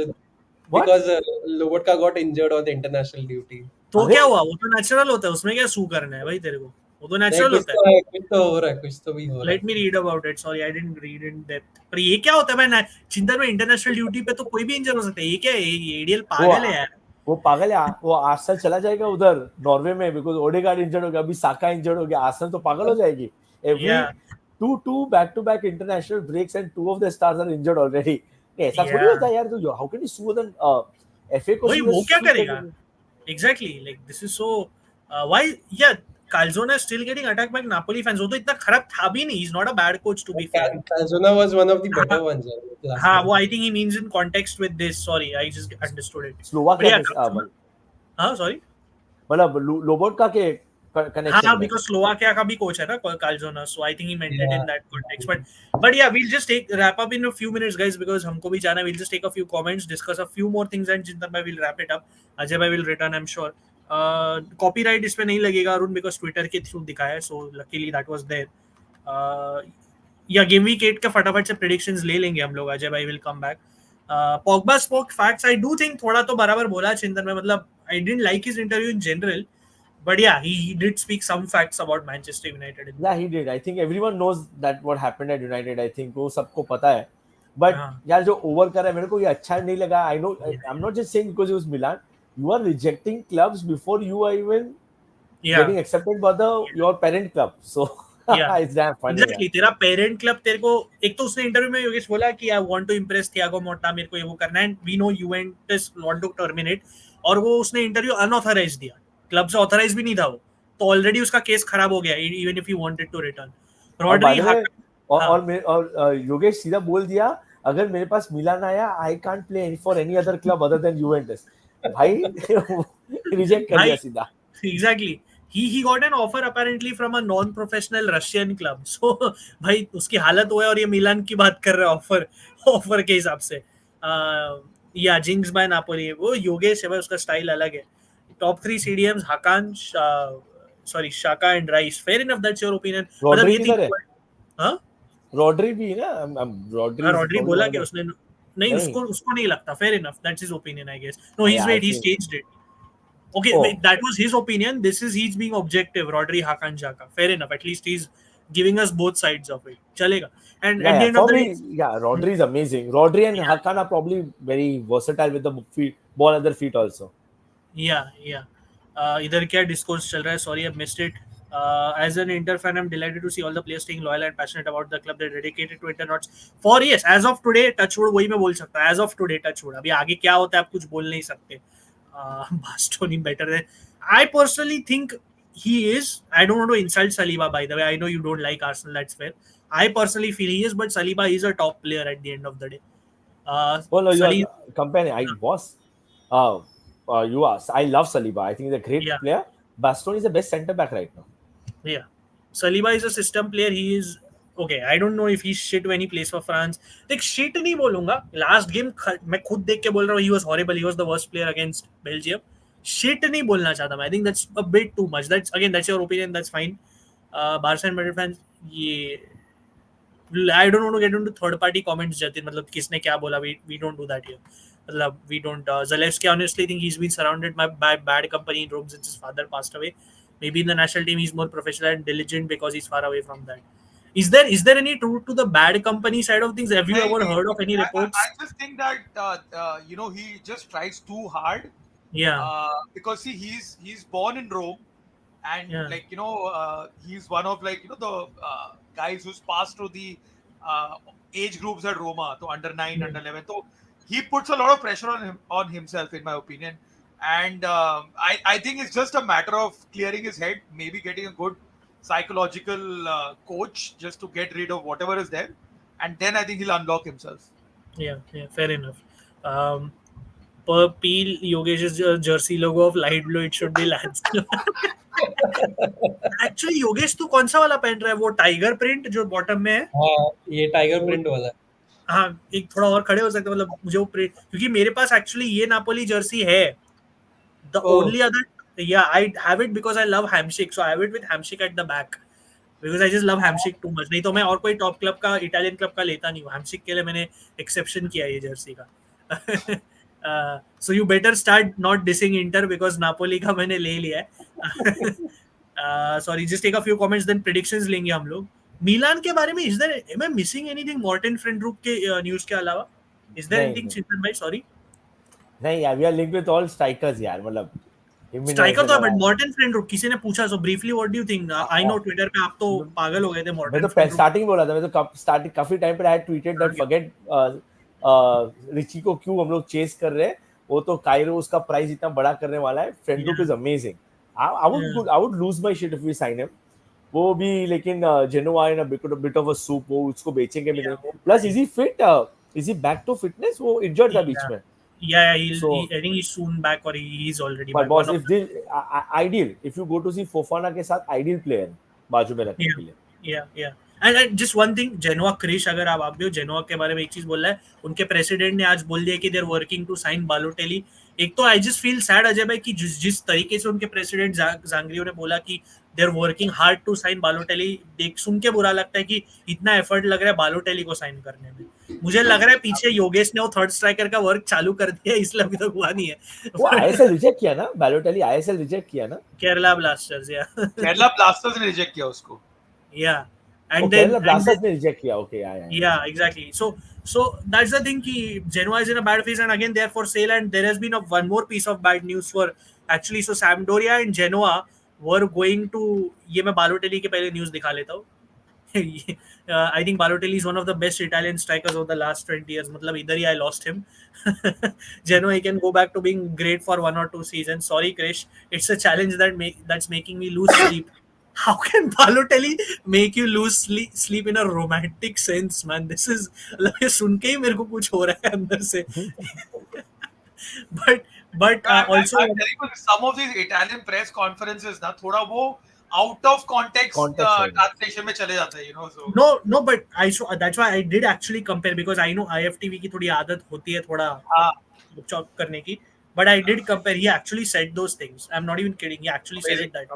Lobotka got injured on the international duty. तो क्या हुआ? वो तो natural होता है, उसमें क्या सू करना है भाई तेरे को, वो तो नेचुरल होता है। कुछ तो हो रहा है, कुछ तो भी हो रहा है। Let me read about it. Sorry, I didn't read in depth. पर ये क्या होता है भाई, चिंतन में इंटरनेशनल ड्यूटी पे तो कोई भी इंजर हो सकता है, ये क्या है? एडीएल पागल है यार। वो पागल है, वो आर्सेनल चला जाएगा उधर नॉर्वे में, बिकॉज़ ओडेगार्ड इंजर्ड हो गया, अभी साका इंजर्ड हो गया, आर्सेनल तो पागल हो जाएगी। Every two back-to-back international breaks and two of the stars are injured already. ऐसा थोड़ी होता है यार, तो how can you sue them? FA को वो क्या करेगा? Exactly, like this is so why Calzona is still getting attacked by Napoli fans. वो तो इतना खराब था भी नहीं, he's not a bad coach to be fair. Calzona was one of the better ones. हाँ, वो I think he means in context with this. Sorry, I just understood it. Slovakia हाँ, sorry. मतलब लोबोटका के connection. हाँ, because Slovakia का भी coach है ना Calzona, so I think he meant it in that context. But yeah, we'll just wrap up in a few minutes, guys, because हमको भी जाना है. We'll just take a few comments, discuss a few more things, and Chintan bhai will wrap it up. Ajay bhai will return, I'm sure. Copyright इस पे नहीं लगेगा Arun, because Twitter के through दिखाया है, so luckily that was there. Game week 8 का फटाफट से predictions ले लेंगे हम लोग. Ajay bhai will come back. Pogba spoke facts. I do think थोड़ा तो बराबर बोला चिंतन में, मतलब I didn't like his interview in general. But yeah, he did speak some facts about Manchester United. Yeah, he did. I think everyone knows that what happened at United. I think वो सबको पता है. But यार जो over कर रहा है, मेरे को ये अच्छा नहीं लगा. I know, I'm not just saying because it was Milan. You are rejecting clubs before you are even getting accepted by your parent club. So it's damn funny. Exactly तेरा पेरेंट क्लब तेरे को एक तो उसने interview में योगेश बोला कि I want to impress Thiago Motta, मेरे को ये वो करना है, and we know Juventus want to terminate, और वो उसने इंटरव्यू अनऑथराइज दिया, क्लब से ऑथराइज भी नहीं था वो, तो ऑलरेडी उसका केस खराब हो गया even if he wanted to return. Rodri और योगेश सीधा बोल दिया, अगर मेरे पास मिलान आया I can't play for any other club other than Juventus. भाई रिजेक्ट कर दिया सीधा. Exactly. He got an offer apparently from a non-professional Russian club. So भाई उसकी हालत हुआ है और ये मिलान की बात कर रहा है ऑफर के हिसाब से. या जिंक्स बाय नापोली, वो योगेश है भाई, उसका स्टाइल अलग है. Top 3 CDMs हाकान, Shaka and rice. Fair enough, that's your opinion. मतलब ये थी. हां रॉड्री भी ना. रॉड्री बोला कि उसने नहीं, उसको नहीं लगता. Fair enough, that's his opinion I guess. No, he's right, he's changed it. Okay, wait, that was his opinion. This is he's being objective. Rodri, Hakan, Xhaka. Fair enough. At least he's giving us both sides of it. Chalega. And at the end of the day, Rodri is amazing. Rodri and Hakan are probably very versatile with the ball at their feet also. Yeah. इधर क्या discourse चल रहा है? Sorry, I missed it. As an Inter fan, I'm delighted to see all the players staying loyal and passionate about the club. They're dedicated to Inter. For yes, as of today, touchwood वही मैं बोल सकता. As of today, touchwood. अभी आगे क्या होता है आप कुछ बोल नहीं सकते. Bastoni better than I personally think he is. I don't want to insult Saliba, by the way. I know you don't like Arsenal, that's fair. I personally feel he is, but Saliba is a top player at the end of the day. No, you are comparing. I was. You are. I love Saliba. I think he's a great player. Bastoni is the best centre back right now. Yeah, Saliba is a system player. He is okay. I don't know if he's shit when he plays for France. देख shit नहीं बोलूँगा. Last game मैं खुद देख के बोल रहा हूँ. He was horrible. He was the worst player against Belgium. Shit नहीं बोलना चाहता मैं. I think that's a bit too much. That's your opinion. That's fine. Barca and Madrid fans, ये I don't want to get into third party comments. Jatin मतलब किसने क्या बोला. We don't do that here. मतलब we don't. Zalewski, honestly think he's been surrounded by bad company in Rome since his father passed away. Maybe in the national team he's more professional and diligent because he's far away from that. Is there any truth to the bad company side of things? Have you ever heard of any reports? I just think that he just tries too hard. Yeah. Because see, he's born in Rome, and he's one of the guys who's passed through the age groups at Roma, so under 9, under 11. So he puts a lot of pressure on himself, in my opinion. And I think it's just a matter of clearing his head, maybe getting a good psychological coach just to get rid of whatever is there, and then I think he'll unlock himself. Yeah, fair enough. Per Peel Yogesh's jersey logo of light blue, it should be Lazio. Actually Yogesh तू कौन सा वाला पहन रहा है? वो tiger print जो bottom में है? हाँ, ये टाइगर प्रिंट वाला. हाँ, एक थोड़ा और खड़े हो सकते हैं. मतलब मुझे वो प्रिंट, क्योंकि मेरे पास एक्चुअली ये नापोली जर्सी है. The only other, I have it because I love Hamsik, so I have it with Hamsik at the back because I just love Hamsik too much. नहीं तो मैं और कोई टॉप क्लब का, Italian club का लेता नहीं हूँ. Hamsik के लिए मैंने एक्सेप्शन किया ये जर्सी का. So you better start not dissing Inter because Napoli का मैंने ले लिया है. Sorry, just take a few comments, then predictions लेंगे हम लोग. मिलान के बारे में am I missing anything Morten Friendrup के न्यूज़ के अलावा? Is there anything Chintan भाई? Sorry. नहीं यार, we are linked with all strikers यार. मतलब स्ट्राइकर तो है, बट मॉर्टन फ्रेंडरुप किसी ने पूछा, so briefly what do you think? I know Twitter पे आप तो पागल हो गए थे मॉर्टन. मैं तो स्टार्टिंग बोला था. मैं तो स्टार्टिंग काफी टाइम पे I tweeted that forget Ricci को क्यों हम लोग चेस कर रहे हैं. वो तो कायरो उसका प्राइस इतना बड़ा करने वाला है. Frendrup is amazing. I would lose my shit if we sign him. वो भी लेकिन Genoa in a bit of a soup, वो उसको बेचेंगे भी नहीं. Plus is he fit? Is he back to fitness? वो इंजर्ड था बीच में. Yeah, I think he's soon back or he's already but back. Boss, if this ideal, if you go to see Fofana के साथ ideal player बाजू में रखने के लिए. Yeah. And just one thing, Genoa Krish, अगर आप भी हो, Genoa के बारे में एक चीज बोल रहा है. उनके प्रेसिडेंट ने आज बोल दिया कि they're working to sign Balotelli. एक तो I just feel sad Ajay भाई कि जिस तरीके से उनके प्रेसिडेंट जांग्रियो ने बोला कि they're working hard to sign Balotelli, देख सुन के बुरा लगता है कि इतना एफर्ट लग रहा है Balotelli को साइन करने में. मुझे लग रहा है पीछे योगेश ने वो थर्ड स्ट्राइकर का वर्क चालू कर दिया, इसलिए अभी तक हुआ नहीं है. वो आईएसएल रिजेक्ट किया ना Balotelli, आईएसएल रिजेक्ट किया ना केरला ब्लास्टर्स. या केरला ब्लास्टर्स ने रिजेक्ट किया उसको. या and then Blasters ने रिजेक्ट किया. Okay, yeah, exactly. So that's the thing कि Genoa is in a bad phase and again they are for sale, and there has been one more piece of bad news for actually, so Sampdoria and Genoa were going to, ये मैं Balotelli के पहले news दिखा लेता हूँ. I think Balotelli is one of the best Italian strikers of the last 20 years. मतलब इधर ही I lost him. Genoa, he can go back to being great for 1 or 2 seasons. Sorry, Krish. It's a challenge that's making me lose sleep. How can Balotelli make you lose sleep in a romantic sense, man? This is ये सुन के ही मेरे को कुछ हो रहा है अंदर से. But also I'm telling you, some of these Italian press conferences ना थोड़ा वो out of context translation में चले जाता है, you know. So no, but that's why I did actually compare, because I know IFTV की थोड़ी आदत होती है थोड़ा चॉप करने की. But I did compare. He actually said those things. I'm not even kidding. He actually said it that.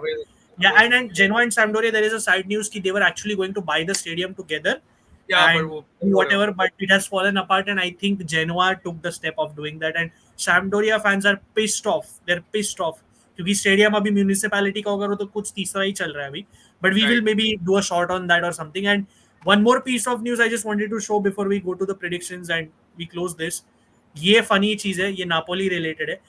Yeah, and Genoa and Sampdoria, there is a side news that they were actually going to buy the stadium together. Yeah, and whatever, but it has fallen apart, and I think Genoa took the step of doing that, and Sampdoria fans are pissed off. They're pissed off क्योंकि stadium अभी municipality का होगा तो कुछ तीसरा ही चल रहा है अभी. But we will maybe do a short on that or something. And one more piece of news I just wanted to show before we go to the predictions and we close this. ये funny चीज है, ये Napoli related है.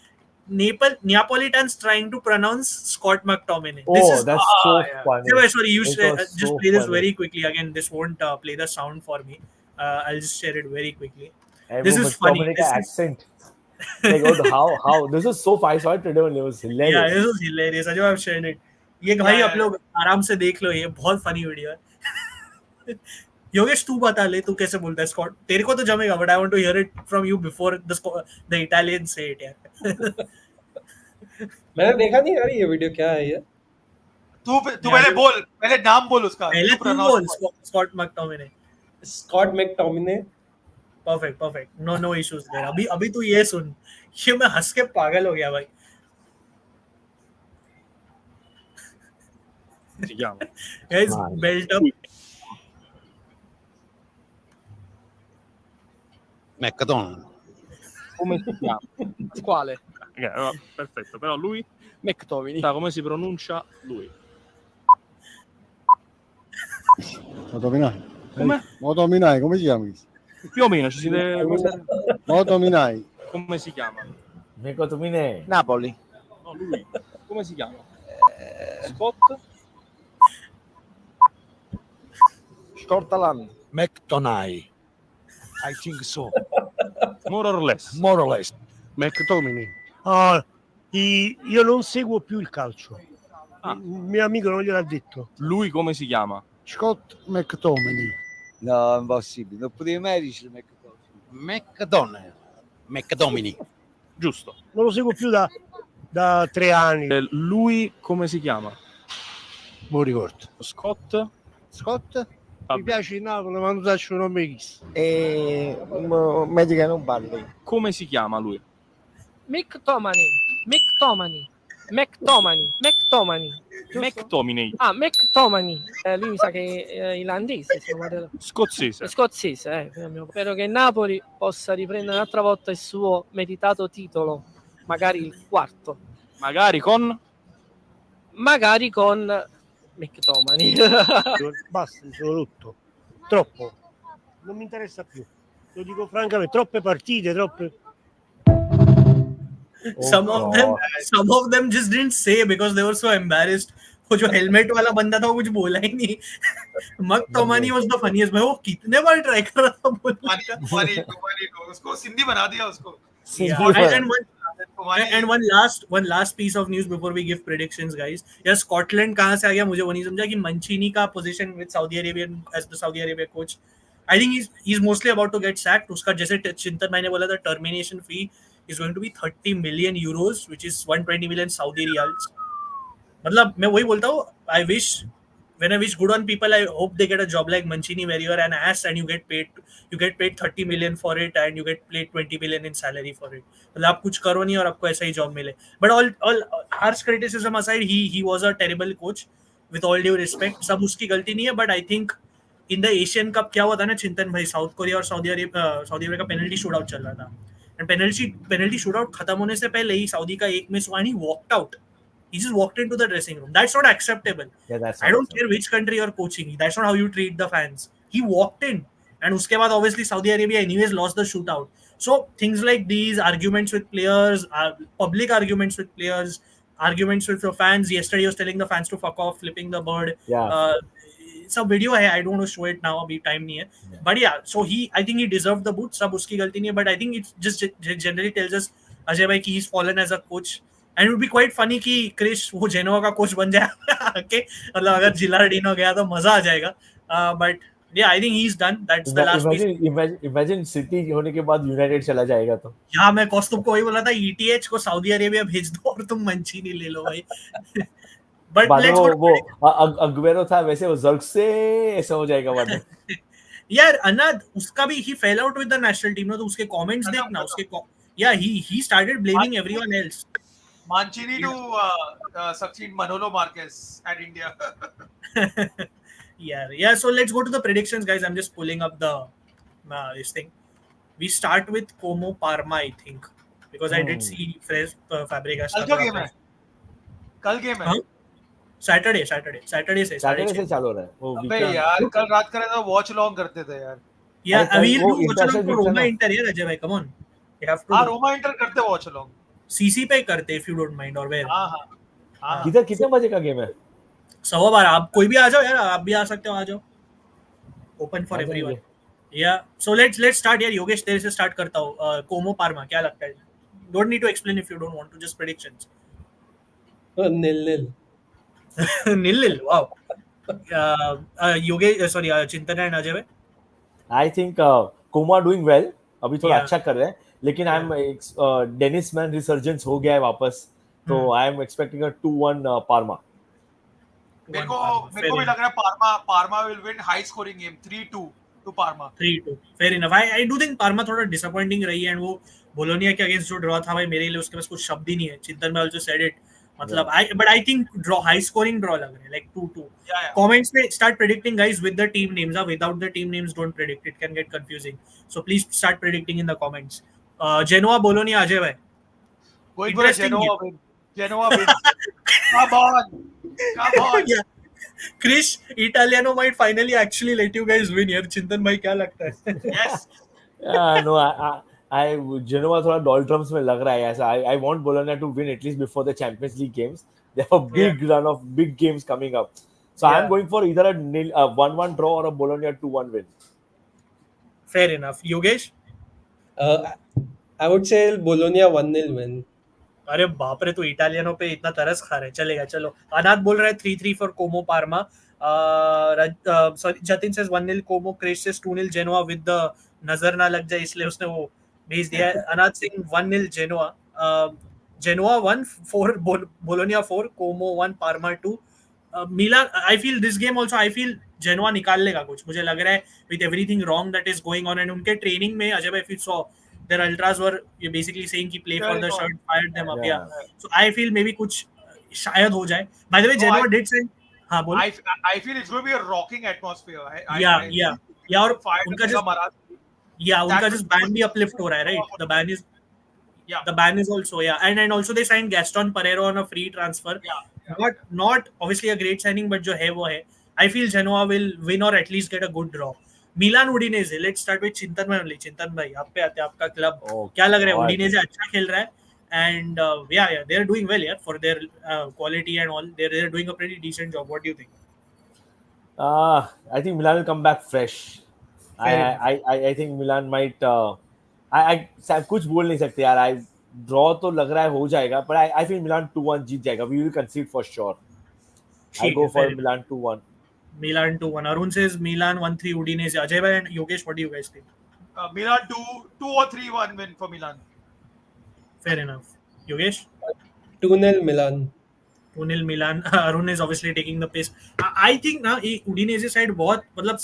Neapolitans trying to pronounce Scott McTominay. That's so funny. Sorry, you just play this very quickly. Again, this won't play the sound for me. I'll just share it very quickly. This is funny. This accent. Like, how this is so funny. I saw it today and it was hilarious. Yeah, this was hilarious. Ajay, I've shared it. ये भाई आप लोग आराम से देख लो, ये बहुत funny video है. योगेश तू बता ले, तू कैसे बोलता है स्कॉट? तेरे को तो जमेगा, but I want to hear it from you before the Italians say it यार. मैंने देखा नहीं यार ये वीडियो, क्या है ये? तू पहले बोल, पहले नाम बोल उसका. पहले तू बोल Scott McTominay. Scott McTominay. Perfect. No issues there. अभी तू ये सुन, ये मैं हंस के पागल हो गया भाई. Guys, belt up. McDonald. Come si chiama? Quale? No, perfetto, però lui McTominay. come si pronuncia lui? Motominai, come si chiama? Più o meno ci si deve... Motominai. Come si chiama? McTominay. Napoli. No, lui. Come si chiama? Scott? Scotland. McTominay. I think so. More or less. More or less. McTominay. Io non seguo più il calcio. Il mio amico non gliel'ha detto. Lui come si chiama? Scott McTominay. No, impossibile. Non potevi mai dire McDonald. McTominay. Giusto. Non lo seguo più da 3 anni. Lui come si chiama? Non ricordo. Scott? Scott? Mi piace il Napoli, ma non faccio un nome X. Medica non parli. Come si chiama lui? McTominay. McTominay. McTominay. Lui mi sa che è irlandese. Scozzese. Scozzese, spero che Napoli possa riprendere un'altra volta il suo meritato titolo, magari il 4. Magari con McTominay. Basta, mi sono rotto. Troppo. Non mi interessa più. Lo dico francamente, troppe partite, troppe... Some of them just didn't say because they were so embarrassed. वो जो helmet वाला बंदा था वो कुछ बोला ही नहीं. McTominay was the funniest. मैं वो कितने बार ट्राई कर रहा था बोलने का. funny उसको सिंधी बना दिया उसको. And one last piece of news before we give predictions, guys. यार स्कॉटलैंड कहाँ से आ गया मुझे वो नहीं समझा कि मंचीनी का position with Saudi Arabian as the Saudi Arabia coach. I think he's mostly about to get sacked. उसका जैसे चिंतन मैंने बोला था, termination fee is going to be 30 million euros, which is 120 million Saudi riyals. मतलब मैं वही बोलता हूँ, when I wish good on people, I hope they get a job like Mancini where you are an ass and you get paid 30 million for it and you get paid 20 million in salary for it. मतलब आप कुछ करो नहीं और आपको ऐसा ही job मिले. But all harsh criticism aside, he was a terrible coach with all due respect. सब उसकी गलती नहीं है, but I think in the Asian Cup क्या हुआ था ना चिंतन भाई, साउथ कोरिया और सऊदी अरेबिया का पेनल्टी शूट आउट चल रहा था. And penalty shootout खत्म होने से पहले ही सऊदी का एक मिस हुआ and he walked out. He just walked into the dressing room. That's not acceptable. I don't care which country you're coaching. That's not how you treat the fans. He walked in, and उसके बाद obviously Saudi Arabia anyways lost the shootout. So things like these arguments with players, public arguments with players, arguments with your fans. Yesterday he was telling the fans to fuck off, flipping the bird. Yeah. It's a video है, I don't want to show it now, अभी time नहीं है. But yeah, so I think he deserved the boot. सब उसकी गलती नहीं है, but I think it just generally tells us Ajay भाई कि he's fallen as a coach. And it would be quite funny कि क्रिश वो जेनोवा का कोच बन जाए okay? मतलब अगर जिलार्डिनो गया तो मजा आ जाएगा. But yeah, I think he's done. That's the last piece. Imagine City होने के बाद यूनाइटेड चला जाएगा तो. यहाँ मैं कॉस्टुम को वही बोला था, ETH को सऊदी अरेबिया भेज दो और तुम मंचीनी ले लो भाई. But let's go. वो अग्वेरो था वैसे वो जर्क से ऐसा हो जाएगा बाद में. यार अनाद उसका भी he fell out with the national team ना, तो उसके comments देखना उसके yeah he started blaming everyone else. Mancini to succeed Manolo Marquez at India. Yeah, so let's go to the predictions, guys. I'm just pulling up the this thing. We start with Como Parma, I think, because I did see Fabregas. कल game है. Saturday से चालू हो रहा है. अबे यार कल रात का तो वॉच लॉन्ग करते थे यार. Yeah, we'll do watch along for Roma Inter यार अजय भाई, come on. You have to. हाँ Roma Inter करते वॉच लॉन्ग. CC पे करते if you don't mind or where. हाँ. कितने बजे का गेम है? 12:15. आप कोई भी आ जाओ यार, आप भी आ सकते हो, आ जाओ. Open for everyone. Yeah, so let's start यार. योगेश तेरे से स्टार्ट करता हूँ. Como Parma क्या लगता है? Don't need to explain if you don't want to, just predictions. 0-0. 0-0. Wow. Yogesh sorry चिंतन and अजय भाई. I think Como doing well. अभी थोड़ा अच्छा कर रहे हैं, लेकिन I am Dennis Man resurgence हो गया है वापस, तो I am expecting a 2-1 Parma. मेरे को भी लग रहा है Parma will win high scoring game 3-2 to Parma. 3-2 fair enough. I do think Parma थोड़ा डिसअपॉइंटिंग रही है, एंड वो बोलोनिया के अगेंस्ट जो ड्रॉ था भाई, मेरे लिए उसके पास कुछ शब्द ही नहीं है. चिंतन में आल्सो सेड इट. मतलब I think draw high scoring draw लग रहा है, like 2-2. Comments में start predicting guys with the team names. Without the team names don't predict, it can get confusing. So please start predicting in the comments. Genoa Bologna Ajay bhai. Going for Genoa win. Come on. Yeah. Chris, Italiano might finally actually let you guys win here. Chintan bhai क्या लगता है? Yes. No, I Genoa थोड़ा doldrums में लग रहा है ऐसा. I want Bologna to win at least before the Champions League games. They have a big run of big games coming up. So I'm going for either a 1-1 draw or a Bologna 2-1 win. Fair enough. Yogesh? I would say Bologna 1-0 win. अरे बाप रे, तो इटालियनों पे इतना तरस खा रहे. चलेगा, चलो. अनाथ बोल रहा है 3-3 for Como Parma. Sorry, Jatin says 1-0 Como. Krish says 2-0 Genoa with the नजर ना लग जाए इसलिए उसने वो भेज दिया है. अनाथ Singh 1-0 Genoa. Genoa 1, 4 Bologna 4, Como 1, Parma 2. Milan, I feel this game also, I feel Genoa निकाल लेगा कुछ. मुझे लग रहा है with everything wrong that is going on, and उनके ट्रेनिंग में अजय भाई, if you saw, their ultras were basically saying कि play for the shirt, fired them up. Yeah. So I feel maybe कुछ शायद हो जाए. By the way, Genoa did send. हाँ बोल. I feel it's going to be a rocking atmosphere. Yeah, और उनका just band भी uplift हो रहा है, right? The ban is also, and also they signed Gaston Pereiro on a free transfer. Not obviously a great signing, but जो है वो है. I feel Genoa will win or at least get a good draw. Milan Udinese, let's start with Chintan भाई only. Chintan भाई, आप पे आते हैं, आपका क्लब क्या लग रहा है? Udinese अच्छा खेल रहा है, and they're doing well for their quality and all. They're doing a pretty decent job. What do you think? I think Milan will come back fresh. I think Milan might. I कुछ बोल नहीं सकते यार. I draw तो लग रहा है हो जाएगा, but I feel Milan 2-1 जीत जाएगा. We will concede for sure. I go for Milan 2-1. Milan 2-1. Arun says Milan 1-3 Udinese. Ajay bhai and Yogesh, what do you guys think? Milan 2 or 3-1 win for Milan. Fair enough. Yogesh? 2-0 Milan. 2-0 Milan. Arun is obviously taking the pace. I think ना Udinese side बहुत मतलब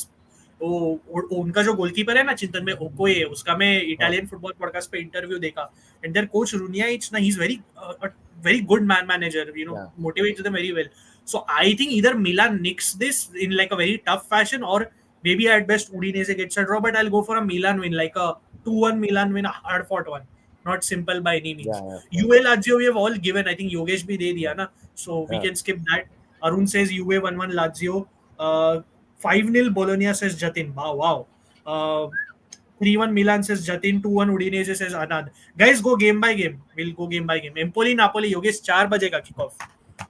उनका जो goalkeeper है ना चिंतन में Okoye, उसका मैं इटालियन फुटबॉल पॉडकास्ट पे इंटरव्यू देखा, एंड देयर कोच रुनियाइच ना, he is very good man manager, motivates them very well. So I think either Milan nicks this in like a very tough fashion, or maybe at best Udinese gets a draw, but I'll go for a Milan win, like a 2-1 Milan win, a hard fought one, not simple by any means. Juve Lazio we have all given. I think Yogesh bhi de diya na, so we can skip that. Arun says Juve 1-1 Lazio. 5-0 Bologna says Jatin. Wow. 3-1 Milan says Jatin, 2-1 Udinese says Anand. Guys, go game by game. We'll go game by game. Empoli, Napoli, Yogesh 4 बजे का kick off.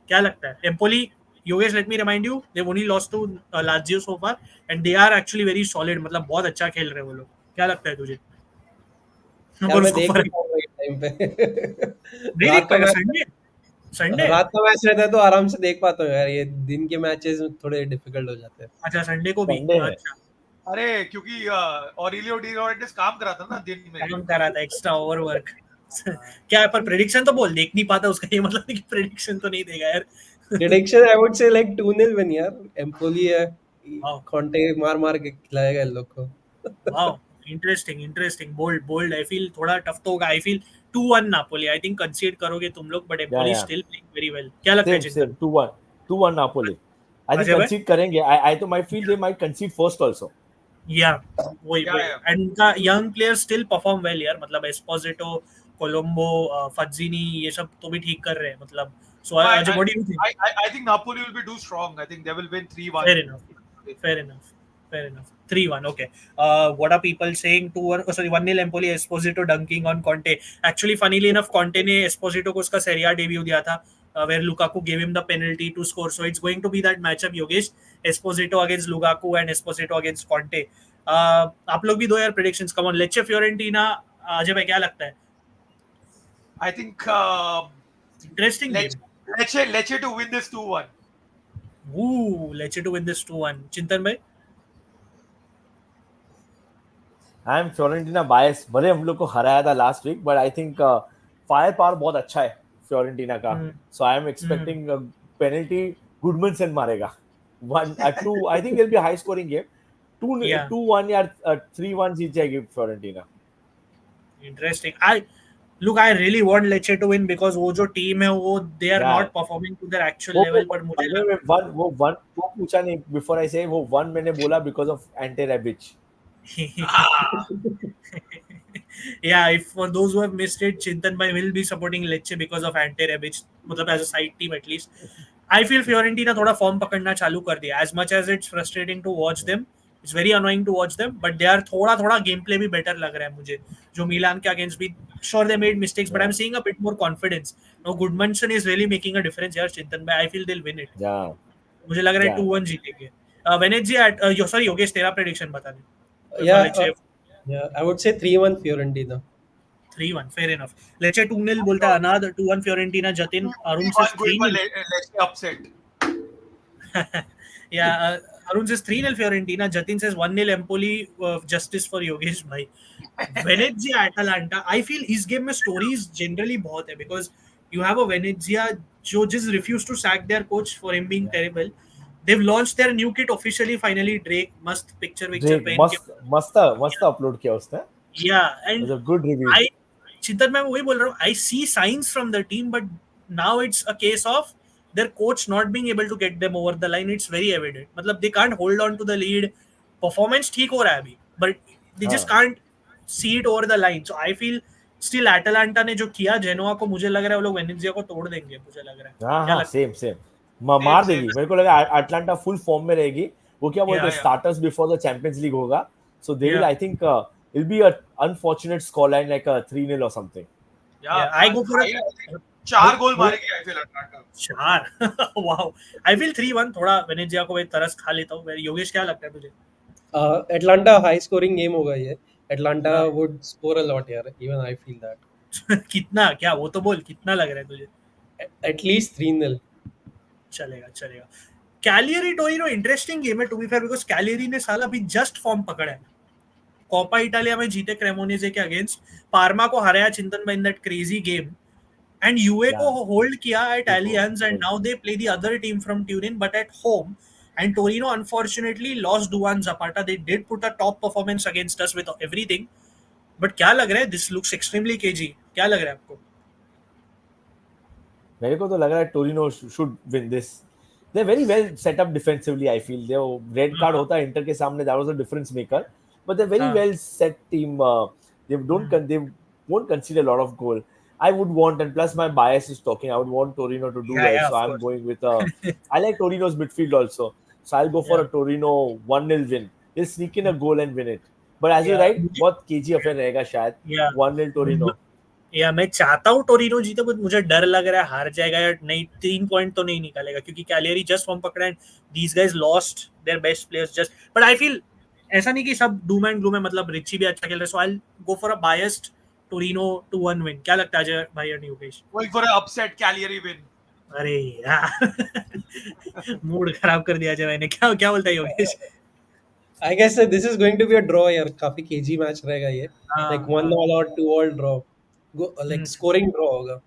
क्या लगता है? Empoli, Yogesh, let me remind you, they've only lost to Lazio so far, and they are actually very solid. मतलब बहुत अच्छा खेल रहे हैं वो लोग. क्या लगता है तुझे? यार मैं देख भी पाऊंगा इस टाइम पे। नहीं देख रात का पाएगा मैच संडे रात का मैच रहता है तो आराम से देख पाता हूँ यार। ये दिन के मैचेस थोड़े डिफिकल्ट हो जाते हैं। अच्छा संडे को भी संडे है। अच्छा अरे क्योंकि ऑरिलियो डी लॉरेंटेस काम करा था ना दिन में, काम कर रहा था एक्स्ट्रा ओवर वर्क। क्या है पर प्रेडिक्शन तो बोल, देख नहीं पाता उसका ये मतलब नहीं कि प्रेडिक्शन तो नहीं देगा यार। Prediction I would say like 2-0 win यार। एम्पोली है, वाओ कॉन्टे मार मार के खिलाएगा इन लोग को। Wow interesting bold I feel थोड़ा टफ तो होगा। I feel 2-1 Napoli. I think कंसीड करोगे तुम लोग, but एम्पोली still playing very well. क्या लगता है Same, चिंतन? 2-1 Napoli. I think अच्छा भाई concede करेंगे. I तो might feel they might concede first also. या वही एंड उनका young player still perform well यार। मतलब एस्पोजिटो, कोलंबो, फज्जिनी ये सब तो भी ठीक कर रहे हैं मतलब। So Ajay what do you think? I think Napoli will be too strong. I think they will win 3-1. Fair enough. 3-1. Okay. What are people saying? 2-1. Oh, sorry, 1-0 Empoli. Esposito dunking on Conte. Actually, funnily enough, Conte ने Esposito को उसका Serie A debut दिया था, where Lukaku gave him the penalty to score. So it's going to be that matchup, Yogesh. Esposito against Lukaku and Esposito against Conte. आप लोग भी दो यार predictions. Come on, Lecce Fiorentina. Ajay भाई क्या लगता है? I think Interesting game. Lecce to win this 2-1. Ooh, Lecce to win this 2-1. चिंतन भाई? I am Fiorentina bias. भले हम लोग को हराया था last week, but I think fire power बहुत अच्छा है Fiorentina का. So I am expecting a penalty. Goodmanson मारेगा. 2. I think it'll be a high scoring game. 2-1 या 3-1 जीत जाएगी Fiorentina. Interesting. I really want Lecce to win because वो जो team है वो they are not performing to their actual level. पर मुझे वो पूछा नहीं before I say वो 1 मैंने बोला because of Ante Rebic. Yeah, if for those who have missed it, Chintan bhai will be supporting Lecce because of Ante Rebic, मतलब as a side team at least. I feel Fiorentina थोड़ा form पकड़ना चालू कर दिया. As much as it's frustrating to watch them, it's very annoying to watch them, but they are थोड़ा gameplay भी better लग रहा है मुझे. जो मिलान के against भी, sure they made mistakes, but I'm seeing a bit more confidence. Now Goodmanson is really making a difference यार Chintan bhai. I feel they'll win it. Yeah. मुझे लग रहा है 2-1 जीतेंगे. Venezia at sorry Yogesh तेरा prediction बता दे. Yeah, I would say 3-1 Fiorentina. 3-1, fair enough. Lecce 2-0 बोलता है अनाद. 2-1 Fiorentina. Jatin, Arun says 3-0. Lecce upset. Yeah, Arun says 3-0 Fiorentina. Jatin says 1-0 Empoli. Justice for Yogesh bhai. Venezia Atalanta. I feel इस game में stories generally बहुत है because you have a Venezia जो just refused to sack their coach for him being terrible. They've launched their new kit officially. Finally, Drake must picture मस्त upload किया उसने. Yeah, and a good review. Chintan मैं वही बोल रहा हूँ. I see signs from the team, but now it's a case of their coach not being able to get them over the line. It's very evident. मतलब they can't hold on to the lead. Performance ठीक हो रहा है अभी, but they just can't see it over the line. So I feel still Atalanta ने जो किया Genoa को, मुझे लग रहा है वो लोग वेनेजिया को तोड़ देंगे. मुझे लग रहा है. हाँ, सेम मार देगी. मेरे को लगा अटलांटा फुल फॉर्म में रहेगी. वो क्या बोलते हैं, starters before the Champions league होगा. So they will, I think, it'll be an unfortunate scoreline like a 3-0 or something. Yeah, I go for 4 गोल मारेगी I feel Atlanta. 4. Wow. I feel 3-1. थोड़ा Venezia को तरस खा लेता हूँ. योगेश क्या लगता है तुझे? Atlanta high scoring game होगा ये. Atlanta would score a lot यार. Even I feel that. कितना, क्या वो तो बोल, कितना लग रहा है तुझे? At least 3-0. चलेगा. कैलियरी टोरिनो इंटरेस्टिंग गेम है to be fair because Cagliari ने साला अभी जस्ट फॉर्म पकड़ा है. कोपा इटालिया में जीते क्रेमोनेजे के अगेंस्ट, पार्मा को हराया चिंतन भाई in that crazy game, and यूए को होल्ड किया at Allianz, and now they play the other team from Turin but at home. And Torino unfortunately lost Duan Zapata. They did put a top performance against us with everything. But क्या लग रहा है? This looks extremely cagey. क्या लग रहा है आपको? मेरे को तो लग रहा है Torino should win this. They're very well set up defensively. I feel their red card होता है इंटर के सामने, that was a difference maker. But they're very well set team. They won't concede a lot of goal. I would want, and plus my bias is talking, I would want Torino to do well. So I'm going with I like Torino's midfield also. So I'll go for a Torino 1-0 win. They'll sneak in a goal and win it. But as you're Yeah. right, बहुत KG affair रहेगा शायद. Yeah. 1-0 Torino. या मैं चाहता हूँ Torino जीते, but मुझे डर लग रहा है हार जाएगा या नहीं. 3 पॉइंट तो नहीं निकालेगा क्योंकि कैलियरी जस्ट फॉर्म पकड़ा है. These guys lost their best players just. But I feel ऐसा नहीं कि सब डूम एंड ग्लूम है. मतलब रिची भी अच्छा खेल रहा है. So I go for a biased Torino 2-1 win. क्या लगता है अजय भाई और Yogesh? Going for an upset Cagliari win. अरे यार मूड खराब कर दिया अजय भाई ने. क्या क्या बोलता है Yogesh? I guess that this is going to be a draw यार. काफी केजी मैच रहेगा ये. Like 1-1 or 2-1 draw. Like scoring draw होगा.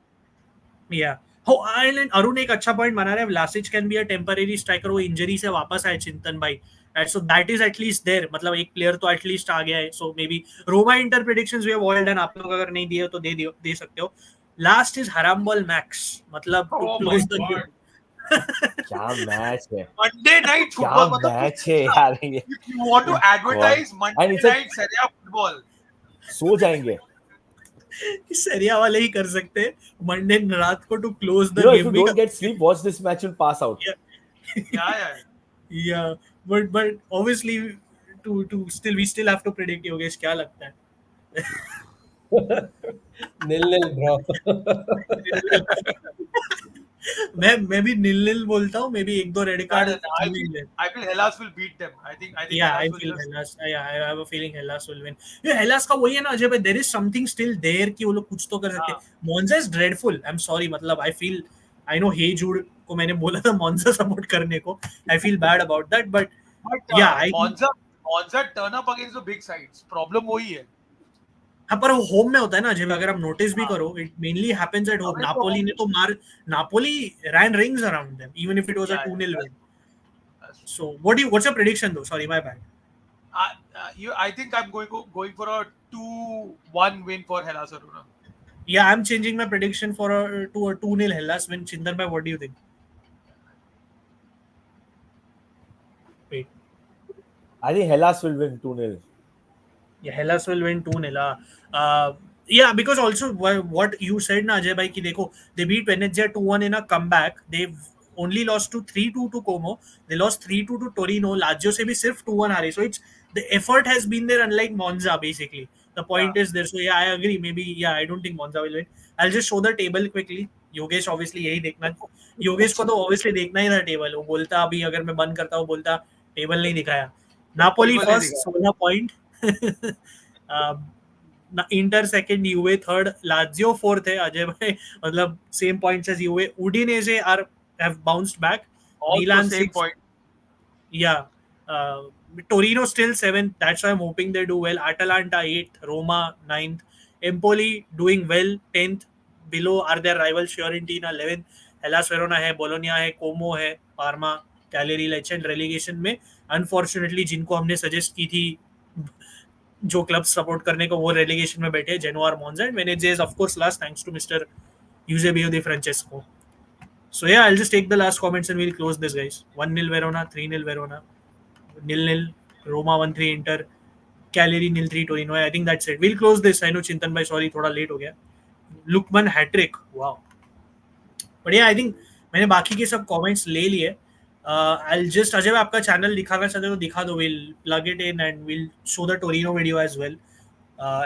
Yeah. हो आयरलैंड. अरुण एक अच्छा पॉइंट बना रहा है. Vlasic can be a temporary striker. वो इंजरी से वापस आए चिंतन भाई. So that is at least there. मतलब एक प्लेयर तो एटलीस्ट आ गया है. So maybe Roma Inter predictions we have old and आप लोग अगर नहीं दिए तो दे सकते हो. लास्ट इज हरामबॉल मैक्स. मतलब Oh close my the God. Game. क्या मैच है. Monday night क्या football. मैच है यार ये. If you want to advertise Monday And it's a- night Serie A football. सो जाएंगे. सेरिया वाले ही कर सकते हैं. मंडे रात को to close the You know, if game. you don't get sleep, watch this match and pass out. Yeah. Yeah, but obviously to still have to predict. Yogesh क्या लगता है? 0-0 draw. मैं भी नील बोलता हूँ. May be 1-2 red card. I feel Hellas will beat them. I think Yeah, I Hellas will feel just- Hellas. Yeah, I have a feeling Hellas will win. Yeah, Hellas का वही है ना अजय भाई. There is something still there कि वो लोग कुछ तो कर सकते हैं. Monza is dreadful. I'm sorry. मतलब I know Hey Jude को मैंने बोला था Monza सपोर्ट करने को. I feel bad about that, but But yeah, Monza turn up against the big sides. Problem वही है. हाँ, पर वो होम में होता है ना अजय. अगर आप नोटिस भी करो, it mainly happens at home. Napoli ने तो Napoli ran rings around them even if it was a 2-0 win. So what's your prediction दो? Sorry, my bad. I think I'm going for a 2-1 win for Hellas Verona. Yeah, I'm changing my prediction for a 2-0 Hellas win. Chindan bhai, what do you think? Wait. I think Hellas will win 2-0. Yeah, Hellas will win 2-0. Yeah, because also what you said na Ajay bhai ki dekho, they beat Venezia 2-1 in a comeback. They've only lost to 3-2 to Como. They lost 3-2 to Torino. Lazio se bhi sirf 2-1 हारे. So it's the effort has been there, unlike Monza basically. The point is there. So yeah, I agree. Maybe yeah, I don't think Monza will win. I'll just show the table quickly. Yogesh obviously यही देखना. योगेश को तो obviously देखना ही था table. वो बोलता अभी अगर मैं बंद करता हूँ बोलता टेबल नहीं दिखाया. Napoli first 16 point. Inter second, Juve third, Lazio fourth है अजय भाई. मतलब same points as Juve. Udinese are have bounced back. Milan same point. Yeah. Torino still 7th. That's why I'm hoping they do well. Atalanta 8th. Roma 9th. Empoli doing well 10th. Below are their rivals Fiorentina 11th. Hellas Verona है, Bologna है, Como है, Parma, Cagliari, Lecce relegation में. Unfortunately जिनको हमने suggest की थी जो club support करने को, वो रेलीगेशन में बैठे. जेनोआ और Monza. And Venezia is of course last thanks to Mr Eusebio Di Francesco. So yeah, I'll just take the last comments and we'll close this, guys. 1-0 Verona, 3-0 Verona, 0-0 Roma, 1-3 Inter, Cagliari 0-3 Torino. I think that's it. We'll close this. I know Chintan bhai, sorry थोड़ा late हो गया. Lukman hat-trick, wow. But yeah, I think मैंने बाकी के सब comments ले लिए. I'll just Ajay भाई आपका चैनल दिखाना चाहते हो तो दिखा दो. We'll plug it in and we'll show the Torino video as well,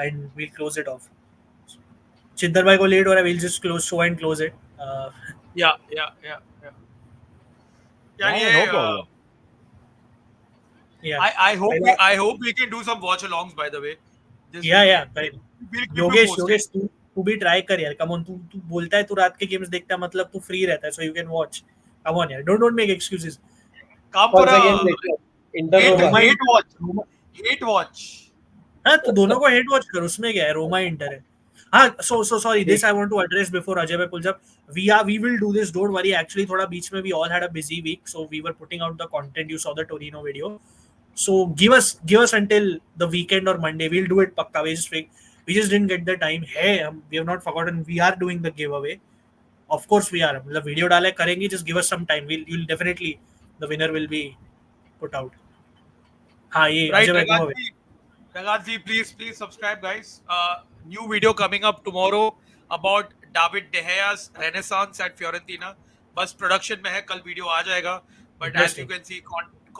and we'll close it off. चिंतन भाई को लेट हो रहा है. We'll just show and close it. Yeah. No problem. Yeah. I hope we can do some watch alongs, by the way. Yeah. Correct. We'll keep you Yogesh posted. तू भी try कर यार. Come on. तू बोलता है तू रात के गेम्स देखता है, मतलब तू फ्री रहता है, so you can watch. Come on यार. Don't make excuses. Come for Once a again, Inter Roma. hate watch. हाँ, तू दोनों को हेड वॉच कर. उसमें क्या है, रोमा इंटर है. हाँ, so sorry, this I want to address before Ajay bhai pulls up. We will do this, don't worry. Actually थोड़ा बीच में we all had a busy week, so we were putting out the content. You saw the Torino video, so give us until the weekend or Monday. We'll do it pakka. We just didn't get the time. Hey, we have not forgotten. We are doing the giveaway. Of course we are. मतलब video डाले करेंगे. Just give us some time. You'll definitely, the winner will be put out. हाँ, ये Right, Ajay bhai giveaway. Ragazji, please subscribe, guys. New video coming up tomorrow about David De Gea's renaissance at Fiorentina. बस production में है, कल video आ जाएगा. But as you can see,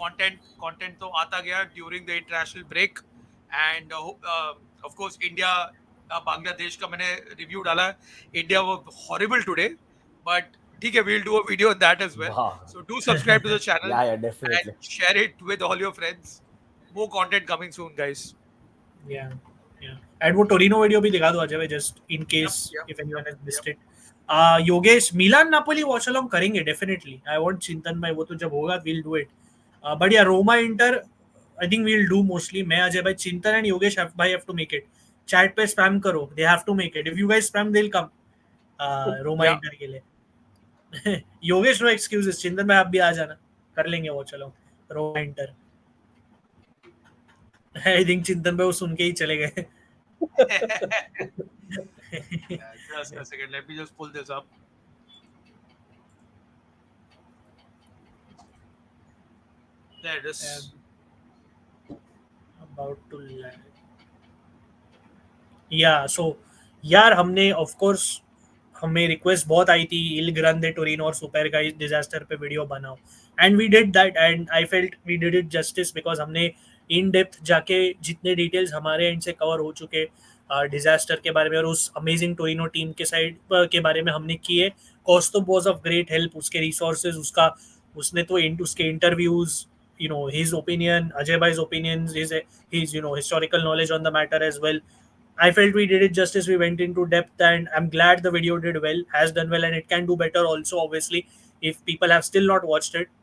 content तो आता गया during the international break. and of course India Bangladesh का मैंने review डाला है. India was horrible today, but ठीक है, we'll do a video on that as well. Wow. So do subscribe to the channel Yeah, definitely. and share it with all your friends. More content coming soon, guys. Yeah. And वो Torino video भी दिखा दो अजय भाई, just in case Yep. if anyone has missed it. Yogesh, Milan Napoli watch along करेंगे definitely. I want चिंतन भाई, वो तो जब होगा we'll do it. But yeah, Roma Inter, I think we'll do mostly. मैं अजय भाई, चिंतन and Yogesh have to make it. Chat पे spam करो, they have to make it. If you guys spam, they'll come. Roma Yeah. Inter के लिए. Yogesh, no excuses. चिंतन भाई आप भी आ जाना, कर लेंगे watch along. Roma Inter. I think चिंतन भाई वो सुन के ही चले गए. Just a second, let me just pull this up. There it is. About to land. Yeah, so यार हमने ऑफ कोर्स, हमें रिक्वेस्ट बहुत आई थी इल ग्रांडे टोरिनो और सुपर का इस डिजास्टर पे वीडियो बनाओ, and we did that and I felt we did it justice because हमने इन डेप्थ जाके जितने डिटेल्स हमारे एंड से कवर हो चुके डिजास्टर के बारे में और उस अमेजिंग टोरिनो टीम के साइड के बारे में हमने किए. कॉस्टो वाज ऑफ ग्रेट हेल्प, उसके रिसोर्सेज, उसका उसने तो उसके interviews, you know, his opinion, Ajay Bhai's opinions, his you know, historical knowledge on the matter as well. I felt we did it justice. We went into depth, and I'm glad the video did well, has done well, and it can do better also, obviously, if people have still not watched it.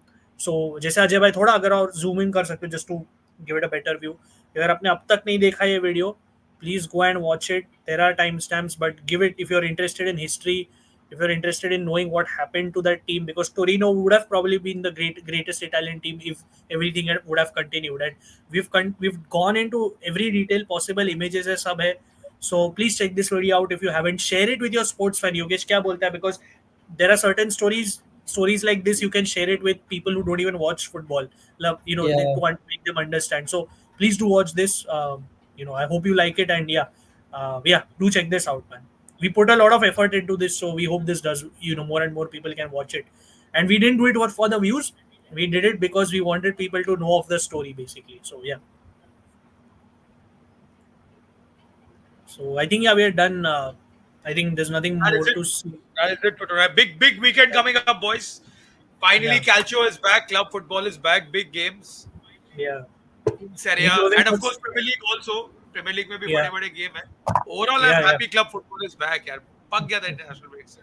So, जैसे अजय भाई थोड़ा अगर और zoom in कर सकते हो just to give it a better view. अगर आपने अब तक नहीं देखा ये video, please go and watch it. There are timestamps, but give it if you're interested in history, if you're interested in knowing what happened to that team, because Torino would have probably been the greatest Italian team if everything would have continued. And we've gone into every detail possible, images है, सब है. So please check this video out if you haven't. Share it with your sports fan. Yogesh क्या बोलता है? Because there are certain stories like this you can share it with people who don't even watch football. You know, Yeah. to want to make them understand. So please do watch this. You know, I hope you like it, and yeah, do check this out, man. We put a lot of effort into this, so we hope this does, you know, more and more people can watch it. And we didn't do it for the views. We did it because we wanted people to know of the story, basically. So yeah. So I think we are done. I think there's nothing That more is it. to see. That is it for tonight. Big weekend coming up, boys. Finally, Yeah. Calcio is back. Club football is back. Big games. Yeah. Serie, and of course Premier League also. Premier League में भी Yeah. बड़े game है. Overall, Yeah, I'm yeah. happy club football is back. यार पक गया था international break से.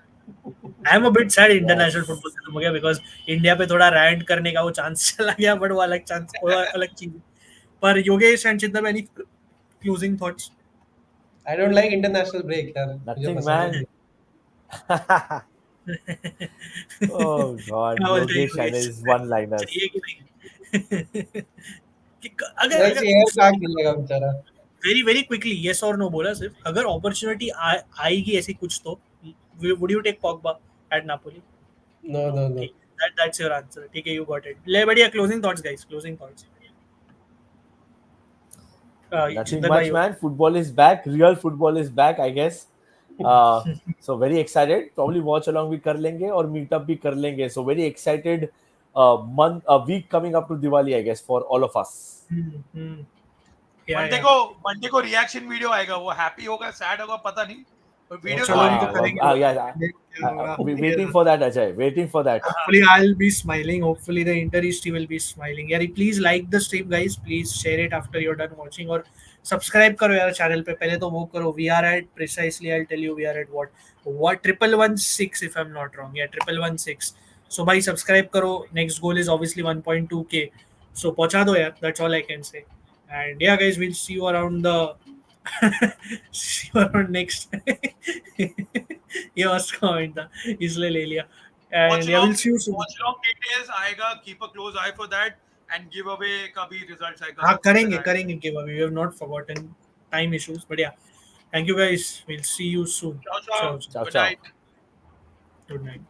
I'm a bit sad international football खत्म हो गया because India पे थोड़ा rant करने का वो चांस चला गया, but वो अलग चांस, वो अलग चीज. पर Yogesh and Chintan, any closing thoughts? I don't like international break, यार. Nothing, मुझे man. पसंद Oh God, क्या बोलते हैं Yogesh and Yogesh? his one-liners. चाहिए कि नहीं? नहीं. बस एयर कहाँ खेलेगा बेचारा. very quickly, yes or no बोला सिर्फ. अगर opportunity आएगी ऐसी कुछ तो would you take Pogba at Napoli? No. That's your answer. ठीक है, you got it. ले बढ़िया. Closing thoughts, guys. Closing thoughts. Nothing Chintan much, bhai, man. Football is back. Real football is back, I guess. So very excited. Probably watch along भी कर लेंगे और meet up भी कर लेंगे. So very excited. A week coming up to Diwali, I guess, for all of us. Monday को reaction video आएगा. वो हैप्पी होगा, सैड होगा, पता नहीं. पर वीडियो चलो, हम तो करेंगे. Waiting for that, Ajay. Waiting for that. Hopefully I'll be smiling. Hopefully the Interisti will be smiling. यार please like the stream, guys. Please share it after you're done watching और subscribe करो यार channel पे. पहले तो वो करो. We are at precisely, I'll tell you, we are at what 1116 if I'm not wrong. Yeah, 1116. So भाई subscribe करो. Next goal is obviously 1.2k. So पहुंचा दो यार. That's all I can say. And yeah, guys, we'll see you around the see you around next. ये उसका comment था, इसलिए ले लिया. And yeah, we'll see you soon. Watch long details आएगा. Keep a close eye for that. And giveaway का भी results आएगा. हाँ, करेंगे giveaway. We have not forgotten. Time issues, but yeah. Thank you, guys. We'll see you soon. Ciao, ciao. Ciao, Good ciao. night. Good night.